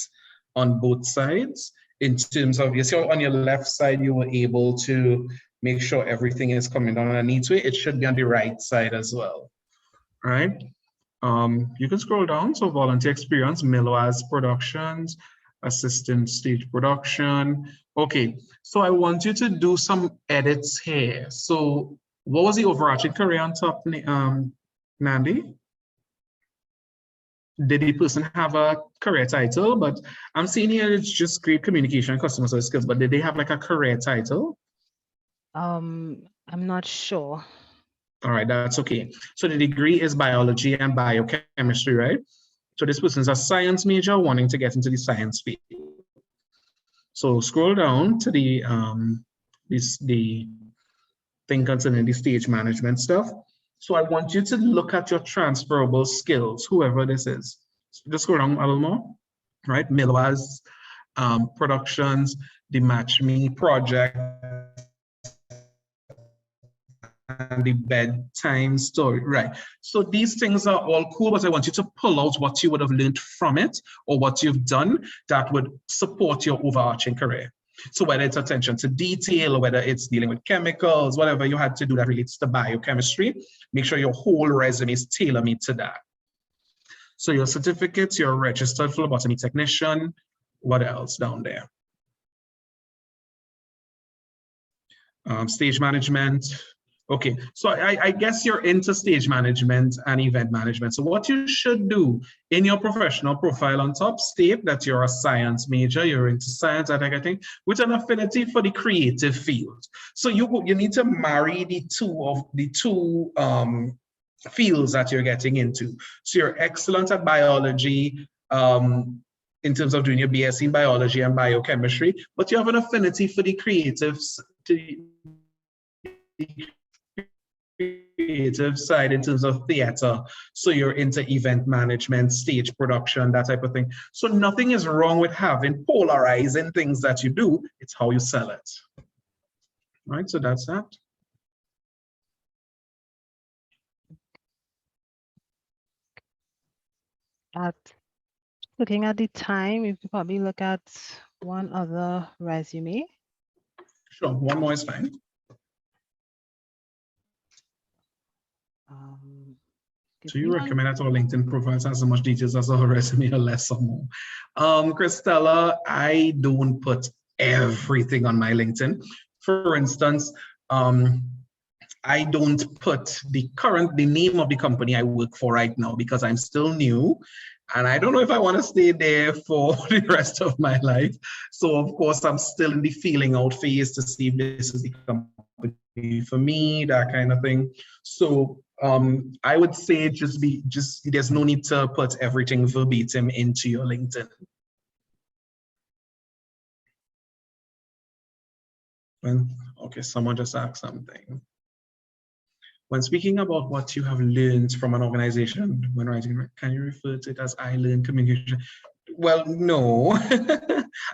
on both sides. In terms of, you see, on your left side, you were able to make sure everything is coming down in a neat way. It should be on the right side as well, right? You can scroll down. So volunteer experience, Miloaz Productions, assistant stage production. Okay, so I want you to do some edits here. So what was the overarching career on top, Nandi? Did the person have a career title? But I'm seeing here it's just great communication and customer service skills, but did they have like a career title?
I'm not sure.
All right, that's okay. So the degree is biology and biochemistry, right? So this person's a science major wanting to get into the science field. So scroll down to the thing concerning the stage management stuff. So I want you to look at your transferable skills, whoever this is. So just scroll down a little more, right? Miloaz Productions, the Match Me project, and the bedtime story, right? So these things are all cool, but I want you to pull out what you would have learned from it or what you've done that would support your overarching career. So whether it's attention to detail or whether it's dealing with chemicals, whatever you had to do that relates to biochemistry, make sure your whole resume is tailor-made to that. So your certificates, you're a registered phlebotomy technician. What else down there? Stage management. Okay, so I guess you're into stage management and event management. So what you should do in your professional profile on top, state that you're a science major, you're into science, I think, with an affinity for the creative field. So you need to marry the two fields that you're getting into. So you're excellent at biology, in terms of doing your BSc in biology and biochemistry, but you have an affinity for the creative side in terms of theater. So you're into event management, stage production, that type of thing. So nothing is wrong with having polarizing things that you do. It's how you sell it. Right, so that's that.
Looking at the time, you can probably look at one other resume.
Sure, one more is fine. So you recommend that our LinkedIn profiles has as much details as our resume or less or more? Christella, I don't put everything on my LinkedIn. For instance, I don't put the name of the company I work for right now because I'm still new. And I don't know if I want to stay there for the rest of my life. So of course, I'm still in the feeling out phase to see if this is the company for me, that kind of thing. So I would say just there's no need to put everything verbatim into your LinkedIn. Okay, someone just asked something. When speaking about what you have learned from an organization when writing, can you refer to it as I learned communication? Well, no.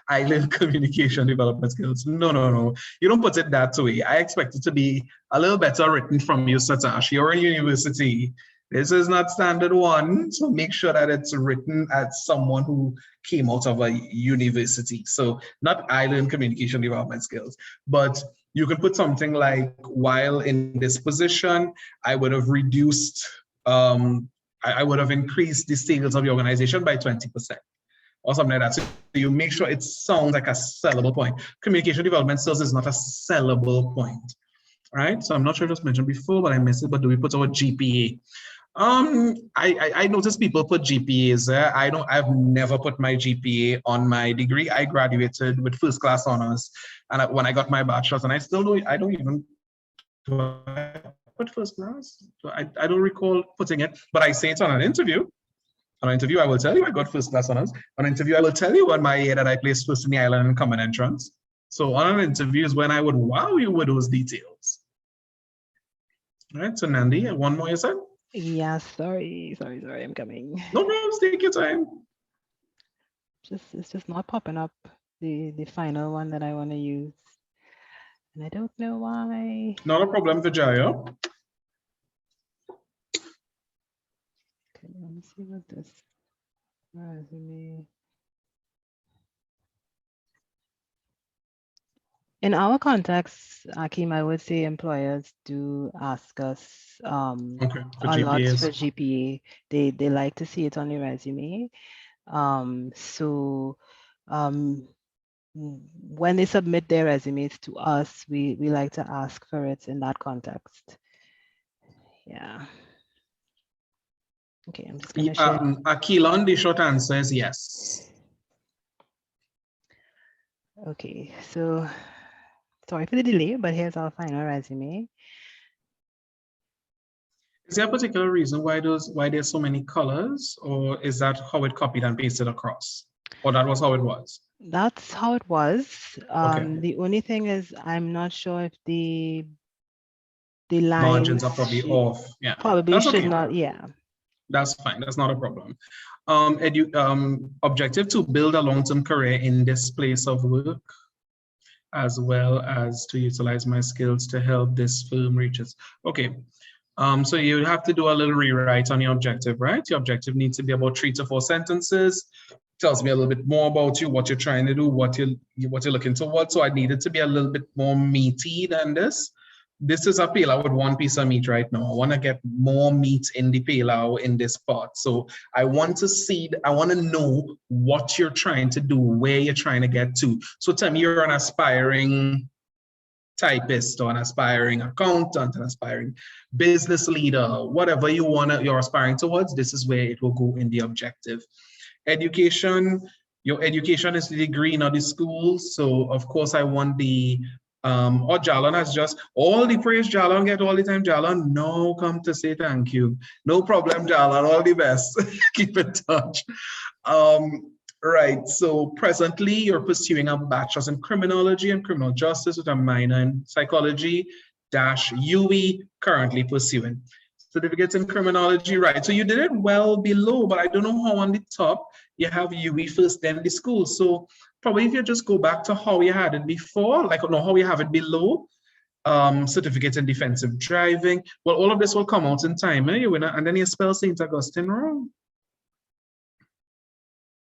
I learned communication development skills. No. You don't put it that way. I expect it to be a little better written from you, Satash. You're in university. This is not standard one, so make sure that it's written as someone who came out of a university. So not I learned communication development skills, but you can put something like, while in this position, I would have reduced, I would have increased the sales of the organization by 20%. or something like that. So you make sure it sounds like a sellable point. Communication development skills is not a sellable point, right? So I'm not sure if it was mentioned before, but I missed it. But do we put our GPA? I notice people put GPAs there. I've never put my GPA on my degree. I graduated with first class honors, and when I got my bachelor's, and I still don't. I don't even put first class. I don't recall putting it, but I say it on an interview. On an interview, I will tell you I got first class honors. On an interview, I will tell you on my year that I placed first in the island in common entrance. So on an interview is when I would wow you with those details. All right, so Nandi, one more you said?
Yeah, sorry, I'm coming.
No problems, take your time.
It's just not popping up, the final one that I want to use. And I don't know why.
Not a problem, Vijaya.
Okay, let me see what this resume. In our context, Akim, I would say employers do ask us
for
a lot
GPAs.
for GPA. They like to see it on your resume. When they submit their resumes to us, we like to ask for it in that context. Yeah. Okay, I'm just gonna share.
Akilon, the short answer is yes.
Okay, so sorry for the delay, but here's our final resume.
Is there a particular reason why there's so many colors, or is that how it copied and pasted across? Or that was how it was?
That's how it was.
Okay.
The only thing is I'm not sure if the lines
Margins are probably off. Yeah.
probably
That's
should
okay.
not, yeah.
That's fine. That's not a problem. Objective to build a long-term career in this place of work, as well as to utilize my skills to help this firm reach its. Okay. So you have to do a little rewrite on your objective, right? Your objective needs to be about 3 to 4 sentences. Tells me a little bit more about you, what you're trying to do, what you're looking towards. So I need it to be a little bit more meaty than this. This is a pilau with 1 piece of meat right now. I want to get more meat in the pilau in this part. So I want to know what you're trying to do, where you're trying to get to. So tell me you're an aspiring typist or an aspiring accountant, an aspiring business leader, whatever you're aspiring towards, this is where it will go in the objective. Education, your education is the degree, not the school. So of course I want the or Jalon has just all the praise Jalon get all the time. Jalon, no, come to say thank you. No problem, Jalon, all the best. Keep in touch. Right, so presently you're pursuing a bachelor's in criminology and criminal justice with a minor in psychology UE, currently pursuing. Certificates in criminology, right? So you did it well below, but I don't know how on the top you have UE first, then the school. So probably if you just go back to how you had it before, like no, how you have it below, certificate in defensive driving. Well, all of this will come out in time, and then you spell St. Augustine wrong.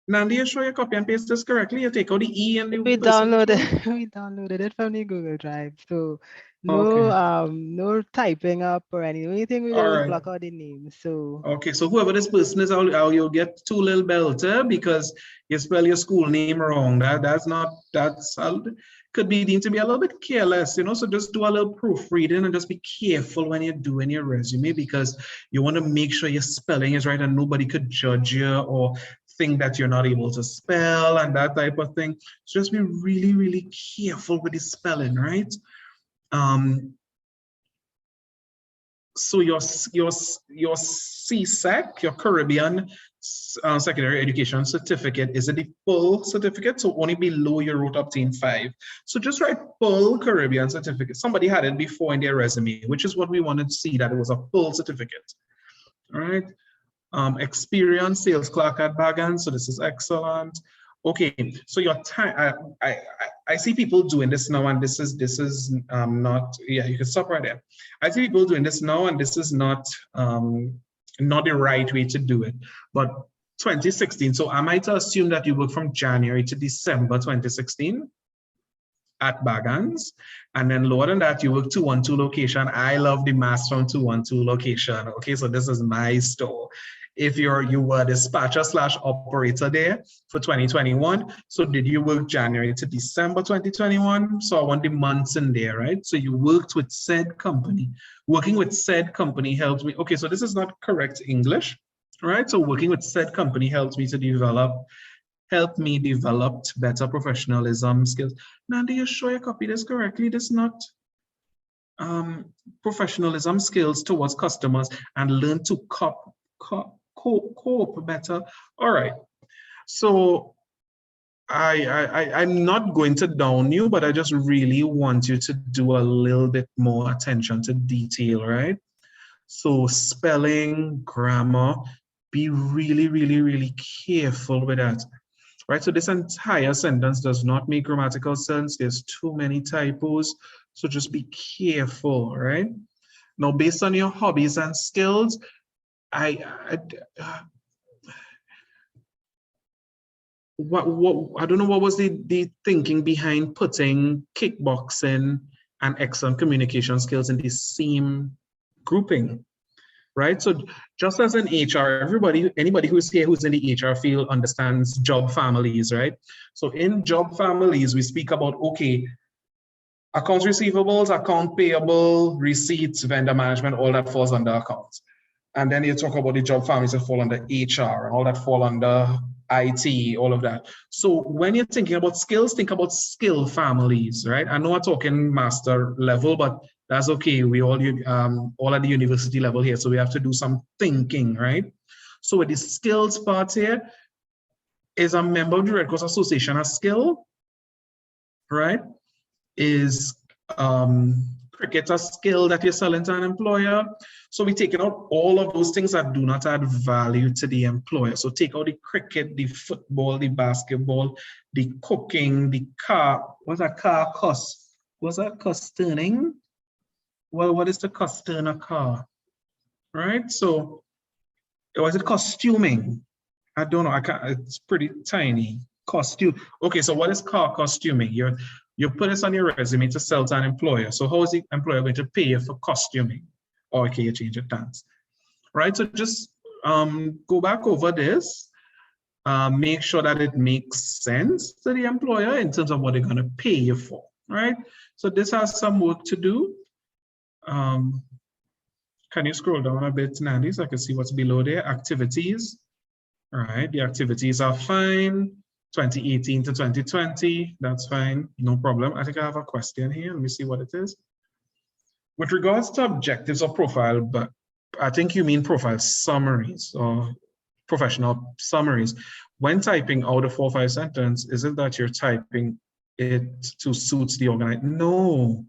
Nandi, you show your copy and paste this correctly. You take out the E and the
we downloaded it from the Google Drive. So no no typing up or anything. The only thing we did was block out the name. So
okay, so whoever this person is, you'll get 2 little belter because you spell your school name wrong. That's could be deemed to be a little bit careless, so just do a little proofreading and just be careful when you're doing your resume, because you want to make sure your spelling is right and nobody could judge you or think that you're not able to spell and that type of thing. So just be really, really careful with the spelling, right? So your CSEC, your Caribbean Secondary Education Certificate, is it the full certificate? So only below you wrote obtain 5. So just write full Caribbean certificate. Somebody had it before in their resume, which is what we wanted to see, that it was a full certificate. All right. Experience sales clerk at Bagan. So this is excellent. Okay, so your time, I see people doing this now, and this is not, yeah, you can stop right there. I see people doing this now, and this is not the right way to do it. But 2016, so am I to assume that you work from January to December 2016 at Bagans, and then lower than that, you work 212 location. I love the mass from 212 location. Okay, so this is my store. if you were a dispatcher slash operator there for 2021. So did you work January to December 2021? So I want the months in there, right? So you worked with said company. Working with said company helped me. Okay, so this is not correct English, right? So working with said company helped me develop better professionalism skills. Nandi, you sure you copy this correctly? This is not professionalism skills towards customers and learn to cope better. All right. So I'm not going to down you, but I just really want you to do a little bit more attention to detail, right? So spelling, grammar, be really, really, really careful with that. Right, so this entire sentence does not make grammatical sense. There's too many typos, so just be careful, right? Now, based on your hobbies and skills, I don't know what was the thinking behind putting kickboxing and excellent communication skills in the same grouping. Right, so just as in HR, anybody who's here who's in the HR field understands job families, right? So in job families, we speak about, okay, accounts receivables, account payable, receipts, vendor management, all that falls under accounts. And then you talk about the job families that fall under HR, and all that fall under IT, all of that. So when you're thinking about skills, think about skill families, right? I know I'm talking master level, but that's okay. We all at the university level here, so we have to do some thinking, right? So with the skills part here, is a member of the Red Cross Association a skill, right? Is cricket a skill that you're selling to an employer? So we're taking out all of those things that do not add value to the employer. So take out the cricket, the football, the basketball, the cooking, the car. What's that car cost? Was that cost turning? Well, what is the cost in a car? Right? So was it costuming? I don't know. I can't. It's pretty tiny. Costume. Okay, so what is car costuming? You put this on your resume to sell to an employer. So how is the employer going to pay you for costuming? Or okay, you change your dance. Right? So just go back over this. Make sure that it makes sense to the employer in terms of what they're going to pay you for. Right? So this has some work to do. Can you scroll down a bit, Nandi, so I can see what's below there? Activities. All right, the activities are fine. 2018 to 2020, that's fine, no problem. I think I have a question here. Let me see what it is. With regards to objectives or profile, but I think you mean profile summaries or professional summaries. When typing out a 4 or 5 sentence, is it that you're typing it to suit the organization? No.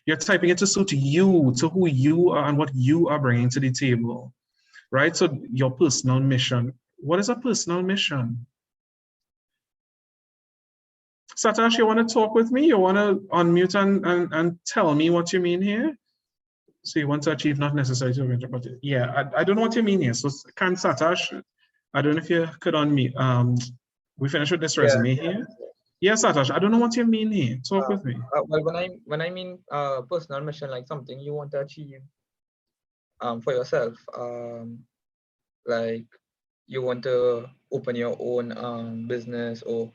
You're typing it to suit you, to who you are and what you are bringing to the table, right? So your personal mission. What is a personal mission? Satash, you want to talk with me? You want to unmute and tell me what you mean here? So you want to achieve not necessary to enter, but yeah, I don't know what you mean here. So can Satash, I don't know if you could unmute. We finished with this resume here. Yes, Satash, I don't know what you mean here. Talk with me.
Well, when I mean personal mission, like something you want to achieve for yourself, like you want to open your own business or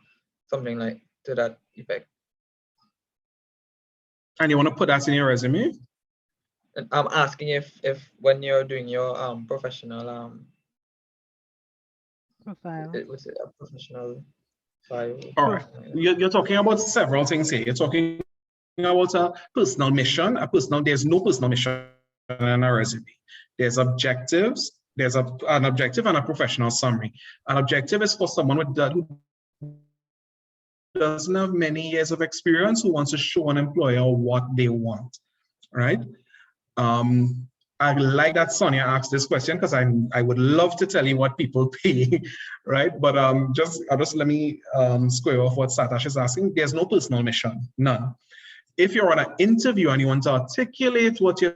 something like to that effect.
And you want to put that in your resume?
And I'm asking if when you're doing your professional
profile.
Was it a professional file?
All right. You're talking about several things here. You're talking about a personal mission, there's no personal mission in a resume. There's objectives, there's an objective and a professional summary. An objective is for someone who doesn't have many years of experience, who wants to show an employer what they want, right? I like that Sonia asked this question because I would love to tell you what people pay, right? But just let me square off what Satash is asking. There's no personal mission, none. If you're on an interview and you want to articulate what your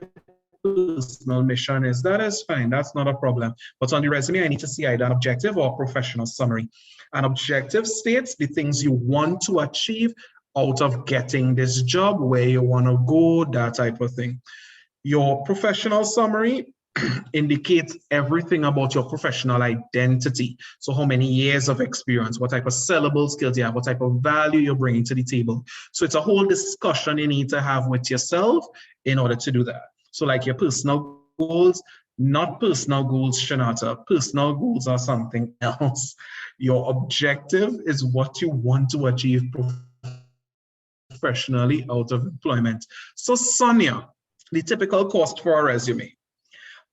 personal mission is, that is fine, that's not a problem. But on the resume, I need to see either an objective or a professional summary. An objective states the things you want to achieve out of getting this job, where you want to go, that type of thing. Your professional summary indicates everything about your professional identity. So how many years of experience, what type of sellable skills you have, what type of value you're bringing to the table. So it's a whole discussion you need to have with yourself in order to do that. So like your personal goals, not personal goals, Shanata. Personal goals are something else. Your objective is what you want to achieve professionally out of employment. So Sonia, the typical cost for a resume.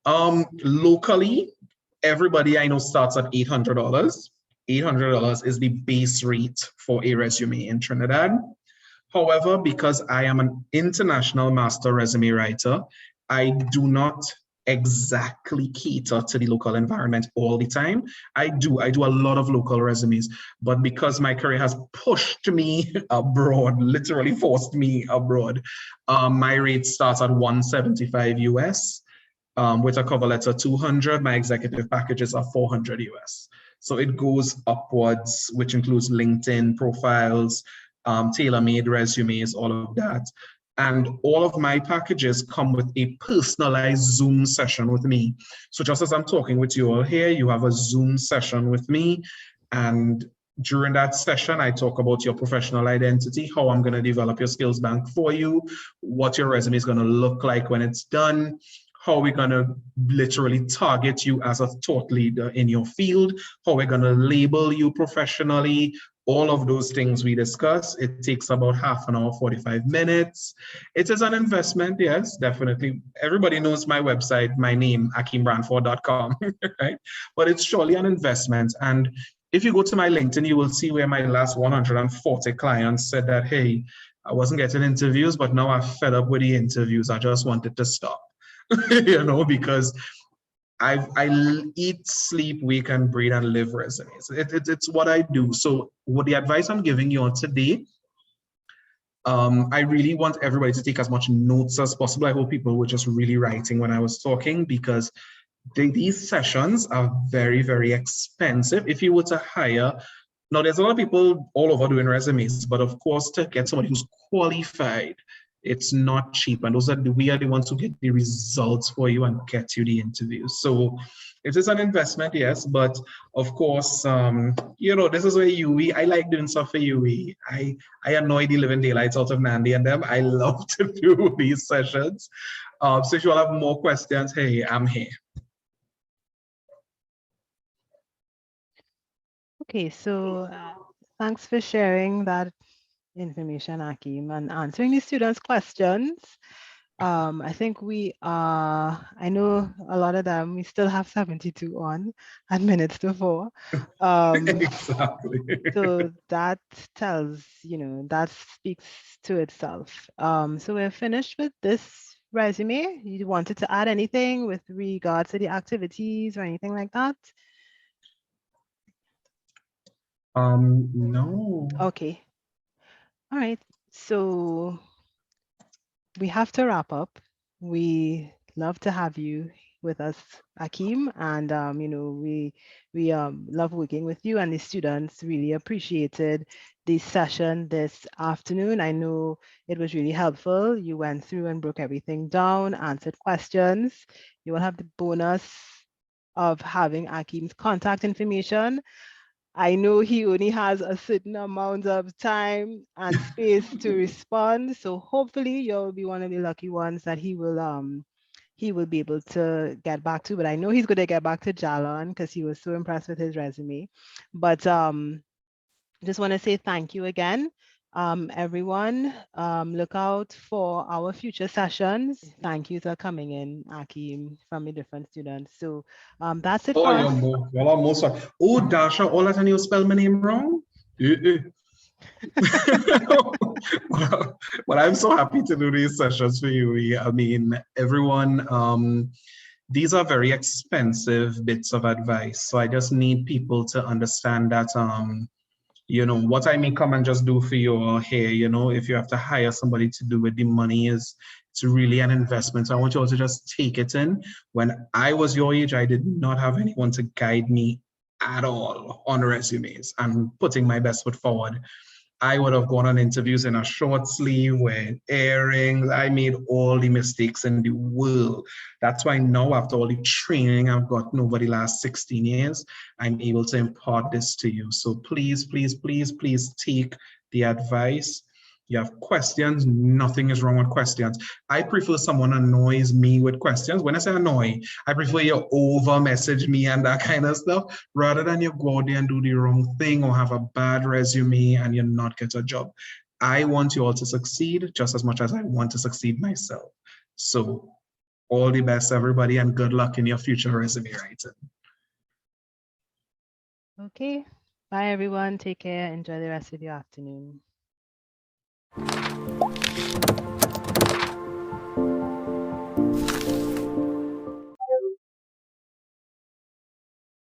Locally, everybody I know starts at $800. $800 is the base rate for a resume in Trinidad. However, because I am an international master resume writer, I do not exactly cater to the local environment all the time. I do a lot of local resumes, but because my career has pushed me abroad, literally forced me abroad, my rate starts at 175 US. With a cover letter 200, my executive packages are 400 US. So it goes upwards, which includes LinkedIn profiles, tailor-made resumes, all of that. And all of my packages come with a personalized Zoom session with me. So just as I'm talking with you all here, you have a Zoom session with me. And during that session, I talk about your professional identity, how I'm going to develop your skills bank for you, what your resume is going to look like when it's done, how we're going to literally target you as a thought leader in your field, how we're going to label you professionally, all of those things we discuss. It takes about half an hour, 45 minutes. It is an investment, yes, definitely. Everybody knows my website, my name, akimbranford.com, right? But it's surely an investment. And if you go to my LinkedIn, you will see where my last 140 clients said that, hey, I wasn't getting interviews, but now I'm fed up with the interviews. I just wanted to stop. You know, because I eat, sleep, wake, and breathe and live resumes. It's what I do. So what the advice I'm giving you on today, I really want everybody to take as much notes as possible. I hope people were just really writing when I was talking, because these sessions are very, very expensive. If you were to hire, now there's a lot of people all over doing resumes, but of course to get somebody who's qualified, it's not cheap. And we are the ones who get the results for you and get you the interviews. So it is an investment, yes, but of course, you know, this is where I like doing stuff for UE. I annoy the living daylights out of Nandi and them. I love to do these sessions. So if you all have more questions, hey, I'm here.
Okay, so thanks for sharing that information, Akim, and answering the students' questions. I think I know a lot of them, we still have 72 on at minutes to 4.
Exactly.
So that tells, that speaks to itself. So we're finished with this resume. You wanted to add anything with regards to the activities or anything like that?
No.
Okay. All right. So we have to wrap up. We love to have you with us, Akim, and we love working with you, and the students really appreciated this session this afternoon. I know it was really helpful. You went through and broke everything down, answered questions. You will have the bonus of having Akim's contact information. I know he only has a certain amount of time and space to respond. So hopefully you'll be one of the lucky ones that he will be able to get back to. But I know he's going to get back to Jalon because he was so impressed with his resume. But just want to say thank you again. Everyone, look out for our future sessions. Thank you for coming in, Akim, from the different students. So that's it for us.
Oh, Dasha, all that, and you spell my name wrong? Well, I'm so happy to do these sessions for you. I mean, everyone, these are very expensive bits of advice. So I just need people to understand that, what I may come and just do for you or here, if you have to hire somebody to do it, the money it's really an investment. So I want you all to just take it in. When I was your age, I did not have anyone to guide me at all on resumes and putting my best foot forward. I would have gone on interviews in a short sleeve with earrings. I made all the mistakes in the world. That's why now, after all the training I've gotten over the last 16 years, I'm able to impart this to you. So please, please, please, please take the advice. You have questions, nothing is wrong with questions. I prefer someone annoys me with questions. When I say annoy, I prefer you over message me and that kind of stuff, rather than you go out there and do the wrong thing or have a bad resume and you not get a job. I want you all to succeed just as much as I want to succeed myself. So all the best, everybody, and good luck in your future resume writing.
Okay. Bye, everyone. Take care. Enjoy the rest of your afternoon.